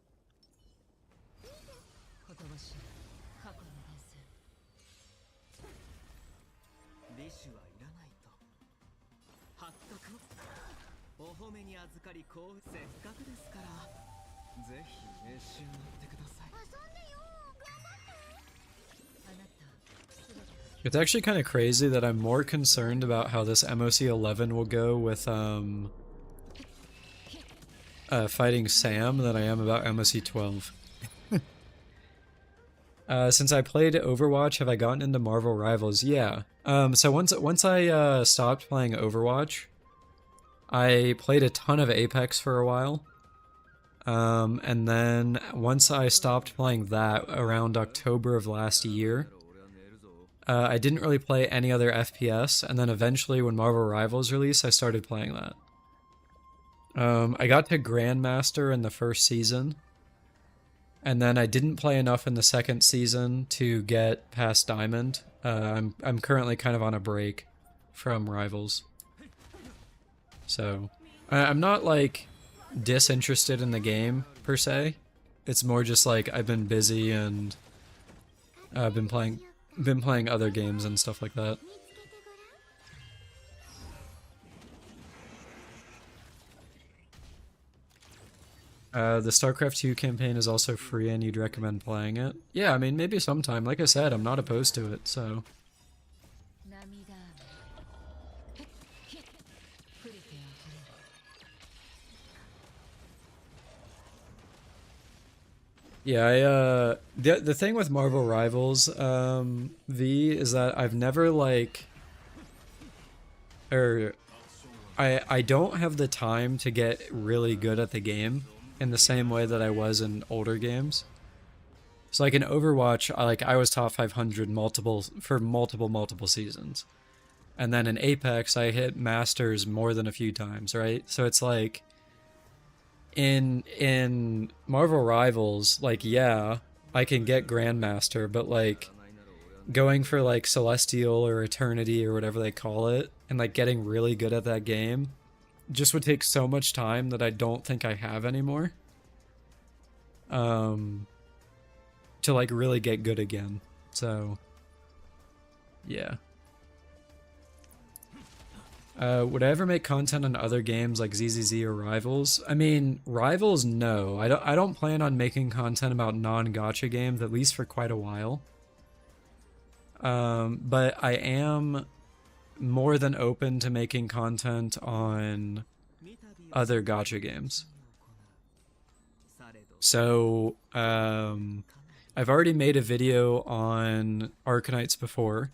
A: It's actually kind of crazy that I'm more concerned about how this MoC 11 will go with fighting Sam than I am about MoC 12. Since I played Overwatch, have I gotten into Marvel Rivals? Yeah. So once I stopped playing Overwatch, I played a ton of Apex for a while. And then once I stopped playing that around October of last year, I didn't really play any other FPS, and then eventually when Marvel Rivals released, I started playing that. I got to Grandmaster in the first season, and then I didn't play enough in the second season to get past Diamond. I'm currently kind of on a break from Rivals. So, I'm not like disinterested in the game per se. It's more just like I've been busy and I've been playing other games and stuff like that. The StarCraft 2 campaign is also free and you'd recommend playing it? Yeah, I mean, maybe sometime. Like I said, I'm not opposed to it, so... Yeah, the thing with Marvel Rivals, V, is that I've never, like... I don't have the time to get really good at the game in the same way that I was in older games. So like in Overwatch, I was top 500 multiple seasons. And then in Apex, I hit Masters more than a few times, right? So it's like in Marvel Rivals, like yeah, I can get Grandmaster, but like going for like Celestial or Eternity or whatever they call it, and like getting really good at that game just would take so much time that I don't think I have anymore. To like really get good again. So yeah. Would I ever make content on other games like ZZZ or Rivals? I mean, Rivals, no. I don't plan on making content about non-gacha games, at least for quite a while. But I am more than open to making content on other gacha games. So, I've already made a video on Arkanites before.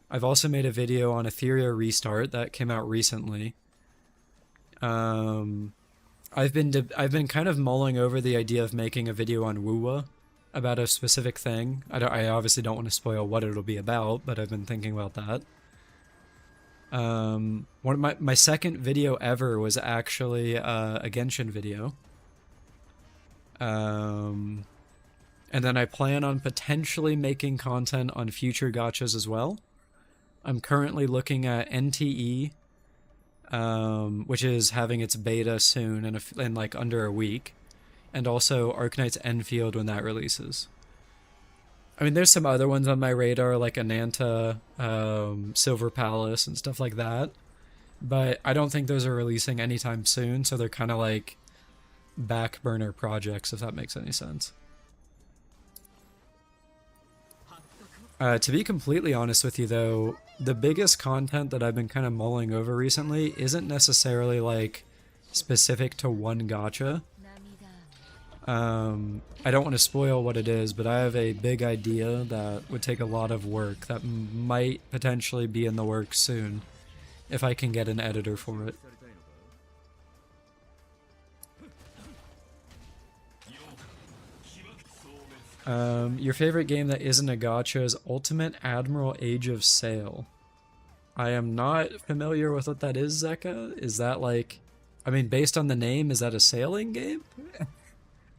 A: I've also made a video on Etheria Restart that came out recently. I've been kind of mulling over the idea of making a video on Wuwa about a specific thing. I obviously don't want to spoil what it'll be about, but I've been thinking about that. One of my second video ever was actually a Genshin video. And then I plan on potentially making content on future gachas as well. I'm currently looking at NTE, which is having its beta soon in like under a week, and also Arknight's Enfield when that releases. I mean, there's some other ones on my radar like Ananta, Silver Palace, and stuff like that, but I don't think those are releasing anytime soon, so they're kind of like back burner projects, if that makes any sense. To be completely honest with you though, the biggest content that I've been kind of mulling over recently isn't necessarily like specific to one gacha. I don't want to spoil what it is, but I have a big idea that would take a lot of work that might potentially be in the works soon if I can get an editor for it. Your favorite game that isn't a gacha is Ultimate Admiral Age of Sail. I am not familiar with what that is, Zeka. Is that like, I mean, based on the name, is that a sailing game?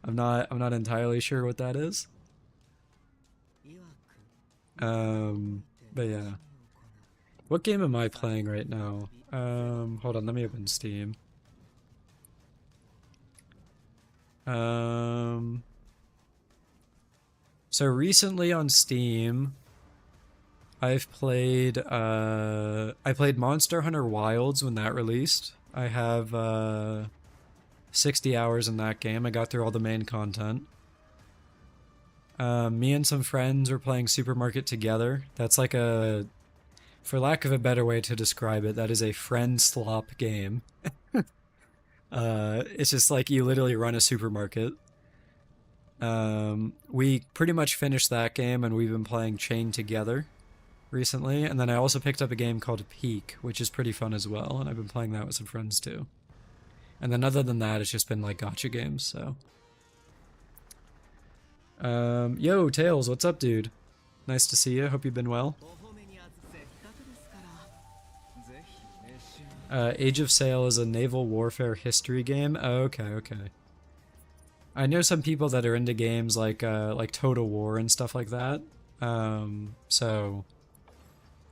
A: I'm not entirely sure what that is. But yeah. What game am I playing right now? Hold on, let me open Steam. So recently on Steam, I've played, I played Monster Hunter Wilds when that released. I have, 60 hours in that game. I got through all the main content. Me and some friends were playing Supermarket together. That's like a, for lack of a better way to describe it, that is a friend slop game. It's just like you literally run a supermarket. We pretty much finished that game and we've been playing Chain Together recently. And then I also picked up a game called Peak, which is pretty fun as well. And I've been playing that with some friends too. And then other than that, it's just been like gacha games, so. Yo, Tails, what's up, dude? Nice to see you. Hope you've been well. Age of Sail is a naval warfare history game. Oh, okay, okay. I know some people that are into games like Total War and stuff like that. So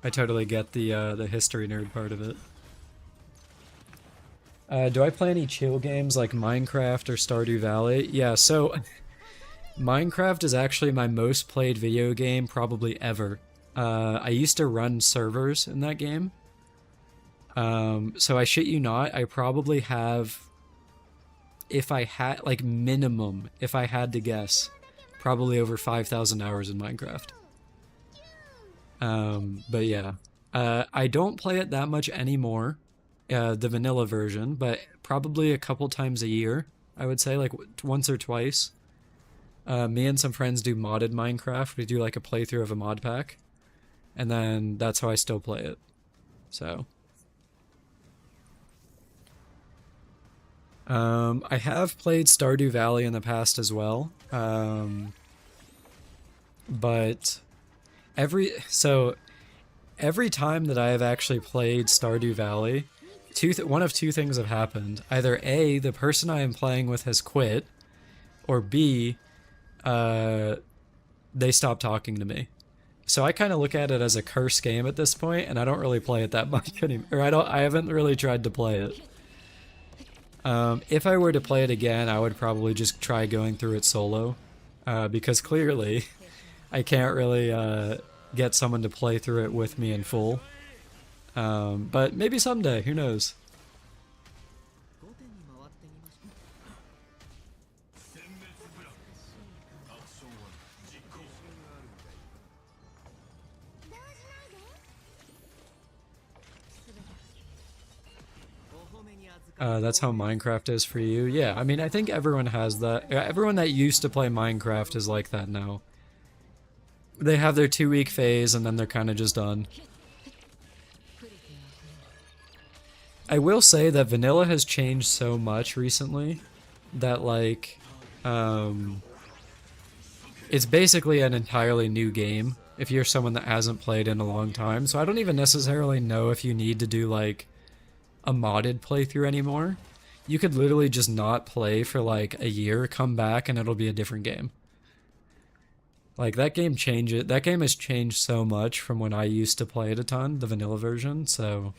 A: I totally get the history nerd part of it. Do I play any chill games like Minecraft or Stardew Valley? Yeah, so Minecraft is actually my most played video game probably ever. I used to run servers in that game. So I shit you not, I probably have, if I had, like minimum, if I had to guess, probably over 5,000 hours in Minecraft. But yeah. I don't play it that much anymore. The vanilla version, but probably a couple times a year, I would say, like once or twice. Me and some friends do modded Minecraft. We do like a playthrough of a mod pack, and then that's how I still play it. So, I have played Stardew Valley in the past as well, but every time that I have actually played Stardew Valley, one of two things have happened. Either A, the person I am playing with has quit, or B, they stopped talking to me. So I kind of look at it as a curse game at this point, and I don't really play it that much anymore. Or I haven't really tried to play it. If I were to play it again, I would probably just try going through it solo, because clearly I can't really get someone to play through it with me in full. But maybe someday, who knows? That's how Minecraft is for you. Yeah, I mean, I think everyone has that. Everyone that used to play Minecraft is like that now. They have their 2-week phase and then they're kind of just done. I will say that vanilla has changed so much recently that, like, it's basically an entirely new game if you're someone that hasn't played in a long time. So I don't even necessarily know if you need to do, like, a modded playthrough anymore. You could literally just not play for, like, a year, come back, and it'll be a different game. Like, that game has changed so much from when I used to play it a ton, the vanilla version, so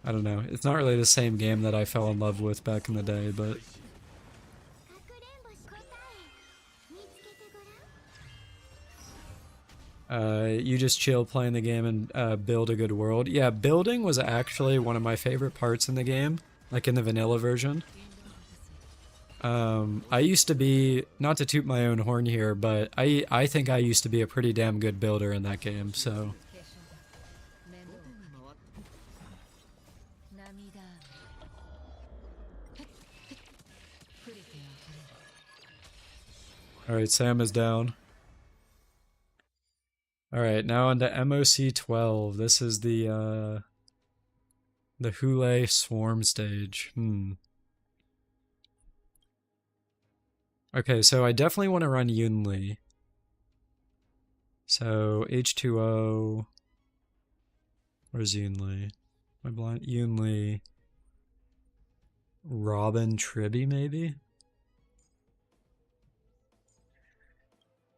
A: I don't know. It's not really the same game that I fell in love with back in the day, but you just chill playing the game and build a good world. Yeah, building was actually one of my favorite parts in the game, like in the vanilla version. I used to be, not to toot my own horn here, but I think I used to be a pretty damn good builder in that game, so. Alright, Sam is down. Alright, now on to MoC 12. This is the Hule Swarm stage. Okay, so I definitely want to run Yunli. So H2O. Where's Yunli? My blind Yunli. Robin Tribby, maybe?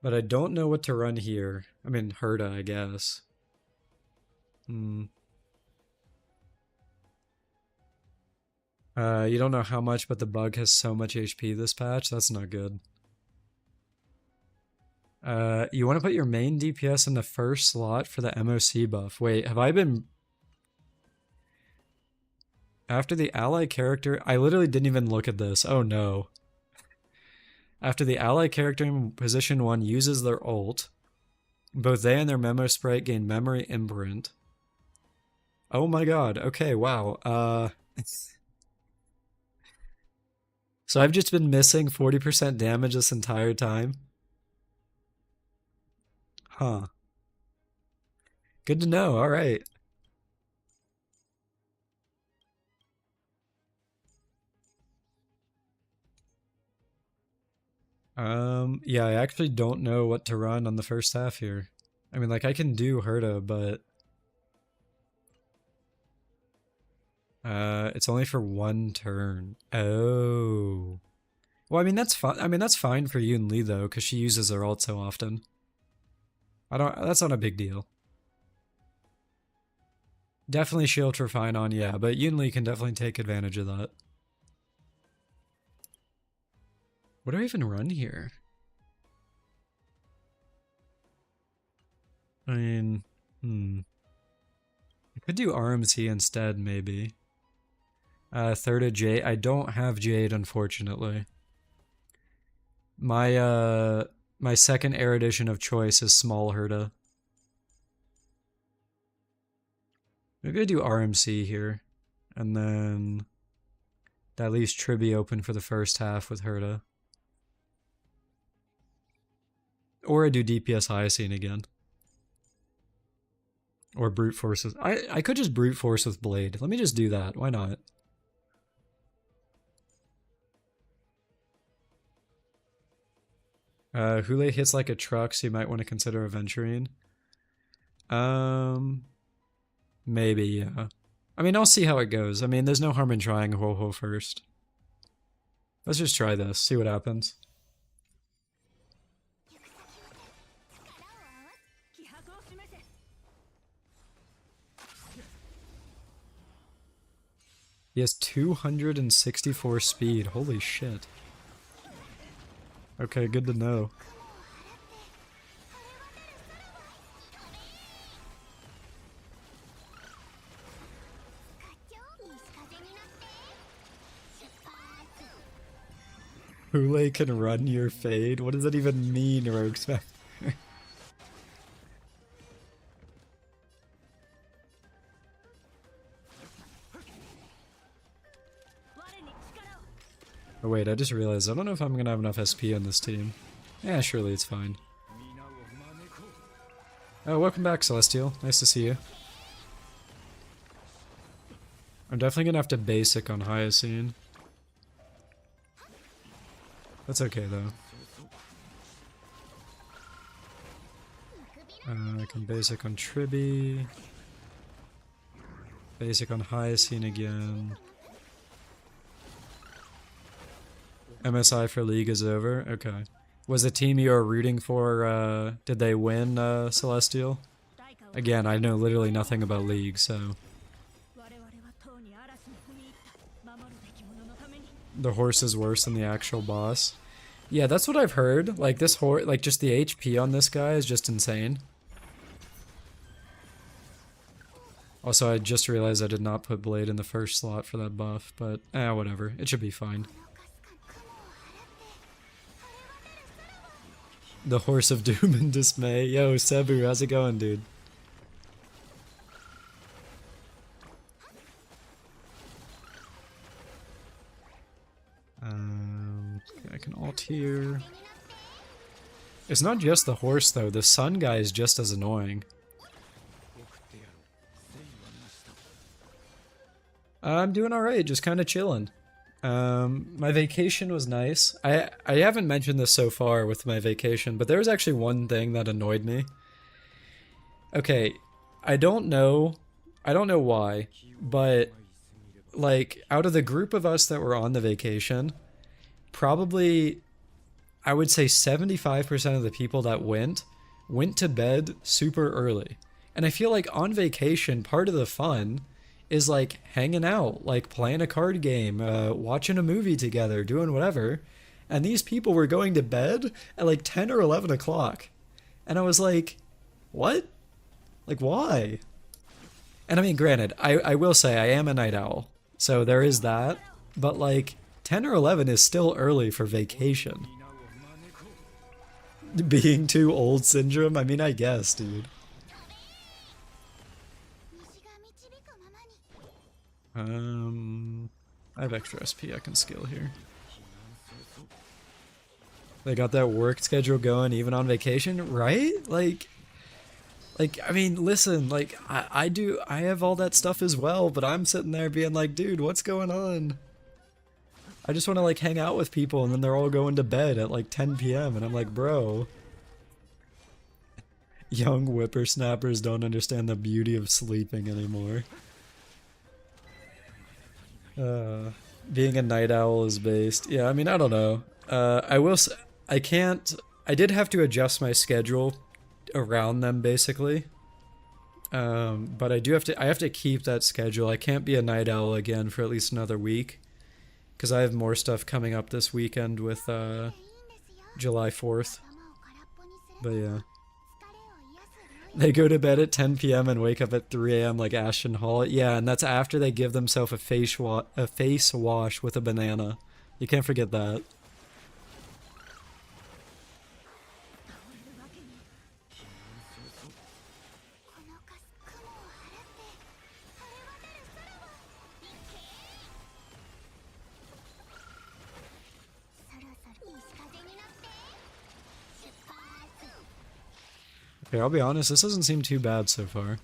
A: But I don't know what to run here. I mean, Herda, I guess. You don't know how much, but the bug has so much HP this patch. That's not good. You want to put your main DPS in the first slot for the MoC buff. Wait, have I been... After the ally character... I literally didn't even look at this. Oh no. After the ally character in position 1 uses their ult, both they and their memo sprite gain memory imprint. Oh my god. Okay, wow. So I've just been missing 40% damage this entire time? Huh. Good to know, alright. Yeah, I actually don't know what to run on the first half here. I mean, like, I can do Herda, but... it's only for 1 turn. Oh. Well, I mean, that's fine. I mean, that's fine for Yoon Lee, though, because she uses her ult so often. That's not a big deal. Definitely shield for fine on, yeah, but Yoon Lee can definitely take advantage of that. What do I even run here? I mean, I could do RMC instead, maybe. Third of Jade. I don't have Jade, unfortunately. My second erudition of choice is Small Herda. Maybe I do RMC here. And then that leaves Tribby open for the first half with Herda. Or I do DPS Hyacine again. Or Brute Force with... I could just Brute Force with Blade. Let me just do that. Why not? Hule hits like a truck, so you might want to consider Aventurine. Maybe, yeah. I mean, I'll see how it goes. I mean, there's no harm in trying Ho-Ho first. Let's just try this, see what happens. He has 264 speed. Holy shit. Okay, good to know. Hule can run your fade? What does that even mean, Rogue Spectre? Oh wait, I just realized I don't know if I'm gonna have enough SP on this team. Yeah, surely it's fine. Oh, welcome back, Celestial. Nice to see you. I'm definitely gonna have to basic on Hyacine. That's okay, though. I can basic on Tribby. Basic on Hyacine again. MSI for League is over? Okay. Was the team you are rooting for, did they win, Celestial? Again, I know literally nothing about League, so... The horse is worse than the actual boss. Yeah, that's what I've heard. Like, this horse, like, just the HP on this guy is just insane. Also, I just realized I did not put Blade in the first slot for that buff, but, whatever. It should be fine. The Horse of Doom and Dismay. Yo, Cebu, how's it going, dude? I can ult here. It's not just the horse though, the sun guy is just as annoying. I'm doing alright, just kind of chilling. My vacation was nice. I haven't mentioned this so far with my vacation, but there was actually one thing that annoyed me. Okay, I don't know, I don't know why, but like out of the group of us that were on the vacation, probably I would say 75% of the people that went to bed super early. And I feel like on vacation, part of the fun is like hanging out, like playing a card game, watching a movie together, doing whatever. And these people were going to bed at like 10 or 11 o'clock. And I was like, what? Like, why? And I mean, granted, I will say I am a night owl. So there is that. But like, 10 or 11 is still early for vacation. Being too old syndrome? I mean, I guess, dude. I have extra SP I can skill here. They got that work schedule going even on vacation, right? Like, I mean, listen, like, I have all that stuff as well, but I'm sitting there being like, dude, what's going on? I just want to, like, hang out with people, and then they're all going to bed at, like, 10 p.m., and I'm like, bro. Young whippersnappers don't understand the beauty of sleeping anymore. Being a night owl is based. Yeah, I mean, I don't know. I will say, I can't, I did have to adjust my schedule around them, basically. But I have to keep that schedule. I can't be a night owl again for at least another week. Because I have more stuff coming up this weekend with, July 4th. But yeah. They go to bed at 10 p.m. and wake up at 3 a.m. like Ashton Hall. Yeah, and that's after they give themselves a face wash with a banana. You can't forget that. Okay, I'll be honest, this doesn't seem too bad so far.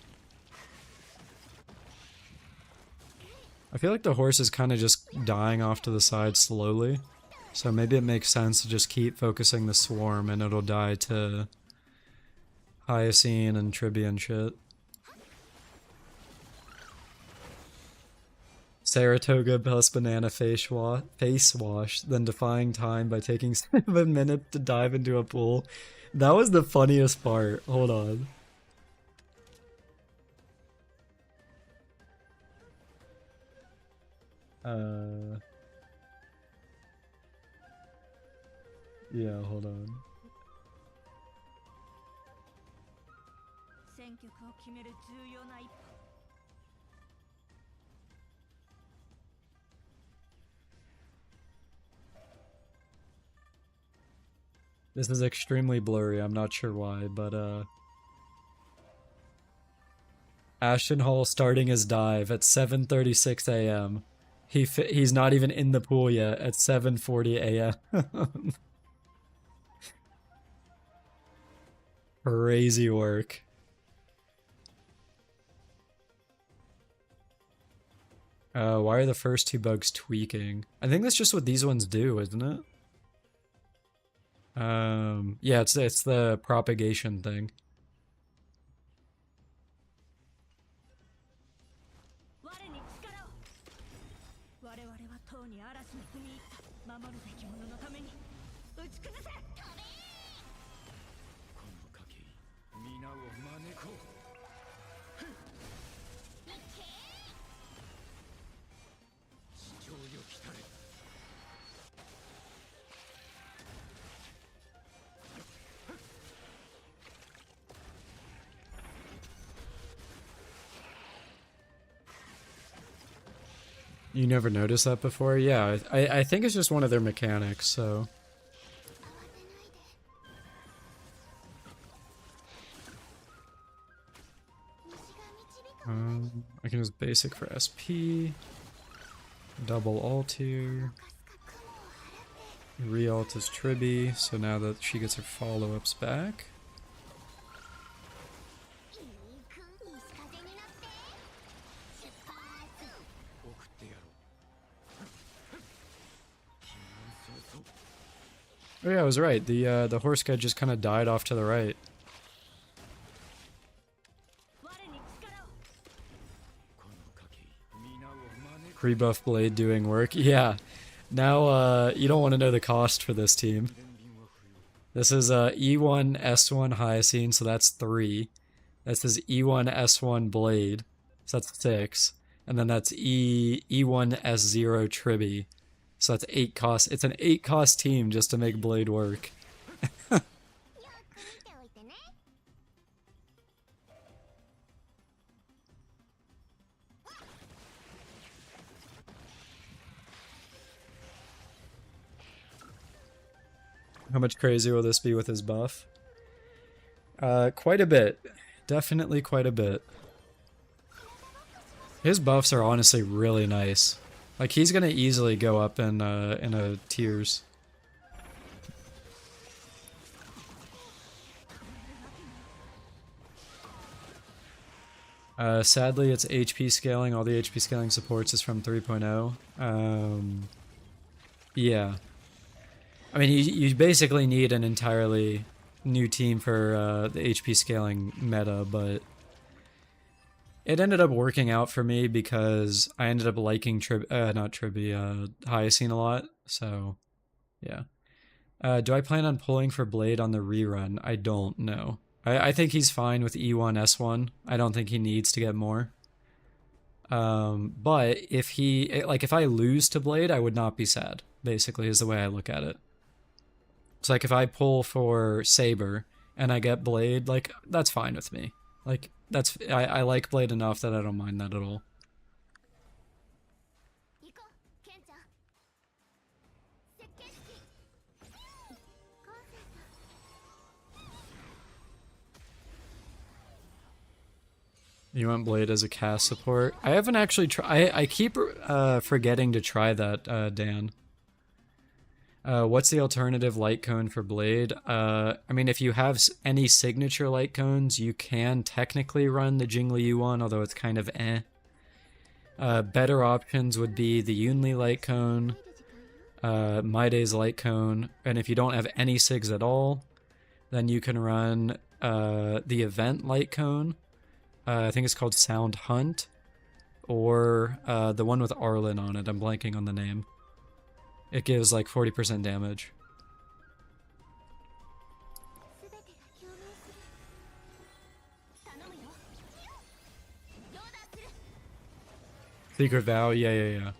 A: I feel like the horse is kind of just dying off to the side slowly. So maybe it makes sense to just keep focusing the swarm and it'll die to Hyacine and Tribby and shit. Saratoga plus banana face wash, then defying time by taking 7 minutes to dive into a pool. That was the funniest part. Hold on. Yeah, hold on. This is extremely blurry, I'm not sure why, but Ashton Hall starting his dive at 7:36 a.m. He's not even in the pool yet at 7:40 a.m. Crazy work. Why are the first two bugs tweaking? I think that's just what these ones do, isn't it? Yeah, it's the propagation thing. You never noticed that before? Yeah, I think it's just one of their mechanics, so... I can use basic for SP. Double ult here. Re-ult is Tribby, so now that she gets her follow-ups back. Oh yeah, I was right. The horse guy just kind of died off to the right. Rebuff Blade doing work. Yeah. Now, you don't want to know the cost for this team. This is E1 S1 Hyacine, so that's 3. This is E1 S1 Blade, so that's 6. And then that's E1 S0 Tribby, so that's 8 cost. It's an 8 cost team just to make Blade work. How much crazier will this be with his buff? Quite a bit. Definitely quite a bit. His buffs are honestly really nice. Like, he's gonna easily go up in a tiers. Sadly, it's HP scaling. All the HP scaling supports is from 3.0. Yeah. I mean, you basically need an entirely new team for the HP scaling meta, but it ended up working out for me because I ended up liking Hyacine a lot, so yeah. Do I plan on pulling for Blade on the rerun? I don't know. I think he's fine with E1, S1. I don't think he needs to get more. But if if I lose to Blade, I would not be sad, basically, is the way I look at it. It's like if I pull for Saber and I get Blade, like, that's fine with me. Like, I like Blade enough that I don't mind that at all. You want Blade as a cast support? I haven't actually tried. I keep forgetting to try that, Dan. What's the alternative light cone for Blade? I mean, if you have any signature light cones, you can technically run the Jingli one, although it's kind of eh. Better options would be the Yunli light cone, Maide's light cone, and if you don't have any sigs at all, then you can run the event light cone. I think it's called Sound Hunt, or the one with Arlen on it. I'm blanking on the name. It gives like 40% damage. Secret Vow, yeah.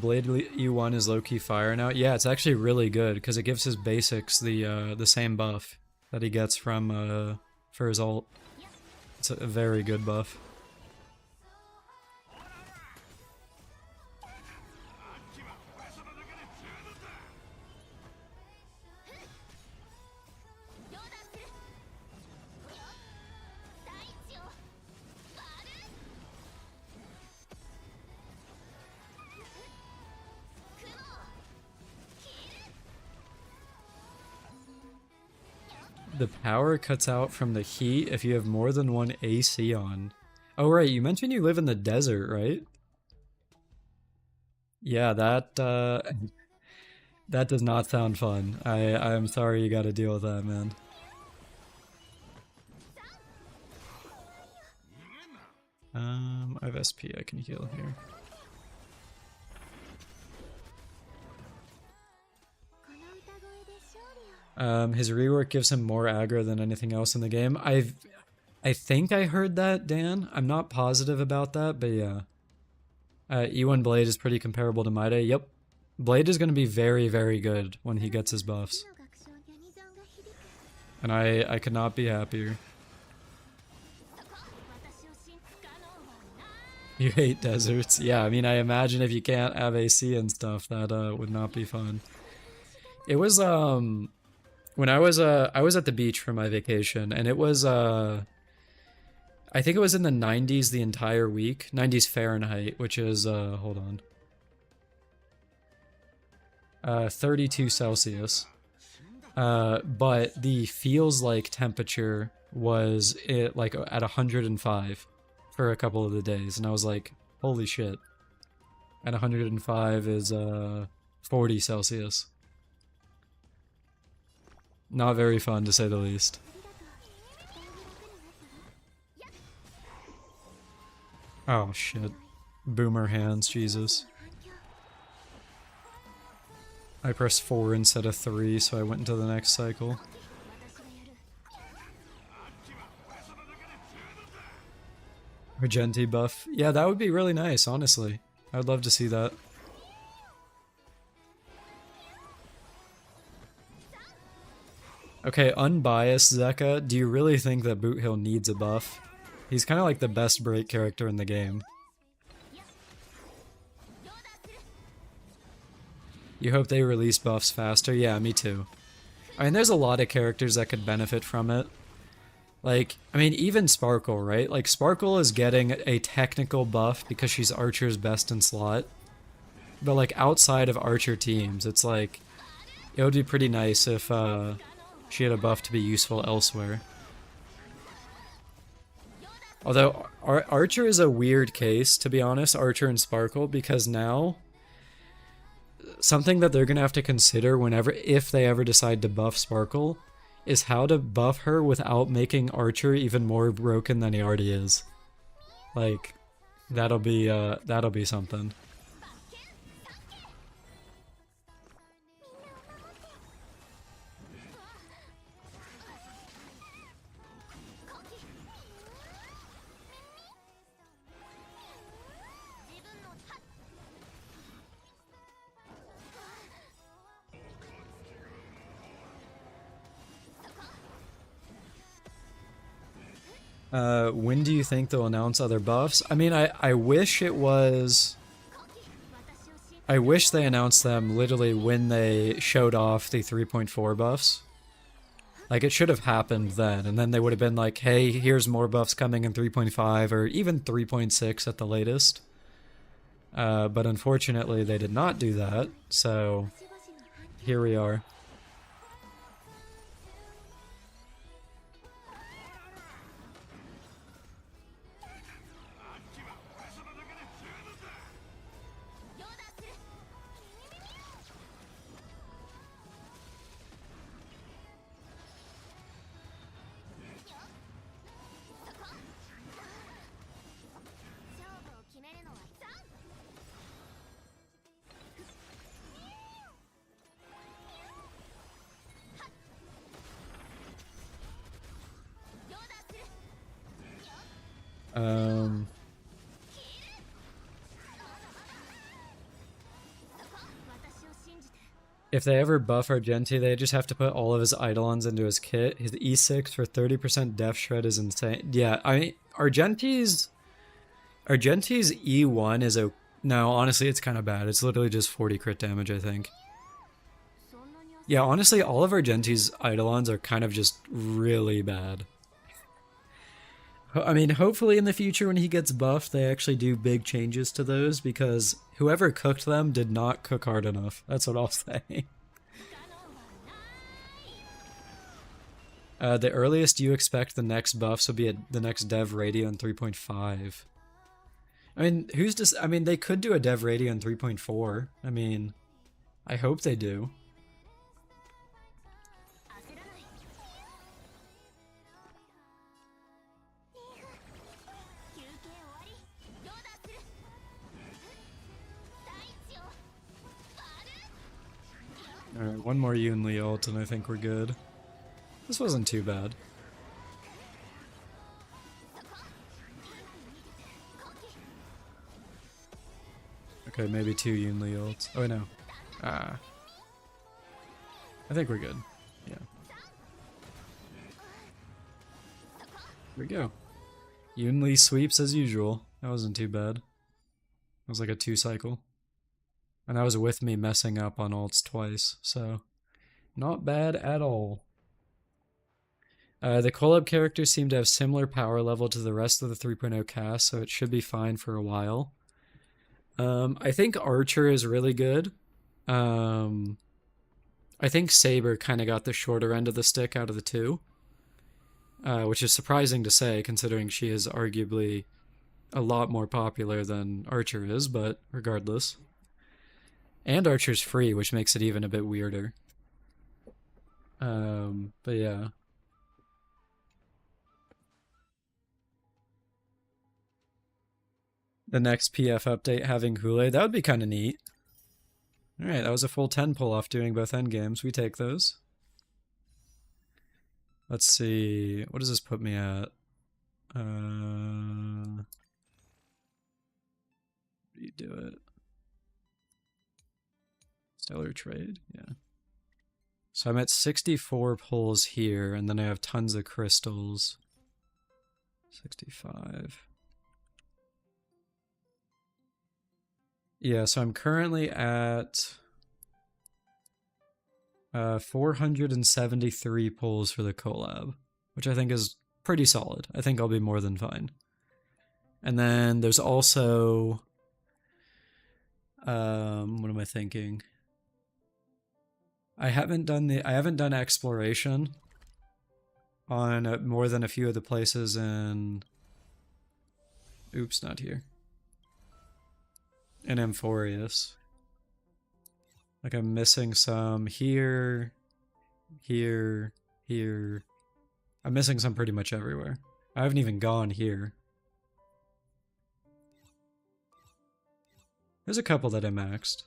A: Blade E1 is low-key fire now. Yeah, it's actually really good because it gives his basics the same buff that he gets from for his ult. It's a very good buff. The power cuts out from the heat if you have more than one AC on. Oh right, you mentioned you live in the desert, right? Yeah, that that does not sound fun. I'm sorry you gotta deal with that, man. I have SP, I can heal here. His rework gives him more aggro than anything else in the game. I think I heard that, Dan. I'm not positive about that, but yeah. E1 Blade is pretty comparable to Maide. Yep. Blade is going to be very, very good when he gets his buffs. And I could not be happier. You hate deserts? Yeah, I mean, I imagine if you can't have AC and stuff, that would not be fun. It was when I was at the beach for my vacation, and it was I think it was in the 90s the entire week, 90s Fahrenheit, which is hold on, 32 Celsius. But the feels like temperature was it like at 105 for a couple of the days, and I was like, holy shit. And 105 is 40 Celsius. Not very fun, to say the least. Oh shit. Boomer hands, Jesus. I pressed 4 instead of 3, so I went into the next cycle. Argenti buff. Yeah, that would be really nice, honestly. I'd love to see that. Okay, unbiased Zeka, do you really think that Boot Hill needs a buff? He's kind of like the best break character in the game. You hope they release buffs faster? Yeah, me too. I mean, there's a lot of characters that could benefit from it. Like, I mean, even Sparkle, right? Like, Sparkle is getting a technical buff because she's Archer's best in slot. But, like, outside of Archer teams, it's like, it would be pretty nice if she had a buff to be useful elsewhere. Although, Archer is a weird case, to be honest, Archer and Sparkle, because now, something that they're going to have to consider whenever, if they ever decide to buff Sparkle, is how to buff her without making Archer even more broken than he already is. Like, that'll be something. When do you think they'll announce other buffs? I mean, I wish it was... I wish they announced them literally when they showed off the 3.4 buffs. Like, it should have happened then, and then they would have been like, hey, here's more buffs coming in 3.5, or even 3.6 at the latest. But unfortunately, they did not do that, so here we are. If they ever buff Argenti, they just have to put all of his Eidolons into his kit. His E6 for 30% Def Shred is insane. Yeah, I mean, Argenti's E1 is a... No, honestly, it's kind of bad. It's literally just 40 crit damage, I think. Yeah, honestly, all of Argenti's Eidolons are kind of just really bad. I mean, hopefully in the future when he gets buffed, they actually do big changes to those, because whoever cooked them did not cook hard enough. That's what I'll say. The earliest you expect the next buffs will be the next Dev Radio in 3.5. I mean, who's just... I mean, they could do a Dev Radio in 3.4. I mean, I hope they do. Alright, one more Yunli ult and I think we're good. This wasn't too bad. Okay, maybe 2 Yunli ults. Oh, no. I think we're good. Yeah. we go. Yunli sweeps as usual. That wasn't too bad. It was like a 2-cycle. And that was with me messing up on ults twice, so not bad at all. The collab characters seem to have similar power level to the rest of the 3.0 cast, so it should be fine for a while. I think Archer is really good. I think Saber kind of got the shorter end of the stick out of the two, which is surprising to say considering she is arguably a lot more popular than Archer is, but regardless. And Archer's free, which makes it even a bit weirder. But yeah. The next PF update having Hule, that would be kind of neat. Alright, that was a full 10 pull-off doing both endgames. We take those. Let's see. What does this put me at? How do you do it? Stellar trade? Yeah. So I'm at 64 pulls here, and then I have tons of crystals. 65. Yeah, so I'm currently at 473 pulls for the collab, which I think is pretty solid. I think I'll be more than fine. And then there's also what am I thinking? I haven't done exploration on more than a few of the places in oops, not here. In Amphorius. Like I'm missing some here, here, here. I'm missing some pretty much everywhere. I haven't even gone here. There's a couple that I maxed.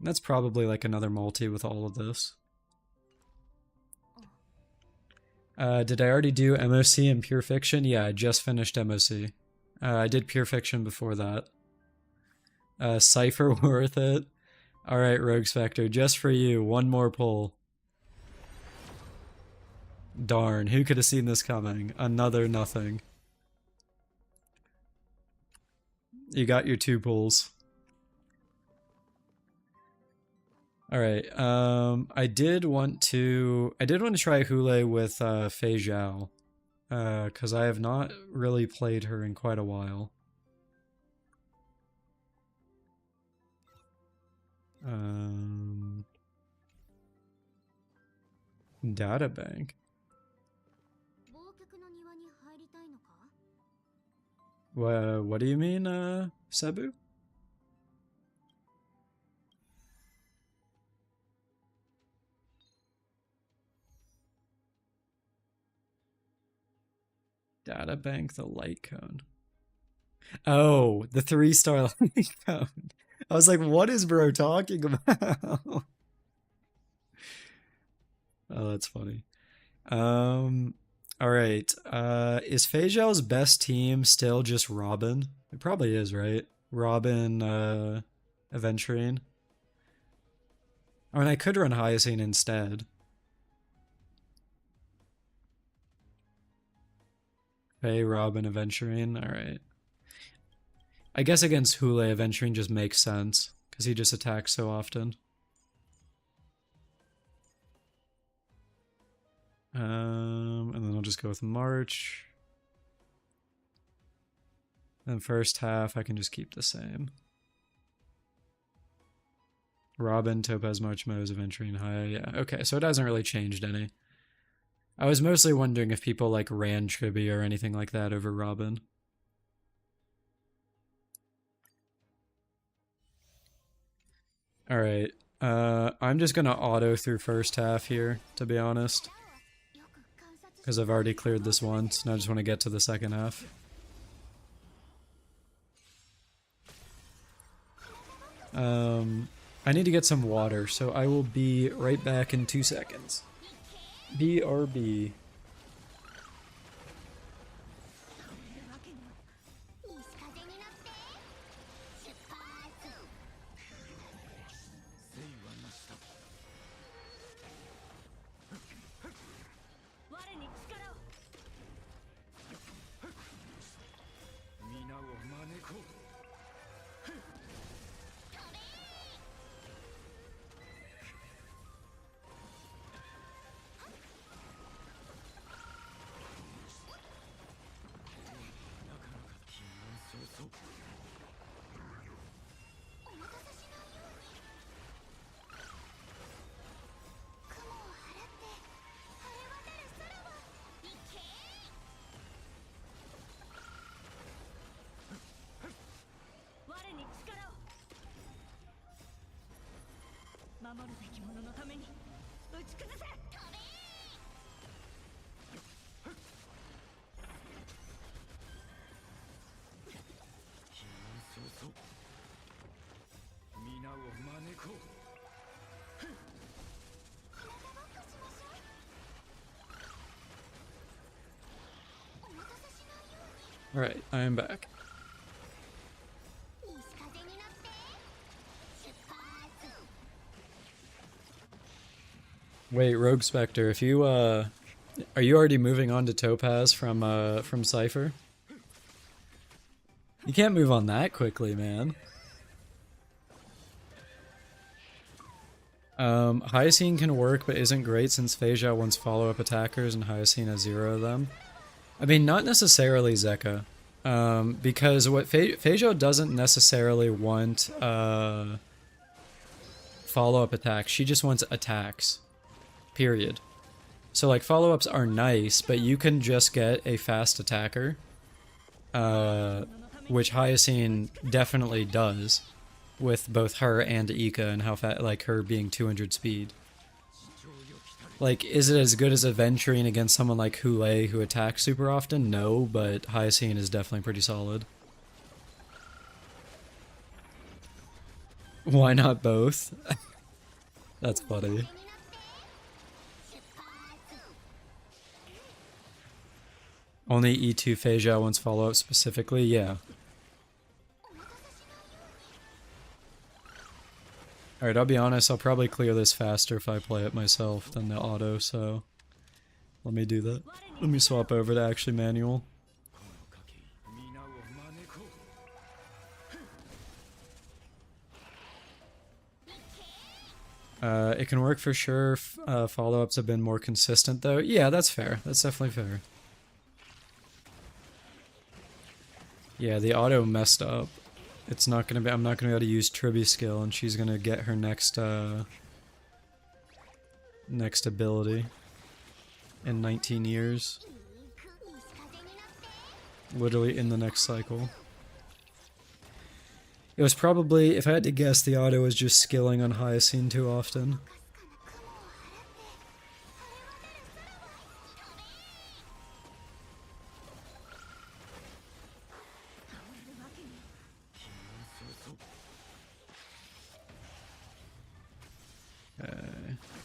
A: That's probably like another multi with all of this. Did I already do MoC and Pure Fiction? Yeah, I just finished MoC. I did Pure Fiction before that. Cypher worth it. Alright, Rogue Spectre, just for you, one more pull. Darn, who could have seen this coming? Another nothing. You got your 2 pulls. Alright, I did want to try Hule with Fei Zhao. Because I have not really played her in quite a while. Databank. What do you mean, Cebu? Databank, the light cone. Oh, the 3-star light cone. I was like, what is bro talking about? Oh, that's funny. Alright. Is Fei Zhao's best team still just Robin? It probably is, right? Robin, Aventurine. I mean, I could run Hyacinth instead. Hey, Robin, Aventurine. Alright. I guess against Hule, Aventurine just makes sense, because he just attacks so often. And then I'll just go with March. Then first half, I can just keep the same. Robin, Topaz, March, Mose, Aventurine, Haya. Yeah, okay, so it hasn't really changed any. I was mostly wondering if people like ran Tribi or anything like that over Robin. Alright, I'm just gonna auto through first half here, to be honest. Because I've already cleared this once, and I just want to get to the second half. I need to get some water, so I will be right back in 2 seconds. BRB. Alright, I am back. Wait, Rogue Spectre, if you, are you already moving on to Topaz from Cypher? You can't move on that quickly, man. Hyacine can work, but isn't great since Phasya wants follow-up attackers and Hyacine has 0 of them. I mean, not necessarily Zeka. Because what Phasya doesn't necessarily want follow-up attacks, she just wants attacks. Period. So like follow-ups are nice, but you can just get a fast attacker. Which Hyacine definitely does. With both her and Ika and how fast, like her being 200 speed. Like, is it as good as Aventurine against someone like Hule who attacks super often? No, but Hyacine is definitely pretty solid. Why not both? That's funny. Only E2 Phasya wants follow-up specifically? Yeah. Alright, I'll be honest, I'll probably clear this faster if I play it myself than the auto, so let me do that. Let me swap over to actually manual. It can work for sure. Follow-ups have been more consistent though. Yeah, that's fair. That's definitely fair. Yeah, the auto messed up. It's not gonna be. I'm not gonna be able to use Tribby skill, and she's gonna get her next next ability in 19 years. Literally in the next cycle. It was probably, if I had to guess, the auto was just skilling on Hyacine too often.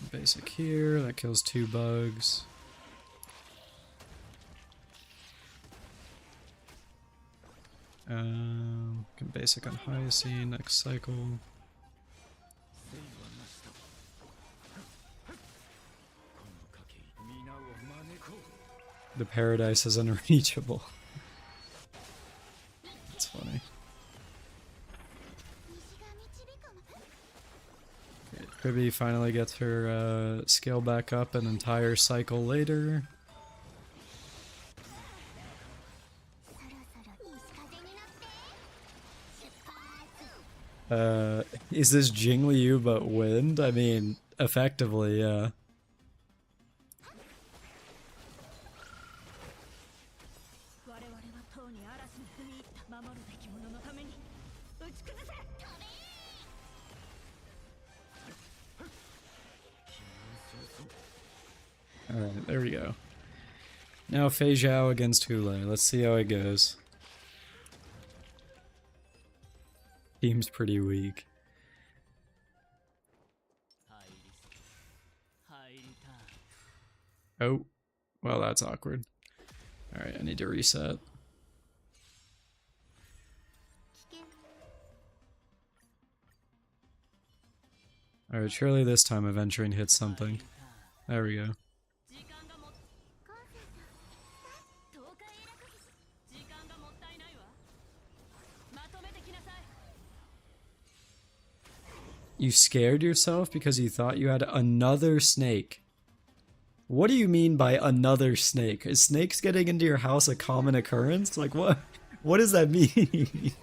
A: Basic here, that kills 2 bugs. Can basic on Hyacine next cycle. The paradise is unreachable. That's funny. Tribby finally gets her skill back up an entire cycle later. Is this Jingliu but wind? I mean, effectively, yeah. Alright, there we go. Now Fei Zhao against Hule. Let's see how it goes. Team's pretty weak. Oh, well that's awkward. Alright, I need to reset. Alright, surely this time Aventurine hits something. There we go. You scared yourself because you thought you had another snake. What do you mean by another snake? Is snakes getting into your house a common occurrence? Like what? What does that mean?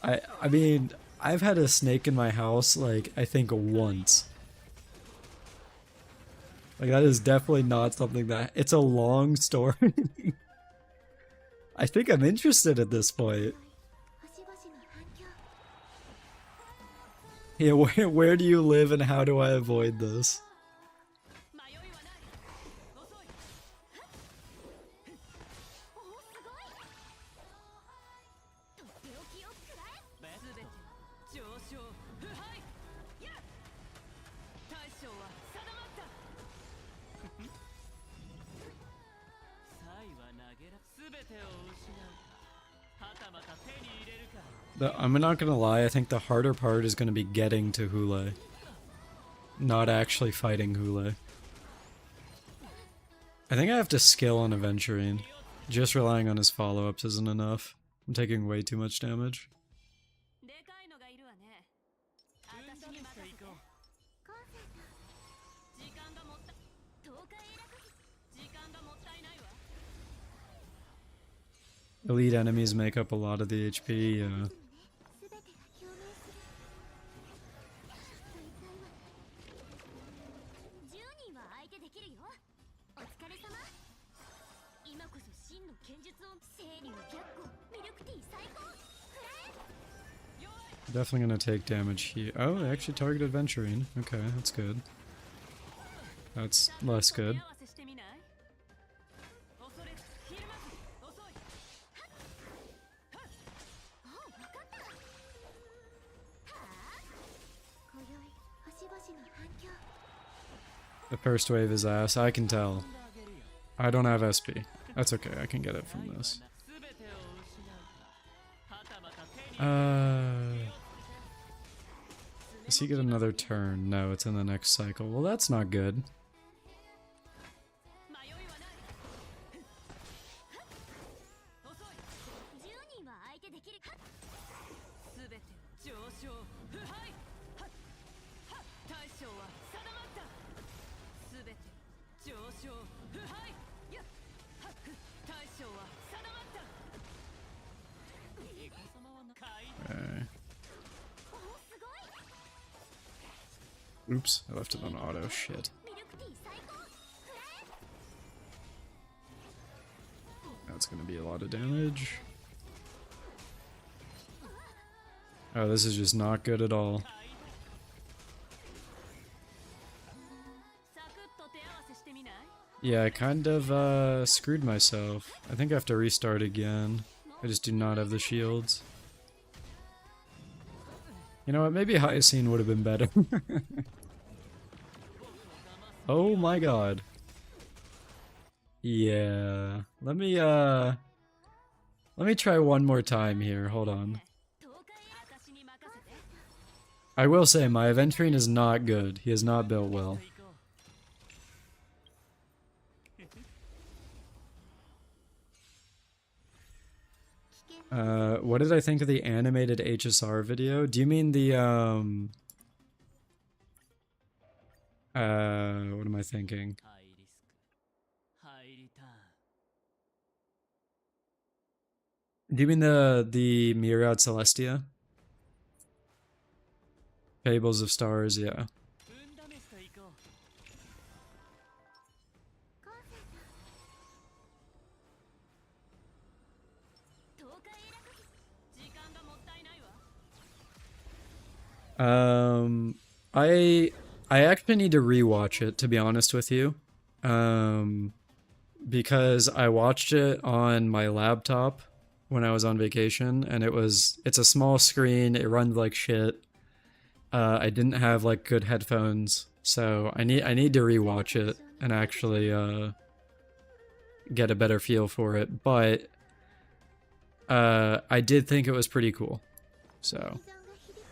A: I mean, I've had a snake in my house like I think once. Like, that is definitely not something that... It's a long story. I think I'm interested at this point. Yeah, where do you live and how do I avoid this? I'm not gonna lie, I think the harder part is gonna be getting to Hule. Not actually fighting Hule. I think I have to skill on Aventurine. Just relying on his follow-ups isn't enough. I'm taking way too much damage. Elite enemies make up a lot of the HP, Definitely gonna take damage here. Oh, I actually targeted Venturine. Okay, that's good. That's less good. The first wave is ass. I can tell. I don't have SP. That's okay, I can get it from this. Does he get another turn? No, it's in the next cycle. Well, that's not good. Oops, I left it on auto. Shit. That's gonna be a lot of damage. Oh, this is just not good at all. Yeah, I kind of screwed myself. I think I have to restart again. I just do not have the shields. You know what, maybe Hyacine would have been better. Oh my god. Yeah. Let me try one more time here. Hold on. I will say my Aventurine is not good. He is not built well. What did I think of the animated HSR video? Do you mean the what am I thinking? Do you mean the Myriad Celestia? Fables of Stars, yeah. I actually need to rewatch it, to be honest with you. Because I watched it on my laptop when I was on vacation, and it's a small screen, it runs like shit. I didn't have like good headphones, so I need to rewatch it and actually get a better feel for it, but I did think it was pretty cool. So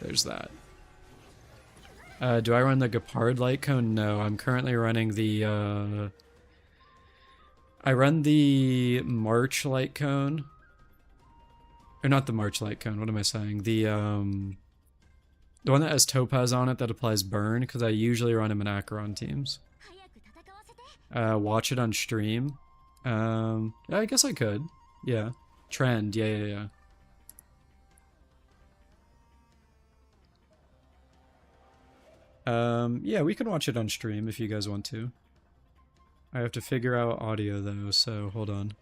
A: there's that. Do I run the Gepard light cone? No, I'm currently running the I run the March light cone. Or not the March light cone, what am I saying? The one that has Topaz on it that applies burn, because I usually run him in Acheron teams. Watch it on stream. Yeah, I guess I could. Yeah. Trend, yeah. Yeah, we can watch it on stream if you guys want to. I have to figure out audio though, so hold on.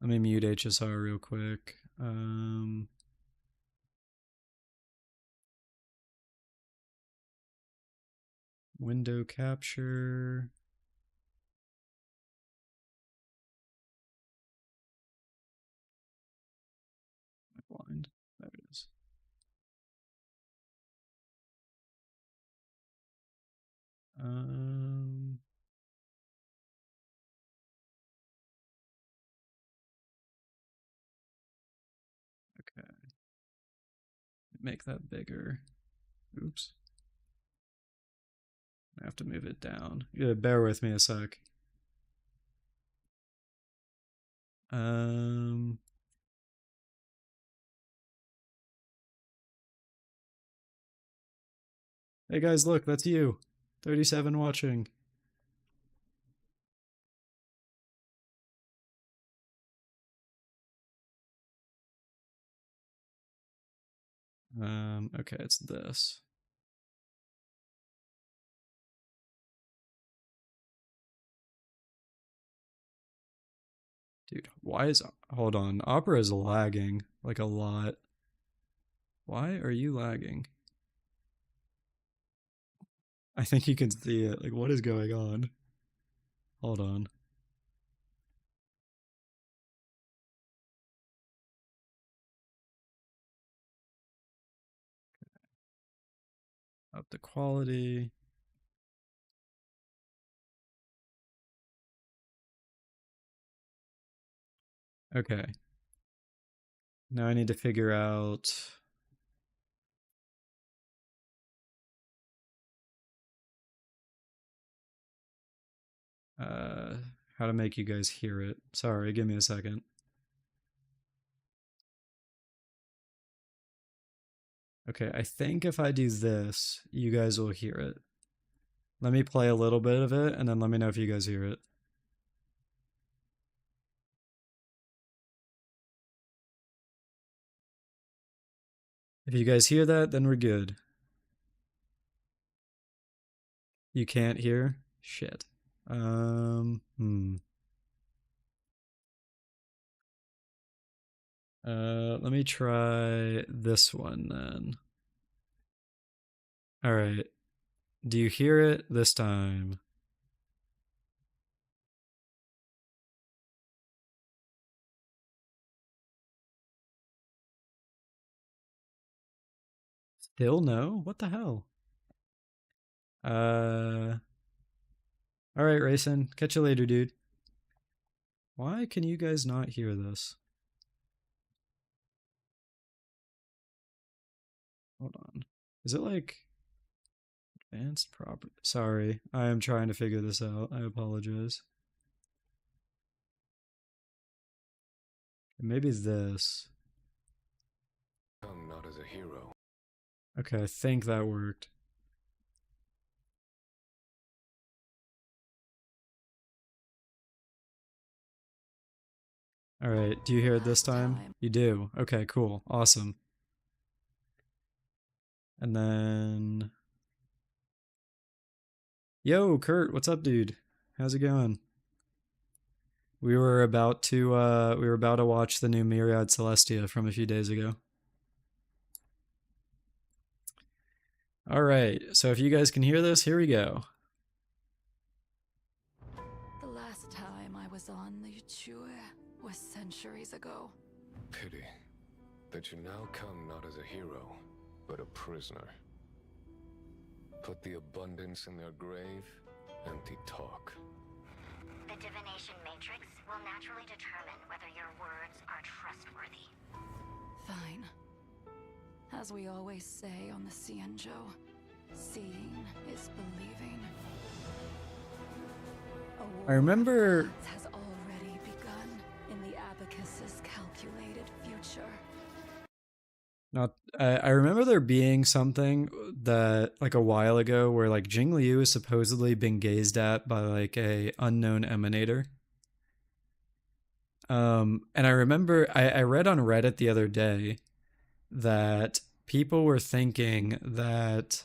A: Let me mute HSR real quick. Window capture. Blind. There it is. Okay. Make that bigger. Oops. I have to move it down. Yeah, bear with me a sec. Hey guys, look, that's you. 37 watching. Okay, it's this. Dude, why is... Hold on. Opera is lagging, like a lot. Why are you lagging? I think you can see it. Like, what is going on? Hold on. Up the quality. Okay. Now I need to figure out... how to make you guys hear it. Sorry, give me a second. Okay, I think if I do this, you guys will hear it. Let me play a little bit of it, and then let me know if you guys hear it. If you guys hear that, then we're good. You can't hear? Shit. Let me try this one then. Alright. Do you hear it this time? Still no? What the hell? Alright, Rayson. Catch you later, dude. Why can you guys not hear this? Hold on. Is it like advanced property? Sorry, I am trying to figure this out. I apologize. Maybe this.
B: I'm not as a hero.
A: Okay, I think that worked. Alright, do you hear it this time? You do. Okay, cool. Awesome. And then... Yo, Kurt, what's up, dude? How's it going? We were about to watch the new Myriad Celestia from a few days ago. Alright, so if you guys can hear this, here we go.
C: The last time I was on the Yuchue was centuries ago.
B: Pity that you now come not as a hero, but a prisoner. Put the abundance in their grave, empty talk.
D: The divination matrix will naturally determine whether your words are trustworthy.
C: Fine. As we always say on the Cienjo, seeing is believing.
A: I remember...
C: has already begun in the Abacus's calculated future.
A: Now, I remember there being something that, like, a while ago where, like, Jing Liu is supposedly being gazed at by, like, a unknown emanator. And I remember I read on Reddit the other day that people were thinking that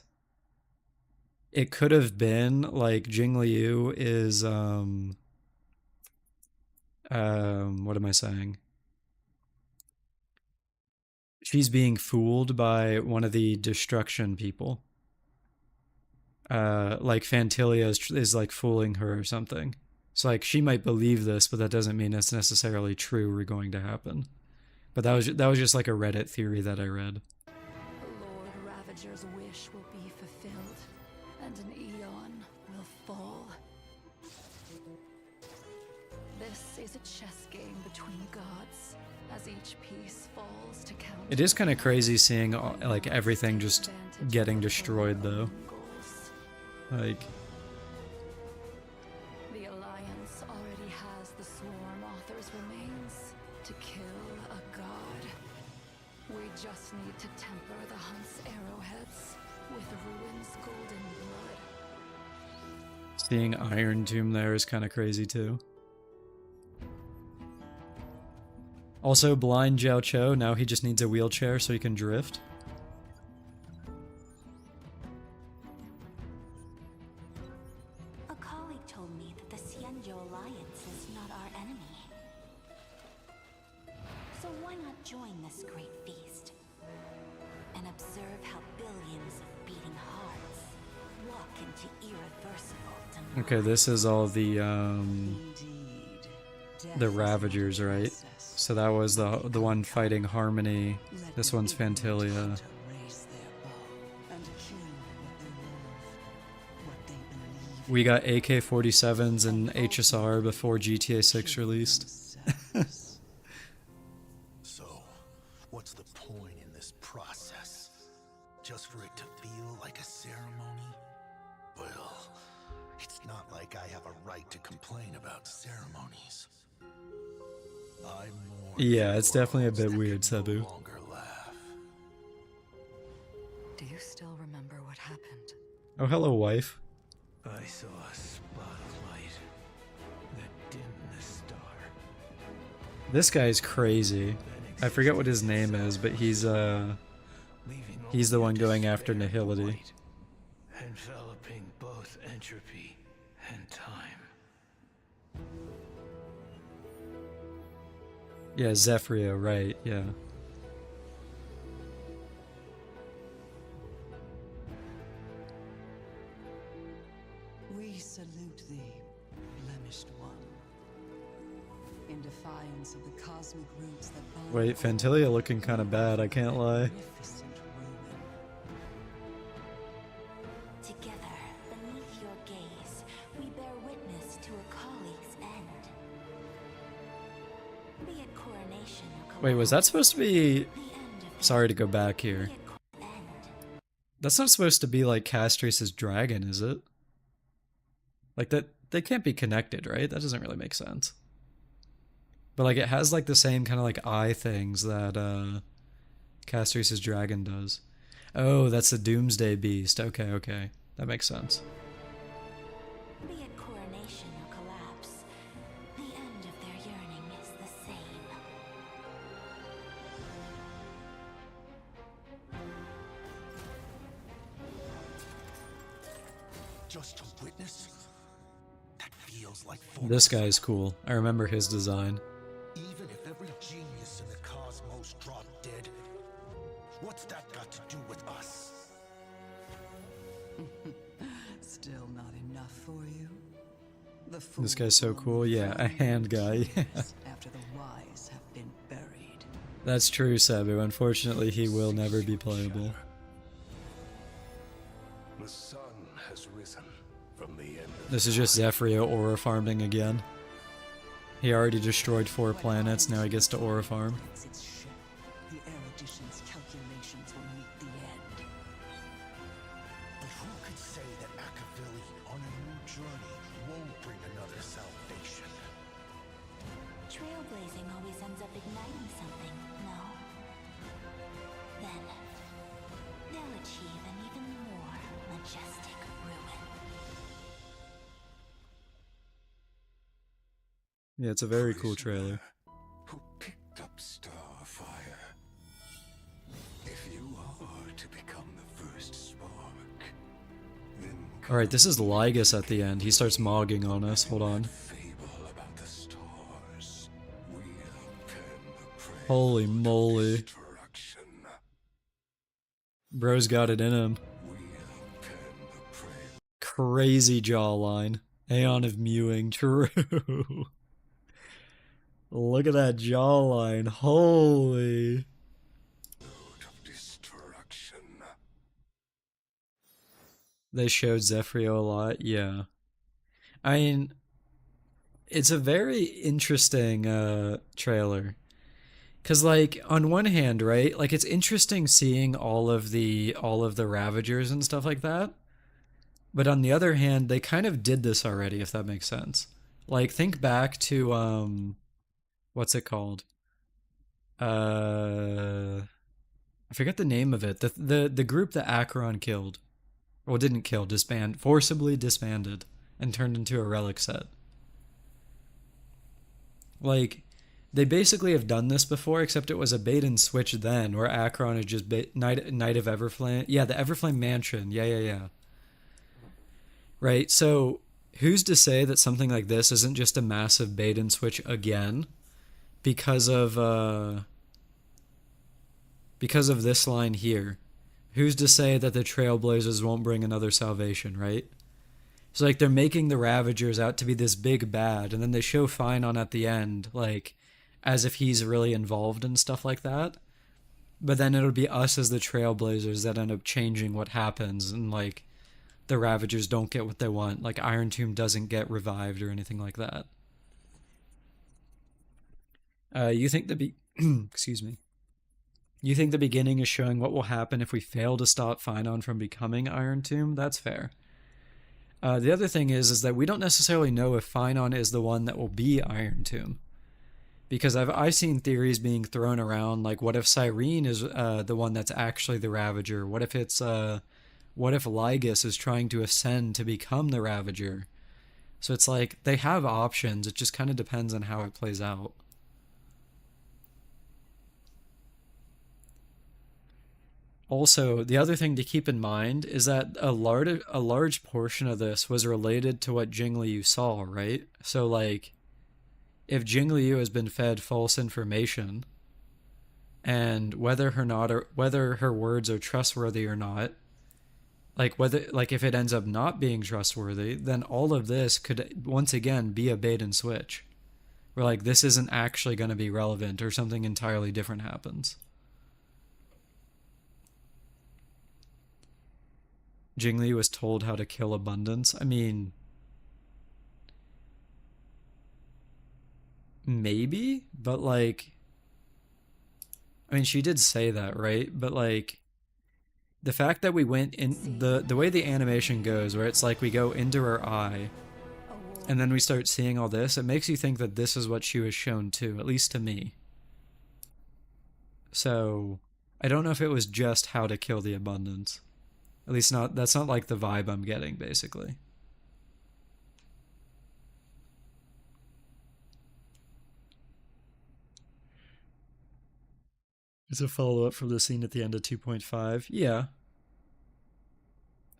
A: it could have been, like, Jing Liu is, What am I saying? She's being fooled by one of the destruction people. Like Fantilia is like fooling her or something. So like she might believe this, but that doesn't mean it's necessarily true or going to happen. But that was just like a Reddit theory that I read.
C: Lord Ravager's wish will be fulfilled, and an eon will fall. This is a chess game between gods, as each piece falls to count.
A: It is kind of crazy seeing like everything just getting destroyed though. Like
C: the Alliance already has the Swarm Author's remains to kill a god. We just need to temper the Hunt's arrowheads with Ruin's golden blood.
A: seeing Iron Tomb there is kind of crazy too. Also, blind Jiao Cho, now he just needs a wheelchair so he can drift.
D: A colleague told me that the Xianzhou Alliance is not our enemy. So why not join this great feast? And observe how billions of beating hearts walk into irreversible demise.
A: Okay, this is all the Ravagers, right? So that was the one fighting Harmony. This one's Fantilia. We got AK-47s and HSR before GTA 6 released.
E: So, what's the point in this process? Just for it to feel like a ceremony? Well, it's not like I have a right to complain about ceremonies.
A: Yeah, it's definitely a bit weird, Sabu.
C: Do you still remember what happened?
A: Oh, hello, wife.
E: I saw a spot of light that dimmed the star.
A: This guy's crazy. I forget what his name is, but he's the one going after Nihility.
E: Enveloping both entropy and time.
A: Yeah, Zephyrio, right, yeah.
F: We salute thee, blemished one. In defiance of the cosmic roots that bind
A: Wait, Fantilia looking kind of bad, I can't lie.
F: magnificent ruin.
D: Together, beneath your gaze, we bear witness to a colleague's end. Be it coronation or
A: Wait, was that supposed to be...
D: the end of
A: Sorry to go back here.
D: be it end.
A: That's not supposed to be like Castrace's dragon, is it? Like that, they can't be connected, right? That doesn't really make sense. But like it has like the same kind of like eye things that Castrace's dragon does. Oh, that's the Doomsday Beast. Okay, okay. That makes sense.
D: Be it coronation or collapse, the end of their yearning is the same.
E: Just to witness? That feels like
A: This guy's cool. I remember his design.
E: Even if every genius in the cosmos dropped dead, what's that got to do with us?
F: Still not enough for you? The
A: This guy's so
F: fools
A: cool. Yeah, a hand guy.
F: after the wise have been buried.
A: That's true, Sabu. Unfortunately, he will never be playable.
B: The sun has risen from the end of
A: This is just Zephyrio aura farming again. He already destroyed 4 planets, now he gets to aura farm.
F: Once its ship, the erudition's calculations will meet the end.
E: But who could say that Akavili on a new journey won't bring another salvation?
D: Trailblazing always ends up igniting something, no? Then, they'll achieve an even more majestic ruin.
A: Yeah, it's a very cool trailer.
B: who picked up Starfire. If you are to become the first spark, then
A: Alright, this is Lygus at the end. He starts mogging on us. Hold on.
B: fable about the stars.
A: Holy moly.
E: Destruction.
A: Bro's got it in him.
E: We'll tend the prey.
A: Crazy jawline. Aeon of Mewing. True. Look at that jawline. Holy.
E: Of destruction.
A: They showed Zephyrio a lot. Yeah. I mean, it's a very interesting trailer. Cause like on one hand, right? Like it's interesting seeing all of the Ravagers and stuff like that. But on the other hand, they kind of did this already, if that makes sense. Like think back to what's it called? I forget the name of it. The group that Acheron killed. Well, didn't kill, forcibly disbanded and turned into a relic set. Like they basically have done this before, except it was a bait and switch then, where Acheron had just Knight of Everflame. Yeah, the Everflame Mansion. Yeah. Right. So who's to say that something like this isn't just a massive bait and switch again because of this line here? Who's to say that the Trailblazers won't bring another salvation, right? So like they're making the Ravagers out to be this big bad, and then they show Finon at the end, like as if he's really involved and stuff like that. But then it'll be us as the Trailblazers that end up changing what happens, and like the Ravagers don't get what they want. Like Iron Tomb doesn't get revived or anything like that. You think excuse me. You think the beginning is showing what will happen if we fail to stop Finon from becoming Iron Tomb? That's fair. The other thing is that we don't necessarily know if Finon is the one that will be Iron Tomb, because I've seen theories being thrown around like, what if Cyrene is the one that's actually the Ravager? What if Lygus is trying to ascend to become the Ravager? So it's like they have options. It just kind of depends on how it plays out. Also, the other thing to keep in mind is that a large portion of this was related to what Jingliu saw, right? So like if Jingliu has been fed false information, and whether her words are trustworthy or not, like if it ends up not being trustworthy, then all of this could once again be a bait and switch. Where like this isn't actually going to be relevant, or something entirely different happens. Jingli was told how to kill abundance. I mean, maybe, but like, I mean, she did say that, right? But like, the fact that we went in the way the animation goes, where it's like we go into her eye, and then we start seeing all this, it makes you think that this is what she was shown too, at least to me. So, I don't know if it was just how to kill the abundance. At least that's not like the vibe I'm getting, basically. It's a follow-up from the scene at the end of 2.5. Yeah.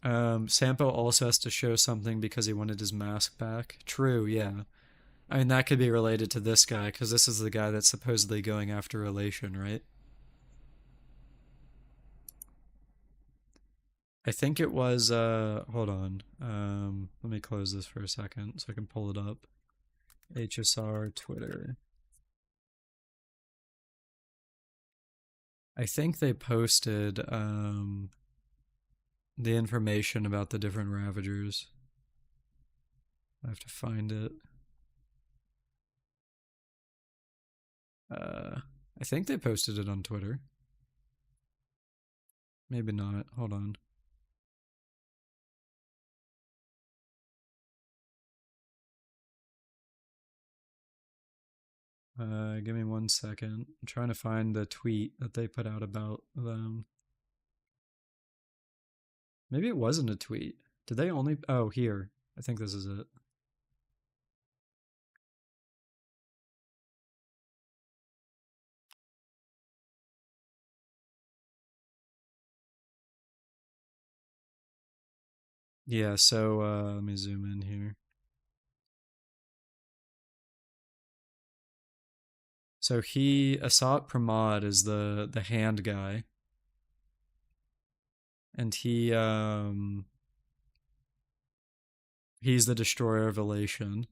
A: Sampo also has to show something because he wanted his mask back. True, yeah. I mean, that could be related to this guy, because this is the guy that's supposedly going after Relation, right? I think it was, hold on. Let me close this for a second so I can pull it up. HSR Twitter. I think they posted, the information about the different Ravagers. I have to find it. I think they posted it on Twitter. Maybe not. Hold on. Give me 1 second. I'm trying to find the tweet that they put out about them. Maybe it wasn't a tweet. Did they only... Oh, here. I think this is it. Yeah, so let me zoom in here. So Asat Pramod is the hand guy. And he's the destroyer of Elation.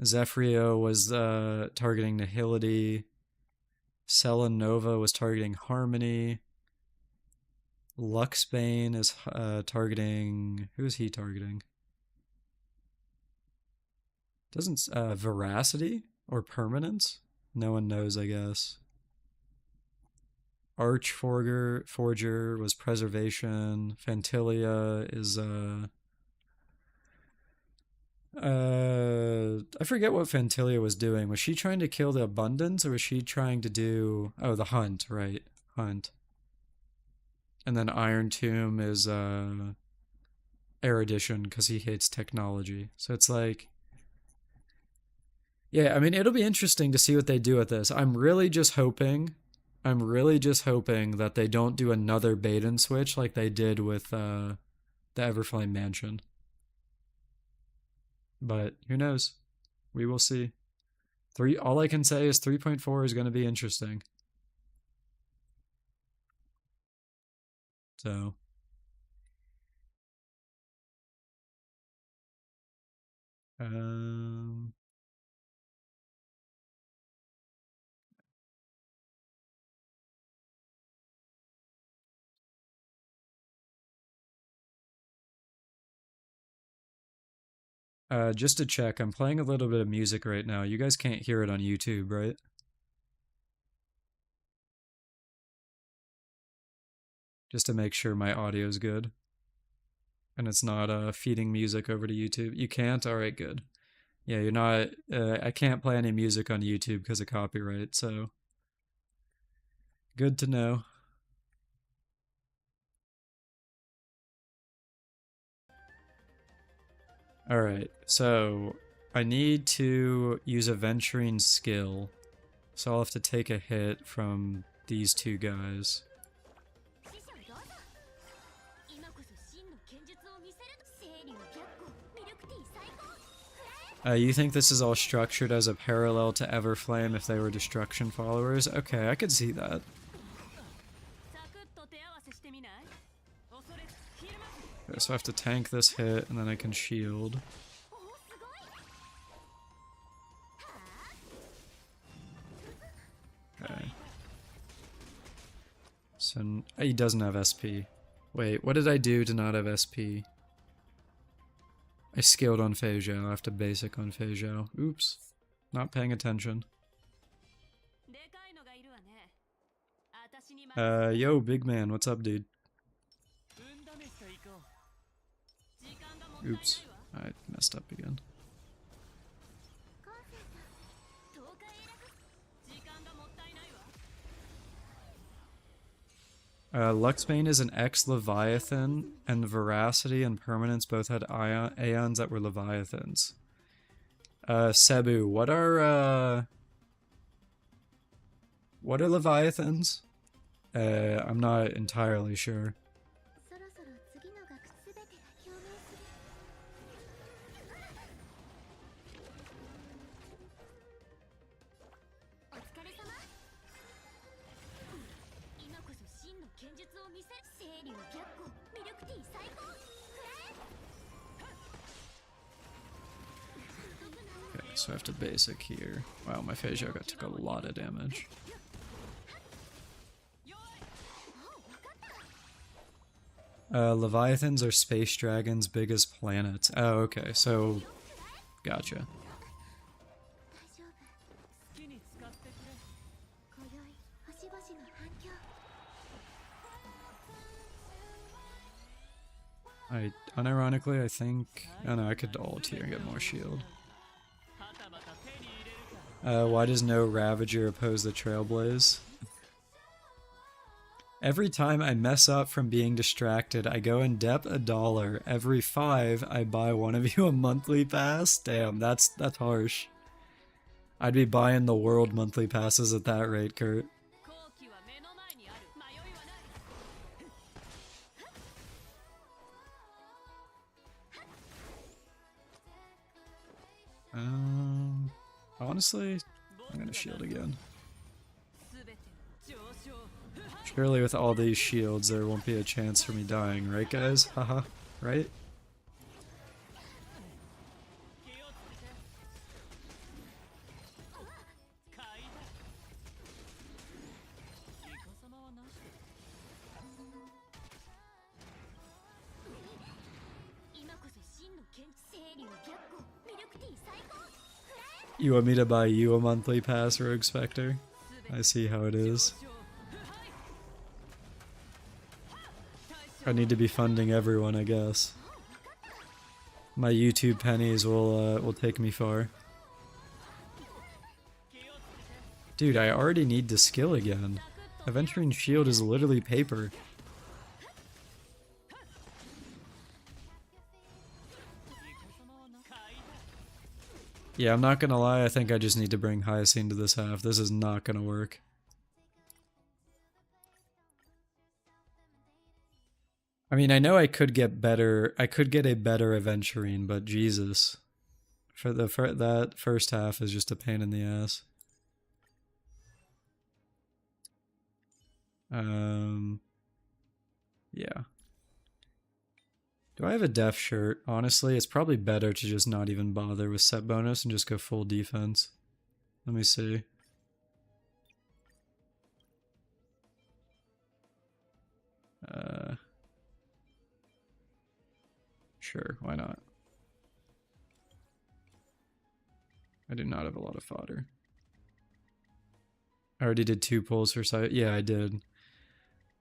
A: Zephyrio was targeting Nihility. Selenova was targeting Harmony. Luxbane is targeting... Who is he targeting? Doesn't... Veracity? Or Permanence? No one knows, I guess. Forger was Preservation. Fantilia is... I forget what Fantilia was doing. Was she trying to kill the Abundance, or was she trying to do... Oh, the Hunt, right. Hunt. And then Iron Tomb is Erudition, because he hates technology. So it's like... Yeah, I mean, it'll be interesting to see what they do with this. I'm really just hoping that they don't do another bait and switch like they did with the Everflame Mansion. But who knows? We will see. All I can say is 3.4 is going to be interesting. So just to check, I'm playing a little bit of music right now. You guys can't hear it on YouTube, right? Just to make sure my audio's good. And it's not feeding music over to YouTube. You can't? Alright, good. Yeah, you're not... I can't play any music on YouTube because of copyright, so... Good to know. Alright, so... I need to use a venturing skill. So I'll have to take a hit from these two guys. You think this is all structured as a parallel to Everflame if they were Destruction followers? Okay, I could see that. Okay, so I have to tank this hit, and then I can shield. Okay. So, he doesn't have SP. Wait, what did I do to not have SP? I skilled on Fei Zhao. I have to basic on Fei Zhao. Oops. Not paying attention. Yo, big man. What's up, dude? Oops. I messed up again. Luxbane is an ex-Leviathan, and Veracity and Permanence both had Aeons that were Leviathans. Cebu, what are Leviathans? I'm not entirely sure. Okay, so I have to basic here. Wow, my Fei Zhao took a lot of damage. Leviathans are space dragons big as planets. Oh, okay, so... Gotcha. Unironically, I think... Oh no, I could ult here and get more shield. Why does no Ravager oppose the Trailblaze? Every time I mess up from being distracted, I go and dep $1. Every 5, I buy one of you a monthly pass? Damn, that's harsh. I'd be buying the world monthly passes at that rate, Kurt. Honestly, I'm gonna shield again. Surely with all these shields there won't be a chance for me dying, right guys? Haha, right? You want me to buy you a monthly pass, Rogue Spectre? I see how it is. I need to be funding everyone, I guess. My YouTube pennies will take me far. Dude, I already need to skill again. Aventurine Shield is literally paper. Yeah, I'm not gonna lie, I think I just need to bring Hyacine to this half. This is not gonna work. I mean, I know I could get better, I could get a better Aventurine, but Jesus. That first half is just a pain in the ass. Yeah. Do I have a def shirt? Honestly, it's probably better to just not even bother with set bonus and just go full defense. Let me see. Sure, why not? I do not have a lot of fodder. I already did 2 pulls for sight. Yeah, I did.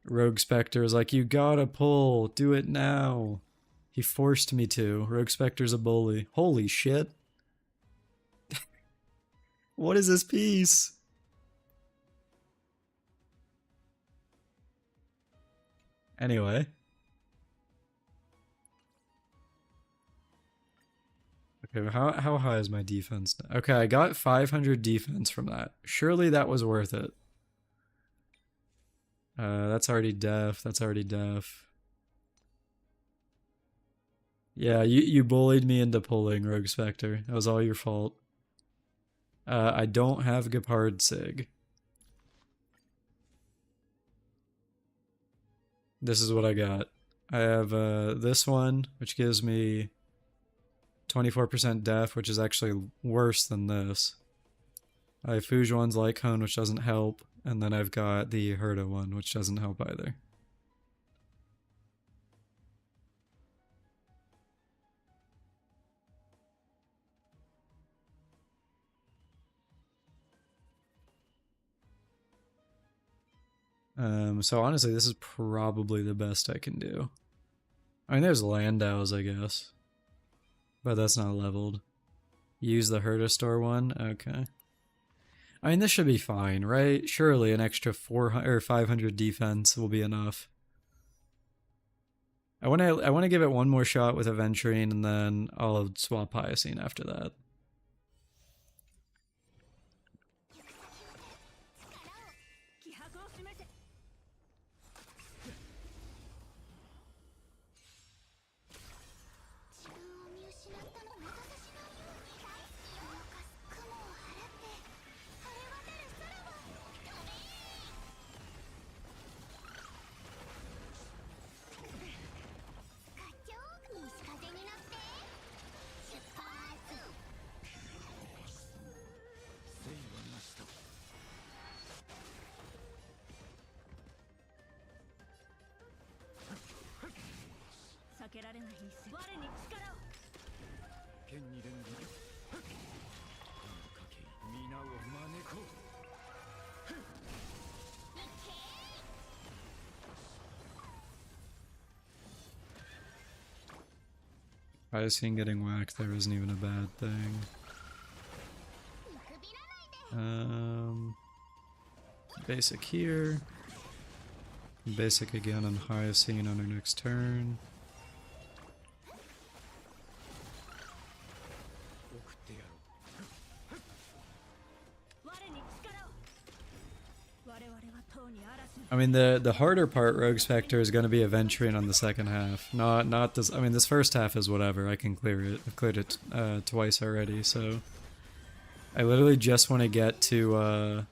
A: Rogue Spectre is like, you gotta pull, do it now. He forced me to. Rogue Spectre's a bully. Holy shit. What is this piece? Anyway. Okay, how high is my defense now? Okay, I got 500 defense from that. Surely that was worth it. That's already def. That's already def. Yeah, you bullied me into pulling, Rogue Spectre. That was all your fault. I don't have Gepard Sig. This is what I got. I have this one, which gives me 24% def, which is actually worse than this. I have Fujuan's Light Cone, which doesn't help, and then I've got the Herta one, which doesn't help either. So honestly, this is probably the best I can do. I mean, there's Landaus, I guess. But that's not leveled. Use the Herta Store one? Okay. I mean, this should be fine, right? Surely an extra 400 or 500 defense will be enough. I want to give it one more shot with Aventurine, and then I'll swap Hyacine after that. Hyacine getting whacked there isn't even a bad thing. Basic here. Basic again on Hyacine on our next turn. I mean, the harder part, Rogue Spectre, is going to be Aventurine on the second half. Not this. I mean, this first half is whatever. I can clear it. I've cleared it twice already, so I literally just want to get to,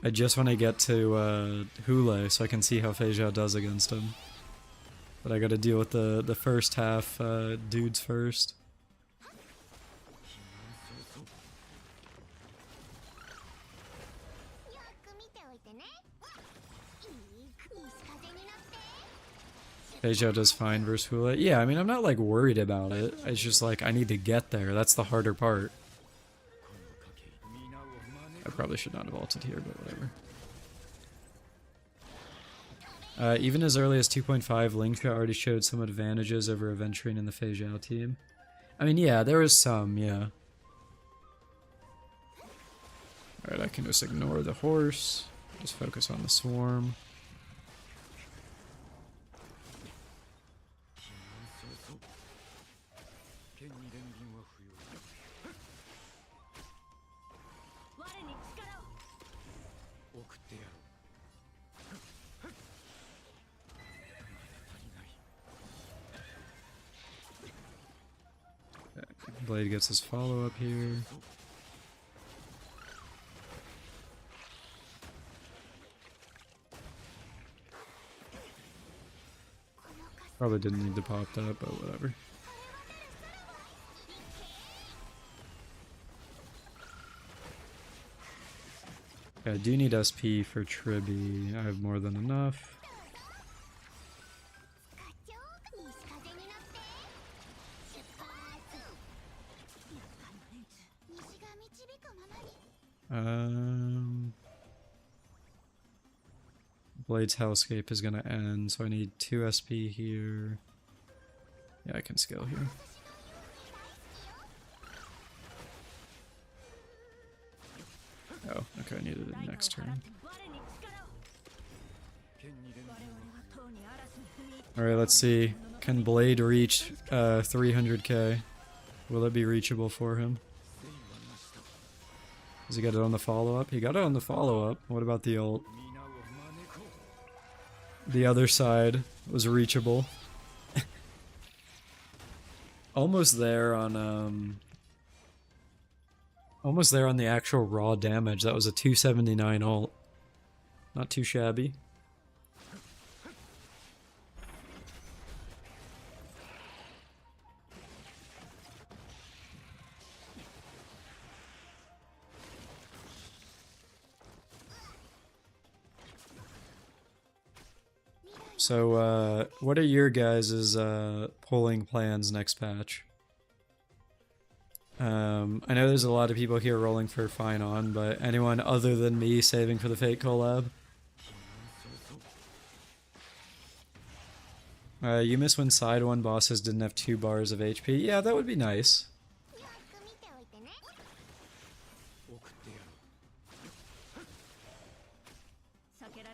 A: I just want to get to, Hule so I can see how Fei Zhao does against him. But I gotta deal with the first half, dudes first. Fei Zhao does fine versus Hule. Yeah, I mean, I'm not, like, worried about it. It's just, like, I need to get there. That's the harder part. I probably should not have ulted here, but whatever. Even as early as 2.5, Lingsha already showed some advantages over Aventurine in the Fei Zhao team. I mean, yeah, there was some, yeah. Alright, I can just ignore the horse. Just focus on the swarm. Blade gets his follow-up here. Probably didn't need to pop that, but whatever. Yeah, I do need SP for Tribby. I have more than enough. Blade's Hellscape is gonna end, so I need 2 SP here. Yeah, I can scale here. Oh, okay, I needed it next turn. Alright, let's see. Can Blade reach 300k? Will it be reachable for him? Does he get it on the follow-up? He got it on the follow-up. What about the ult? The other side was reachable. Almost there on almost there on the actual raw damage. That was a 279 ult. Not too shabby. So, what are your guys' polling plans next patch? I know there's a lot of people here rolling for Fine On, but anyone other than me saving for the Fate collab? You miss when side 1 bosses didn't have 2 bars of HP? Yeah, that would be nice.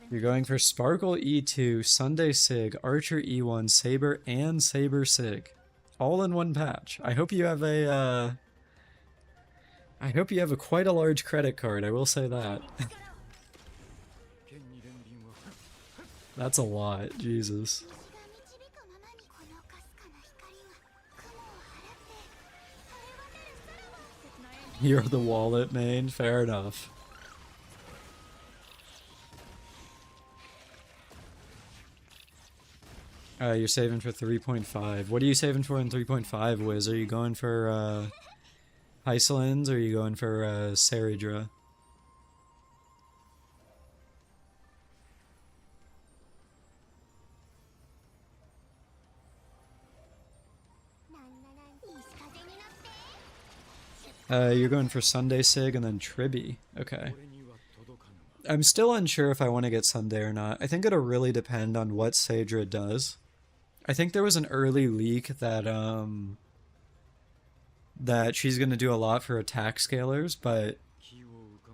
A: You're going for Sparkle E2, Sunday Sig, Archer E1, Saber, and Saber Sig. All in one patch. I hope you have a, I hope you have quite a large credit card, I will say that. That's a lot, Jesus. You're the wallet main, fair enough. You're saving for 3.5. What are you saving for in 3.5, Wiz? Are you going for, Hysolins, or are you going for, Saridra? You're going for Sunday Sig and then Tribby. Okay. I'm still unsure if I want to get Sunday or not. I think it'll really depend on what Saridra does. I think there was an early leak that that she's going to do a lot for attack scalers, but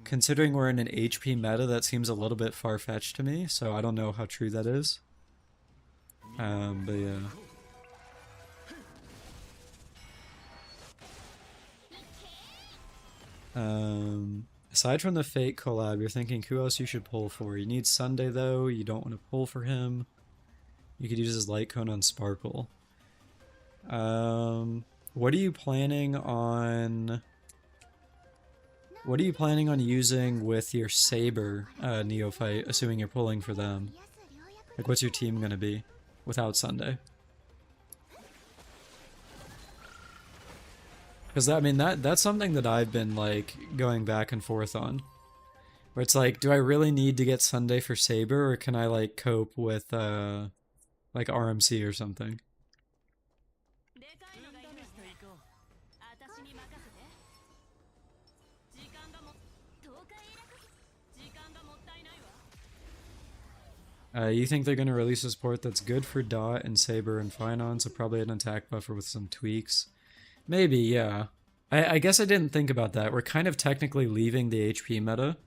A: considering we're in an HP meta, that seems a little bit far-fetched to me, so I don't know how true that is. But yeah. Aside from the Fate collab, you're thinking who else you should pull for? You need Sunday though, you don't want to pull for him. You could use his light cone on Sparkle. What are you planning on What are you planning on using with your Saber Neophyte, assuming you're pulling for them? Like, what's your team gonna be without Sunday? Because, I mean, that's something that I've been, like, going back and forth on. Where it's like, do I really need to get Sunday for Saber, or can I, like, cope with, like, RMC or something? You think they're going to release a support that's good for Dot and Saber and Finon, so probably an attack buffer with some tweaks? Maybe, yeah. I guess I didn't think about that. We're kind of technically leaving the HP meta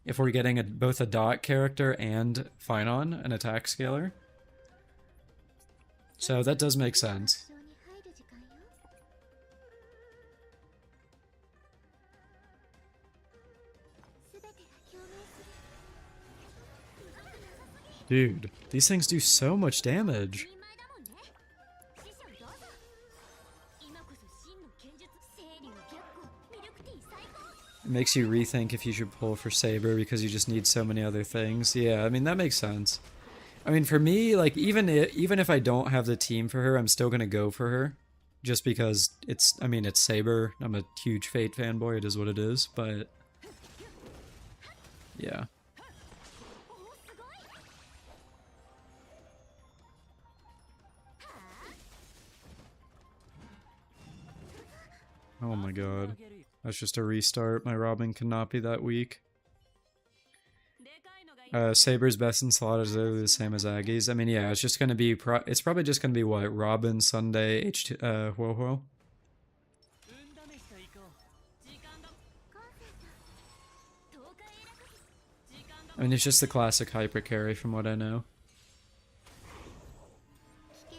A: if we're getting both a Dot character and Finon, an attack scaler. So that does make sense. Dude, these things do so much damage. It makes you rethink if you should pull for Saber because you just need so many other things. Yeah, I mean, that makes sense. I mean, for me, like, even if I don't have the team for her, I'm still gonna go for her. Just because it's, I mean, it's Saber. I'm a huge Fate fanboy, it is what it is, but... yeah. Oh my god. That's just a restart. My Robin cannot be that weak. Saber's best in slot is literally the same as Aggie's. I mean, yeah, it's just gonna be it's probably just gonna be what? Robin, Sunday, Huo. I mean, it's just the classic hyper carry from what I know.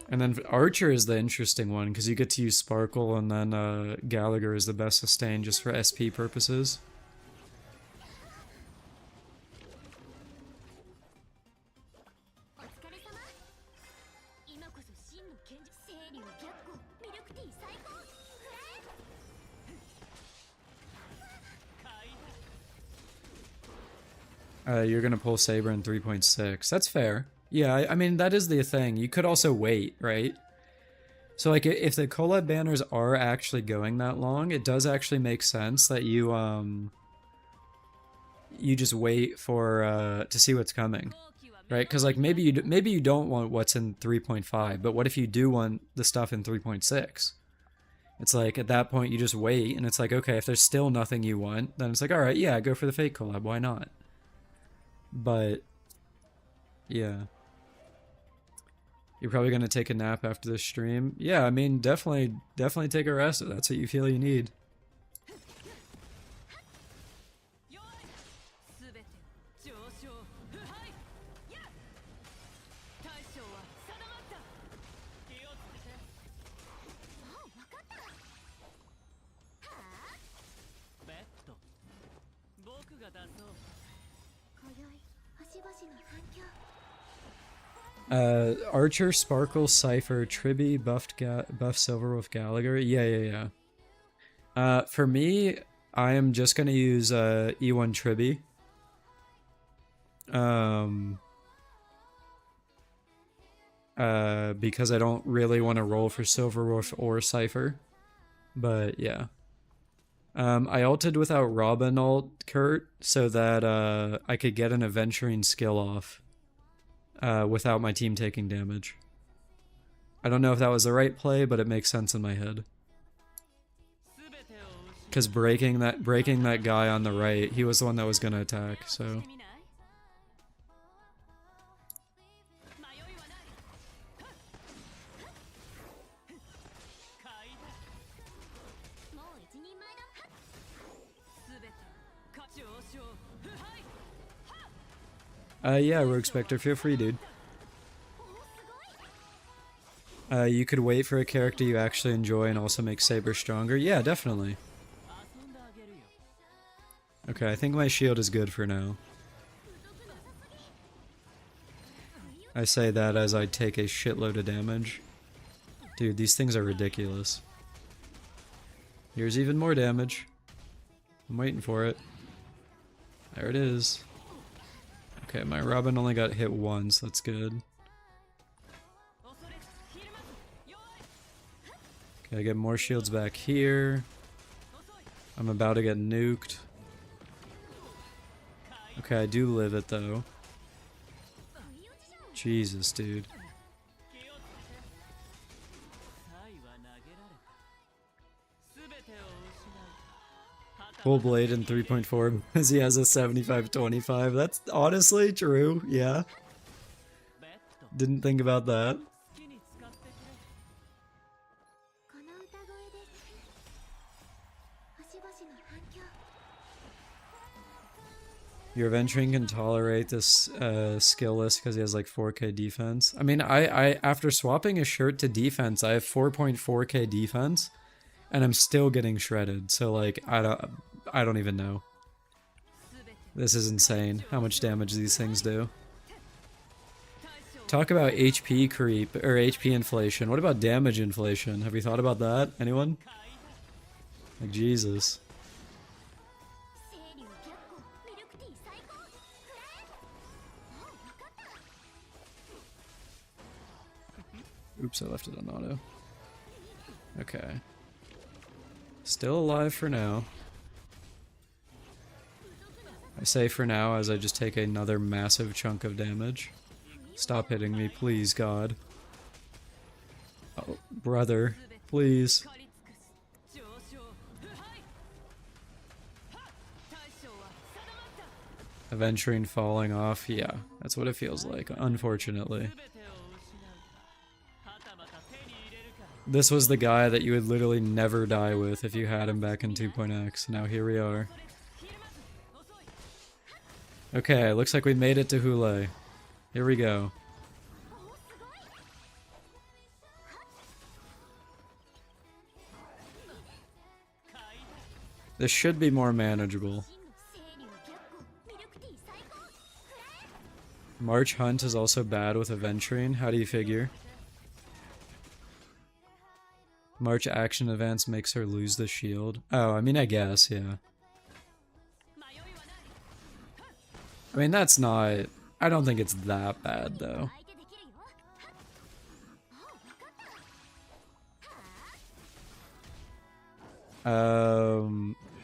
A: And then Archer is the interesting one, because you get to use Sparkle, and then Gallagher is the best sustain just for SP purposes. You're gonna pull Saber in 3.6. That's fair. Yeah, I mean, that is the thing. You could also wait, right? So, like, if the collab banners are actually going that long, it does actually make sense that you just wait for, to see what's coming, right? Because, like, maybe you don't want what's in 3.5, but what if you do want the stuff in 3.6? It's like, at that point, you just wait, and it's like, okay, if there's still nothing you want, then it's like, alright, yeah, go for the Fate collab, why not? But, yeah. You're probably gonna take a nap after this stream. Yeah, I mean, definitely take a rest if that's what you feel you need. Archer, Sparkle, Cypher, Tribby, buff Silverwolf, Gallagher. Yeah. For me, I am just gonna use E1 Tribby. Because I don't really want to roll for Silverwolf or Cypher. But yeah. I ulted without Robin ult Kurt so that I could get an Adventuring skill off. Without my team taking damage. I don't know if that was the right play, but it makes sense in my head. Because breaking that guy on the right, he was the one that was gonna attack, so... yeah, Rogue Spectre, feel free, dude. You could wait for a character you actually enjoy and also make Saber stronger. Yeah, definitely. Okay, I think my shield is good for now. I say that as I take a shitload of damage. Dude, these things are ridiculous. Here's even more damage. I'm waiting for it. There it is. Okay, my Robin only got hit once. That's good. Okay, I get more shields back here. I'm about to get nuked. Okay, I do live it though. Jesus, dude. Full blade in 3.4 because he has a 75-25. That's honestly true, yeah. Didn't think about that. Your Venturing can tolerate this skill list because he has like 4k defense. I mean, I after swapping his shirt to defense, I have 4.4k defense, and I'm still getting shredded. So like, I don't even know. This is insane how much damage these things do. Talk about HP creep or HP inflation. What about damage inflation? Have you thought about that? Anyone? Like Jesus. Oops, I left it on auto. Okay. Still alive for now. I say for now as I just take another massive chunk of damage. Stop hitting me, please, God. Oh, brother. Please. Aventurine falling off. Yeah, that's what it feels like, unfortunately. This was the guy that you would literally never die with if you had him back in 2.x. Now here we are. Okay, looks like we made it to Hule. Here we go. This should be more manageable. March Hunt is also bad with Aventurine. How do you figure? March action advance makes her lose the shield. Oh, I mean, I guess, yeah. I mean, that's not... I don't think it's that bad, though.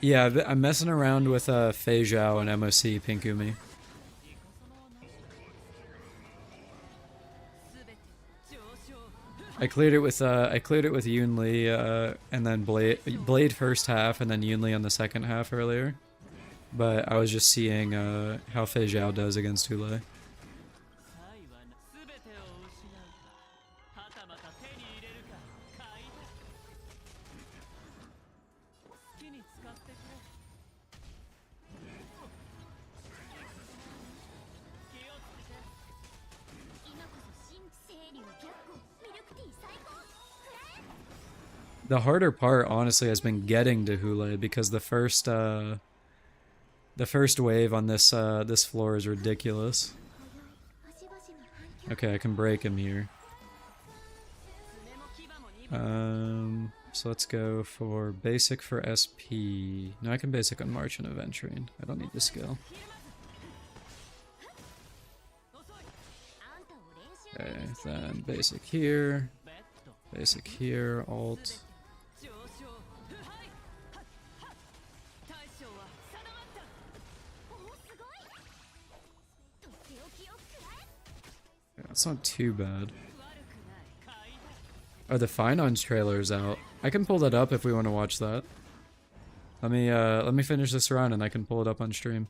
A: Yeah, I'm messing around with Fei Zhao and MoC Pinkumi. I cleared it with Yoon Lee, and then Blade first half, and then Yoon Lee on the second half earlier. But I was just seeing how Fei Zhao does against Hule. The harder part, honestly, has been getting to Hule because the first wave on this this floor is ridiculous. Okay, I can break him here. So let's go for basic for SP. No, I can basic on March and Aventurine. I don't need the skill. Okay, then basic here. Basic here, alt. That's not too bad. Oh, the Finance trailer is out. I can pull that up if we want to watch that. Let me finish this round and I can pull it up on stream.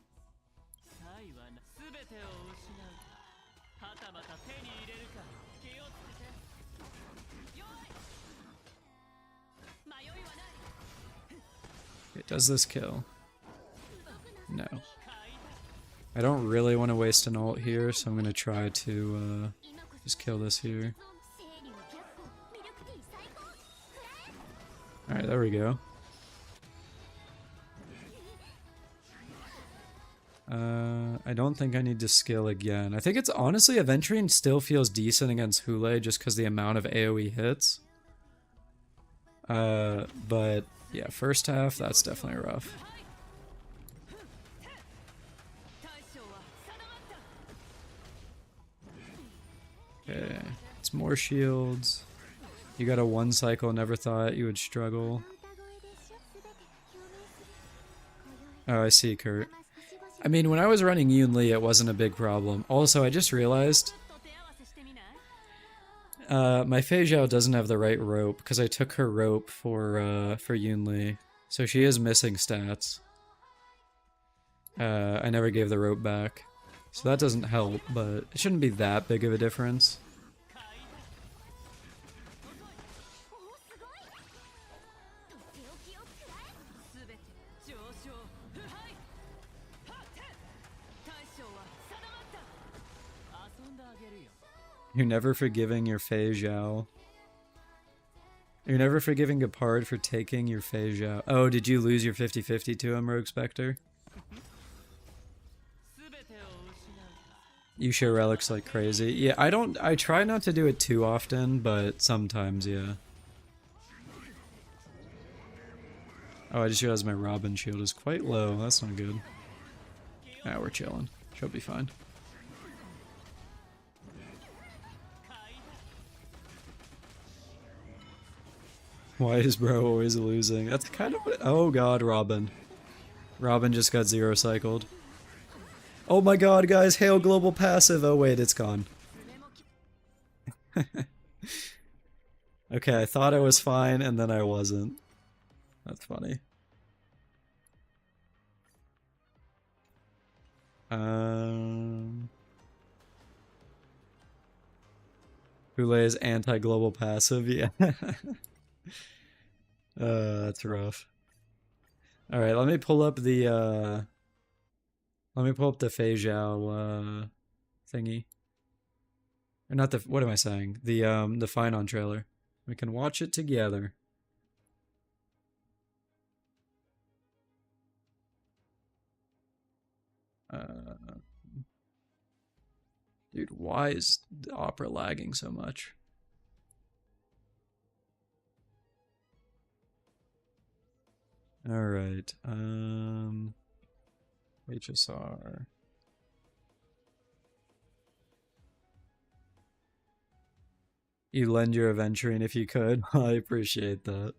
A: Okay, does this kill? No. I don't really want to waste an ult here, so I'm going to try to just kill this here. Alright, there we go. I don't think I need to skill again. I think it's honestly, Aventurine still feels decent against Hule just because the amount of AoE hits. But yeah, first half, that's definitely rough. Some more shields. You got a 1 cycle, never thought you would struggle. Oh, I see, Kurt. I mean, when I was running Yoon Lee, it wasn't a big problem. Also, I just realized my Fei Zhao doesn't have the right rope because I took her rope for Yoon Lee, so she is missing stats. I never gave the rope back, so that doesn't help, but it shouldn't be that big of a difference. You're never forgiving your Fei Zhao. You're never forgiving Gepard for taking your Fei Zhao. Oh, did you lose your 50-50 to him, Rogue Spectre? You share relics like crazy. Yeah, I try not to do it too often, but sometimes, yeah. Oh, I just realized my Robin shield is quite low. That's not good. Ah, we're chilling. She'll be fine. Why is bro always losing? That's kind of what... Oh god, Robin. Robin just got 0 cycled. Oh my god, guys, hail global passive. Oh wait, it's gone. Okay, I thought I was fine, and then I wasn't. That's funny. Hule is anti-global passive, yeah. That's rough. Alright, let me pull up the, Fei Zhao, thingy. Or not the, what am I saying? The Finon trailer. We can watch it together. Dude, why is the Opera lagging so much? Alright, HSR. You lend your aventuring if you could. I appreciate that.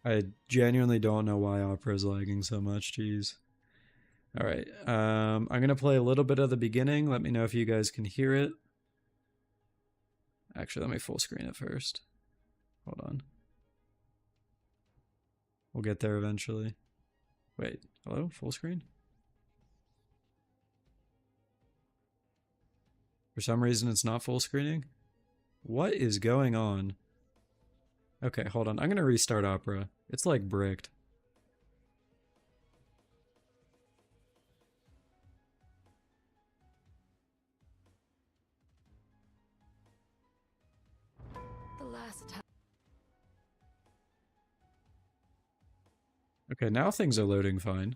A: I genuinely don't know why Opera is lagging so much, jeez. Alright, I'm gonna play a little bit of the beginning. Let me know if you guys can hear it. Actually, let me full screen it first. Hold on. We'll get there eventually. Wait, hello? Full screen? For some reason it's not full screening? What is going on? Okay, hold on. I'm gonna restart Opera. It's like bricked.
C: The last time.
A: Okay, now things are loading fine.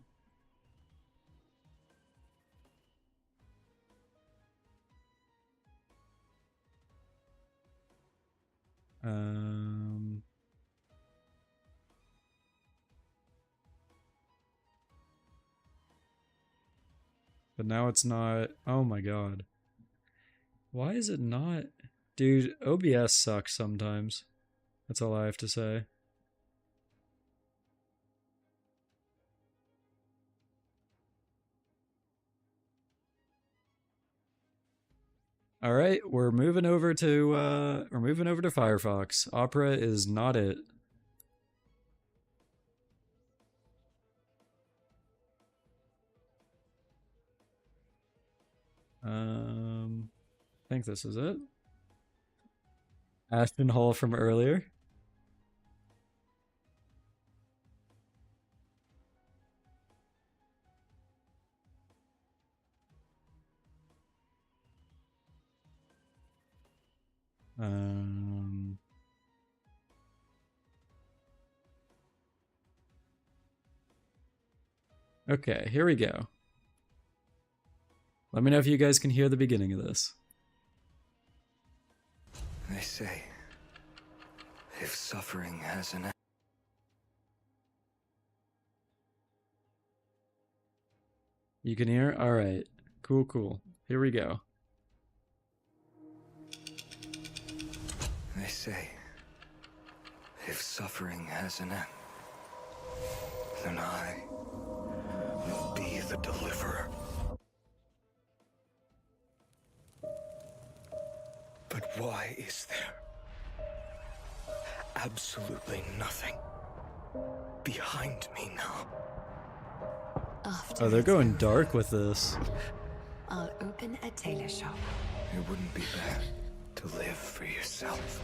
A: But now it's not. Oh my god. Why is it not? Dude, OBS sucks sometimes. That's all I have to say. Alright, we're moving over to Firefox. Opera is not it. I think this is it. Ashton Hall from earlier. Um, Okay, here we go. Let me know if you guys can hear the beginning of this.
G: They say, if suffering has an end.
A: You can hear? Alright. Cool, cool. Here we go.
G: They say, if suffering has an end, then I will be the deliverer. But why is there absolutely nothing behind me now?
C: After
A: Oh, they're
C: it's
A: going
C: over,
A: dark with this.
C: I'll open a tailor shop.
G: It wouldn't be bad to live for yourself.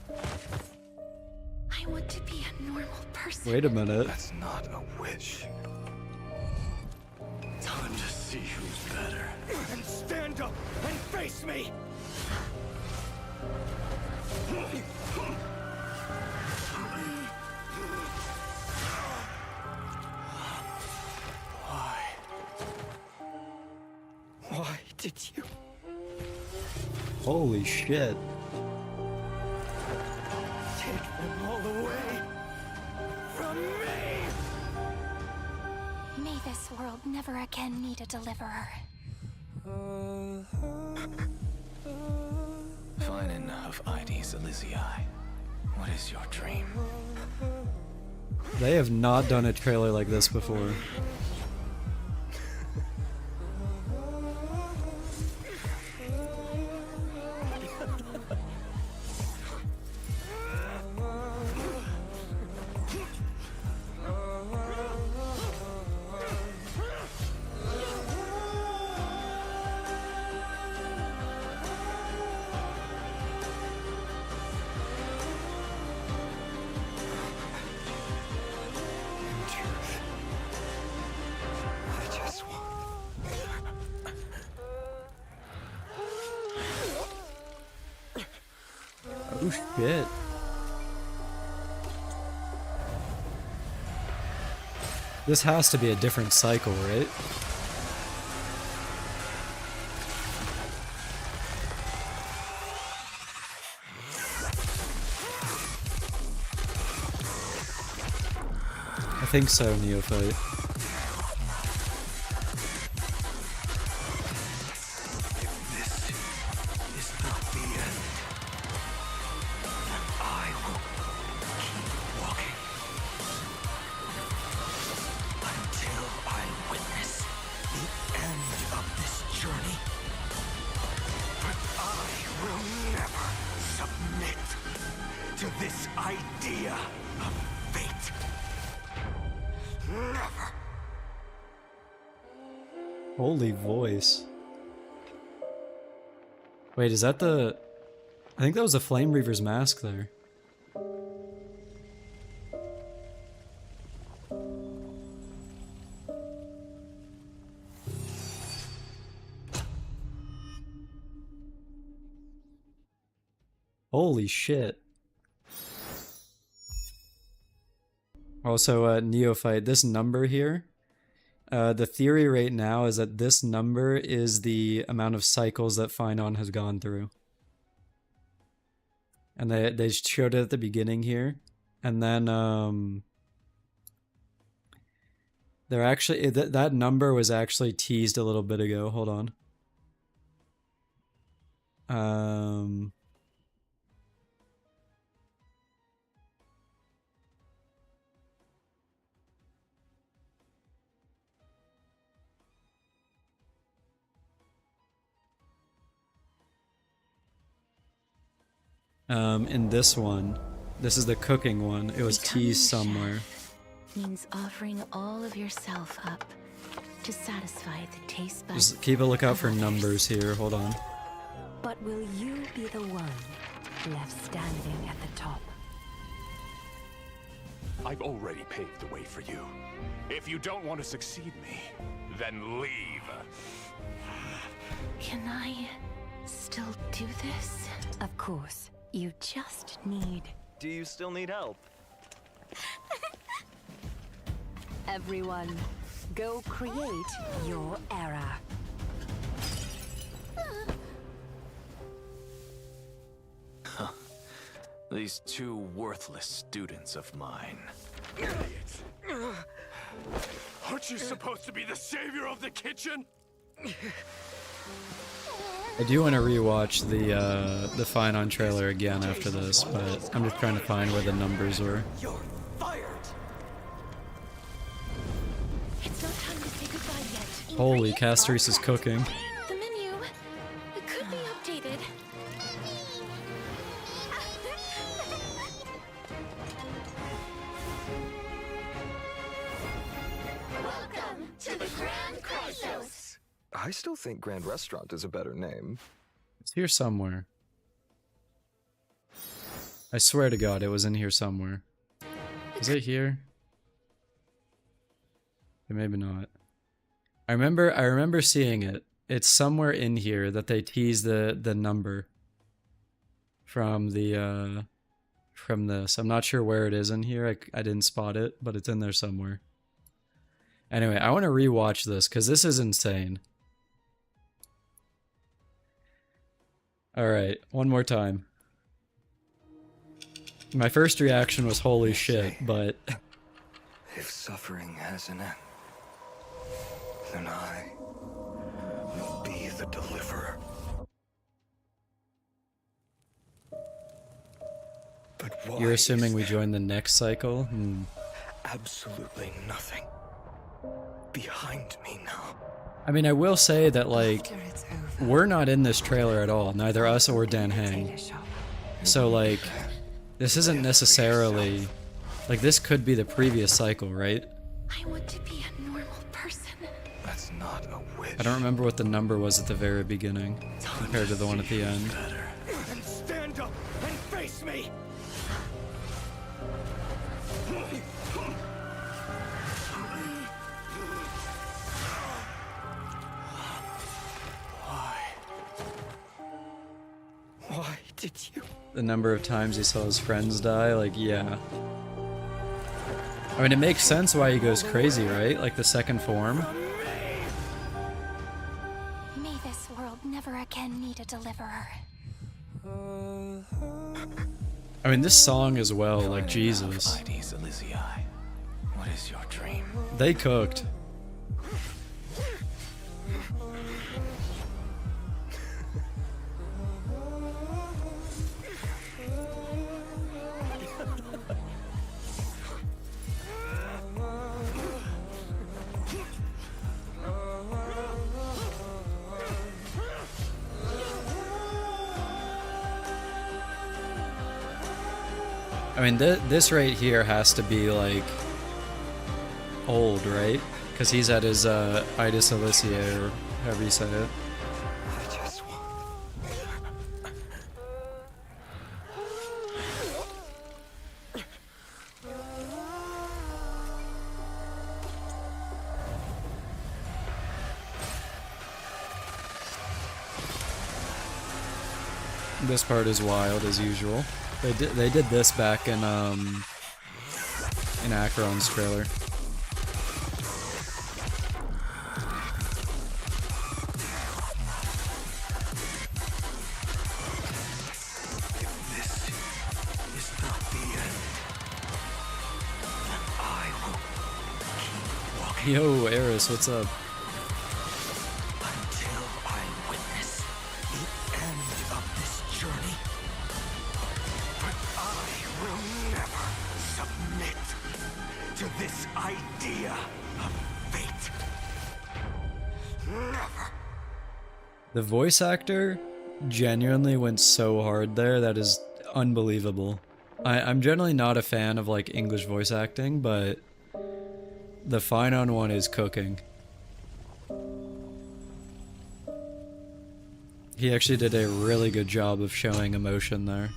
C: I want to be a normal person.
A: Wait a minute.
G: That's not a wish.
E: Time to see who's better.
G: And stand up and face me! Why did you?
A: Holy shit.
G: Take them all away from me!
D: May this world never again need a deliverer.
G: Fine enough, Ides Elysiae. What is your dream?
A: They have not done a trailer like this before.
G: In truth, I just want...
A: Oh shit. This has to be a different cycle, right? I think so, Neophyte.
G: This is not the end. Then I will keep walking until I witness the end of this journey. But I will never submit to this idea of fate. Never.
A: Holy voice. Wait, is that the... I think that was the Flame Reaver's mask there. Holy shit. Also, Neophyte, this number here, the theory right now is that this number is the amount of cycles that Phynon has gone through. And they showed it at the beginning here. And then, they're actually, that number was actually teased a little bit ago. Hold on. In this one, this is the cooking one. It was
D: Becoming
A: teased
D: a
A: somewhere.
D: chef means offering all of yourself up to satisfy the taste buds.
A: Just keep a lookout for
D: of others.
A: numbers here. Hold on.
H: But will you be the one left standing at the top?
I: I've already paved the way for you. If you don't want to succeed me, then leave.
D: Can I still do this?
H: Of course. You just need...
J: Do you still need help?
H: Everyone, go create your era.
J: These two worthless students of mine.
I: Idiots! Aren't you supposed to be the savior of the kitchen?
A: I do want to rewatch the Fine On trailer again after this, but I'm just trying to find where the numbers were.
G: You're fired!
C: It's not time to say goodbye yet.
A: Holy, Castries is cooking.
C: The menu, it could be updated. Welcome to the Grand Crisis.
G: I still think Grand Restaurant is a better name.
A: It's here somewhere. I swear to God, it was in here somewhere. Is it here? Or maybe not. I remember seeing it. It's somewhere in here that they tease the number from the from this. I'm not sure where it is in here. I didn't spot it, but it's in there somewhere. Anyway, I want to rewatch this because this is insane. All right, one more time. My first reaction was holy shit, but
G: If suffering has an end, then I will be the deliverer. But why
A: you're assuming
G: is
A: we
G: there
A: join the next cycle?
G: absolutely nothing behind me now?
A: I mean, I will say that, like,
F: After it's over,
A: we're not in this trailer at all, neither us or Dan Heng. So, like, this isn't necessarily... Like, this could be the previous cycle, right?
C: I want to be a normal person.
G: That's not a wish.
A: I don't remember what the number was at the very beginning, compared to the one at the end.
I: And stand up and face me!
G: Why did you?
A: The number of times he saw his friends die, like, yeah. I mean, it makes sense why he goes crazy, right? Like, the second form.
C: May this world never again need a deliverer.
A: I mean, this song as well, like, Jesus.
J: Ides Elysiae. What is your dream?
A: They cooked. I mean, this right here has to be, like, old, right? Because he's at his Ides Elysiae, or however you say it.
G: I just want.
A: This part is wild as usual. They did this back in Acheron's trailer.
G: This is not the end. I will keep walking
A: Yo, Eris, what's up?
G: until I witness the end of this journey. But I will never submit to this idea of fate. Never.
A: The voice actor genuinely went so hard there. That is unbelievable. I'm generally not a fan of, like, English voice acting, but the Fine On one is cooking. He actually did a really good job of showing emotion there.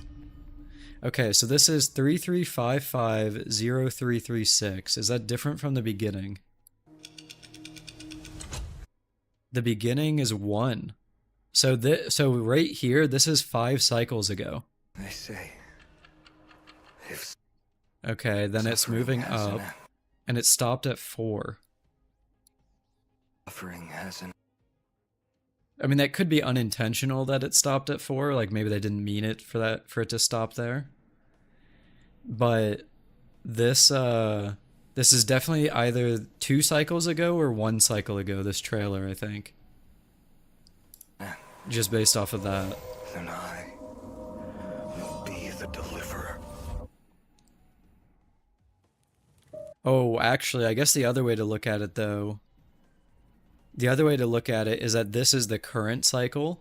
A: Okay, so this is 33550336. Is that different from the beginning? The beginning is 1. So right here, this is 5 cycles ago.
G: They say, if
A: Okay, then it's
G: suffering
A: moving
G: has an
A: up.
G: end,
A: and it stopped at 4.
G: Suffering has an...
A: I mean, that could be unintentional that it stopped at 4. Like maybe they didn't mean it for it to stop there. But this is definitely either 2 cycles ago or 1 cycle ago. This trailer, I think, just based off of that.
G: Then I will be the deliverer.
A: Oh, actually, I guess the other way to look at it, though, the other way to look at it is that this is the current cycle,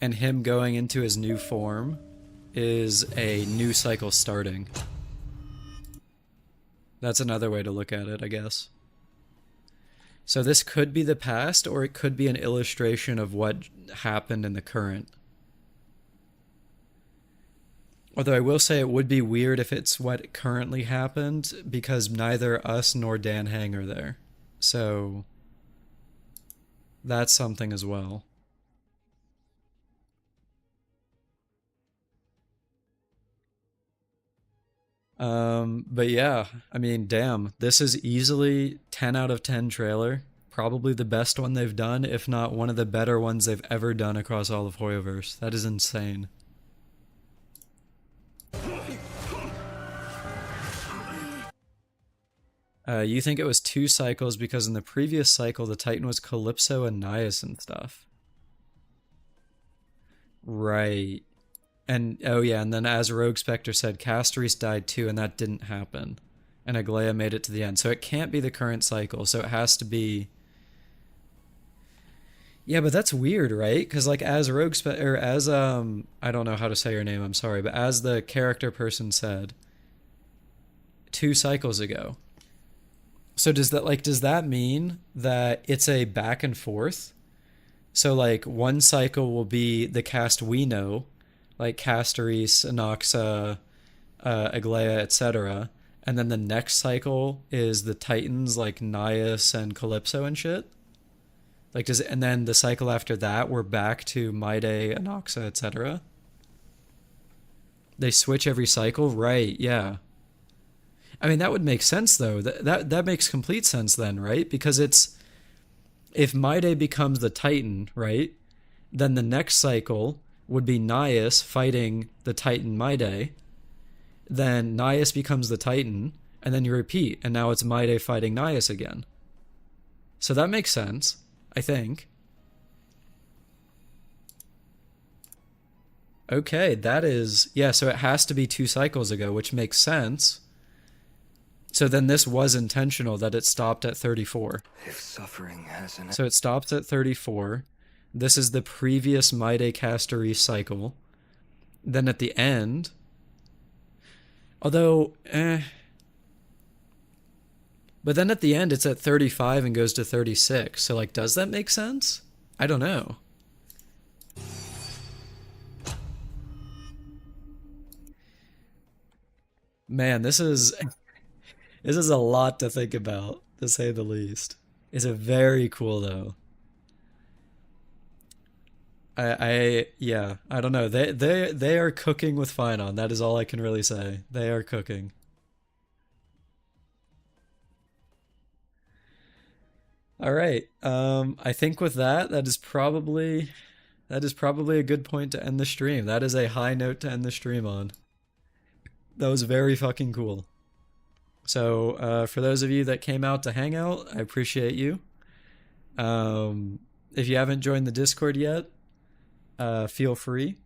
A: and him going into his new form is a new cycle starting. That's another way to look at it, I guess. So this could be the past, or it could be an illustration of what happened in the current. Although I will say it would be weird if it's what currently happened, because neither us nor Dan Hang are there. So that's something as well. But yeah, I mean, damn, this is easily 10 out of 10 trailer. Probably the best one they've done, if not one of the better ones they've ever done across all of Hoyoverse. That is insane. You think it was 2 cycles because in the previous cycle the Titan was Calypso and Nias and stuff. Right. And, oh yeah, and then as Rogue Spectre said, Castoris died too, and that didn't happen. And Aglaya made it to the end. So it can't be the current cycle, so it has to be... Yeah, but that's weird, right? Because, like, as Rogue Spectre, or as, I don't know how to say your name, I'm sorry, but as the character person said, 2 cycles ago. So does that mean that it's a back and forth? So, like, one cycle will be the cast we know, like Castoris, Inoxa, Aglaya, etc. And then the next cycle is the Titans like Nias and Calypso and shit. Like and then the cycle after that we're back to Maide, Inoxa, etc. They switch every cycle, right? Yeah. I mean that would make sense though. That makes complete sense then, right? Because it's if Maide becomes the Titan, right? Then the next cycle would be Nias fighting the Titan Maide. Then Nias becomes the Titan, and then you repeat, and now it's Maide fighting Nias again. So that makes sense, I think. Okay, that is... Yeah, so it has to be 2 cycles ago, which makes sense. So then this was intentional that it stopped at 34.
G: If suffering has an...
A: So it stops at 34. This is the previous Maide Castoris cycle. Then at the end... Although, But then at the end it's at 35 and goes to 36. So, like, does that make sense? I don't know. Man, this is a lot to think about, to say the least. It's a very cool though. Yeah, I don't know. They are cooking with Finon. That is all I can really say. They are cooking. All right. I think with that is probably a good point to end the stream. That is a high note to end the stream on. That was very fucking cool. So, for those of you that came out to hang out, I appreciate you. If you haven't joined the Discord yet, feel free.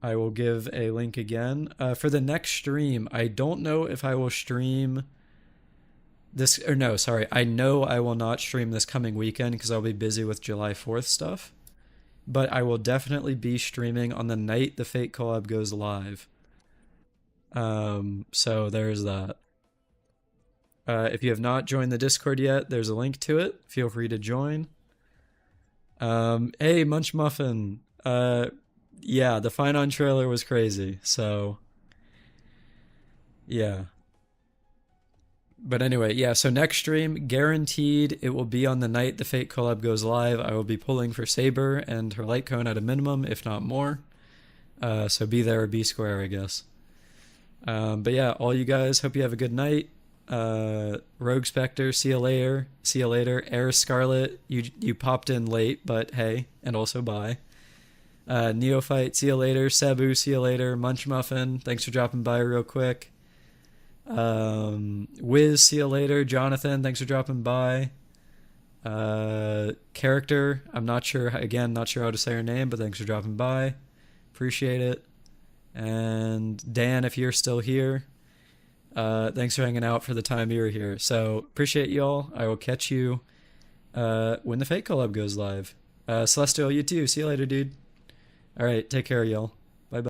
A: I will give a link again. For the next stream, I don't know if I will stream this, or no, sorry. I know I will not stream this coming weekend because I'll be busy with July 4th stuff. But I will definitely be streaming on the night the Fate collab goes live. So there's that. If you have not joined the Discord yet, there's a link to it. Feel free to join. Hey, Munch Muffin. Yeah, the Finon trailer was crazy, so yeah. But anyway, yeah, so next stream, guaranteed it will be on the night the Fate collab goes live. I will be pulling for Saber and her light cone at a minimum, if not more. So be there or be square, I guess. But yeah, all you guys, hope you have a good night. Rogue Spectre, see you later. See you later. Eris Scarlet, you popped in late, but hey, and also bye. Neophyte, see you later. Sabu, see you later. Munch Muffin, thanks for dropping by real quick. Wiz, see you later. Jonathan, thanks for dropping by. Character, I'm not sure, again, not sure how to say her name, but thanks for dropping by. Appreciate it. And Dan, if you're still here, thanks for hanging out for the time you were here. So appreciate y'all. I will catch you when the Fate Collab goes live. Celestial, you too. See you later, dude. All right, take care, y'all.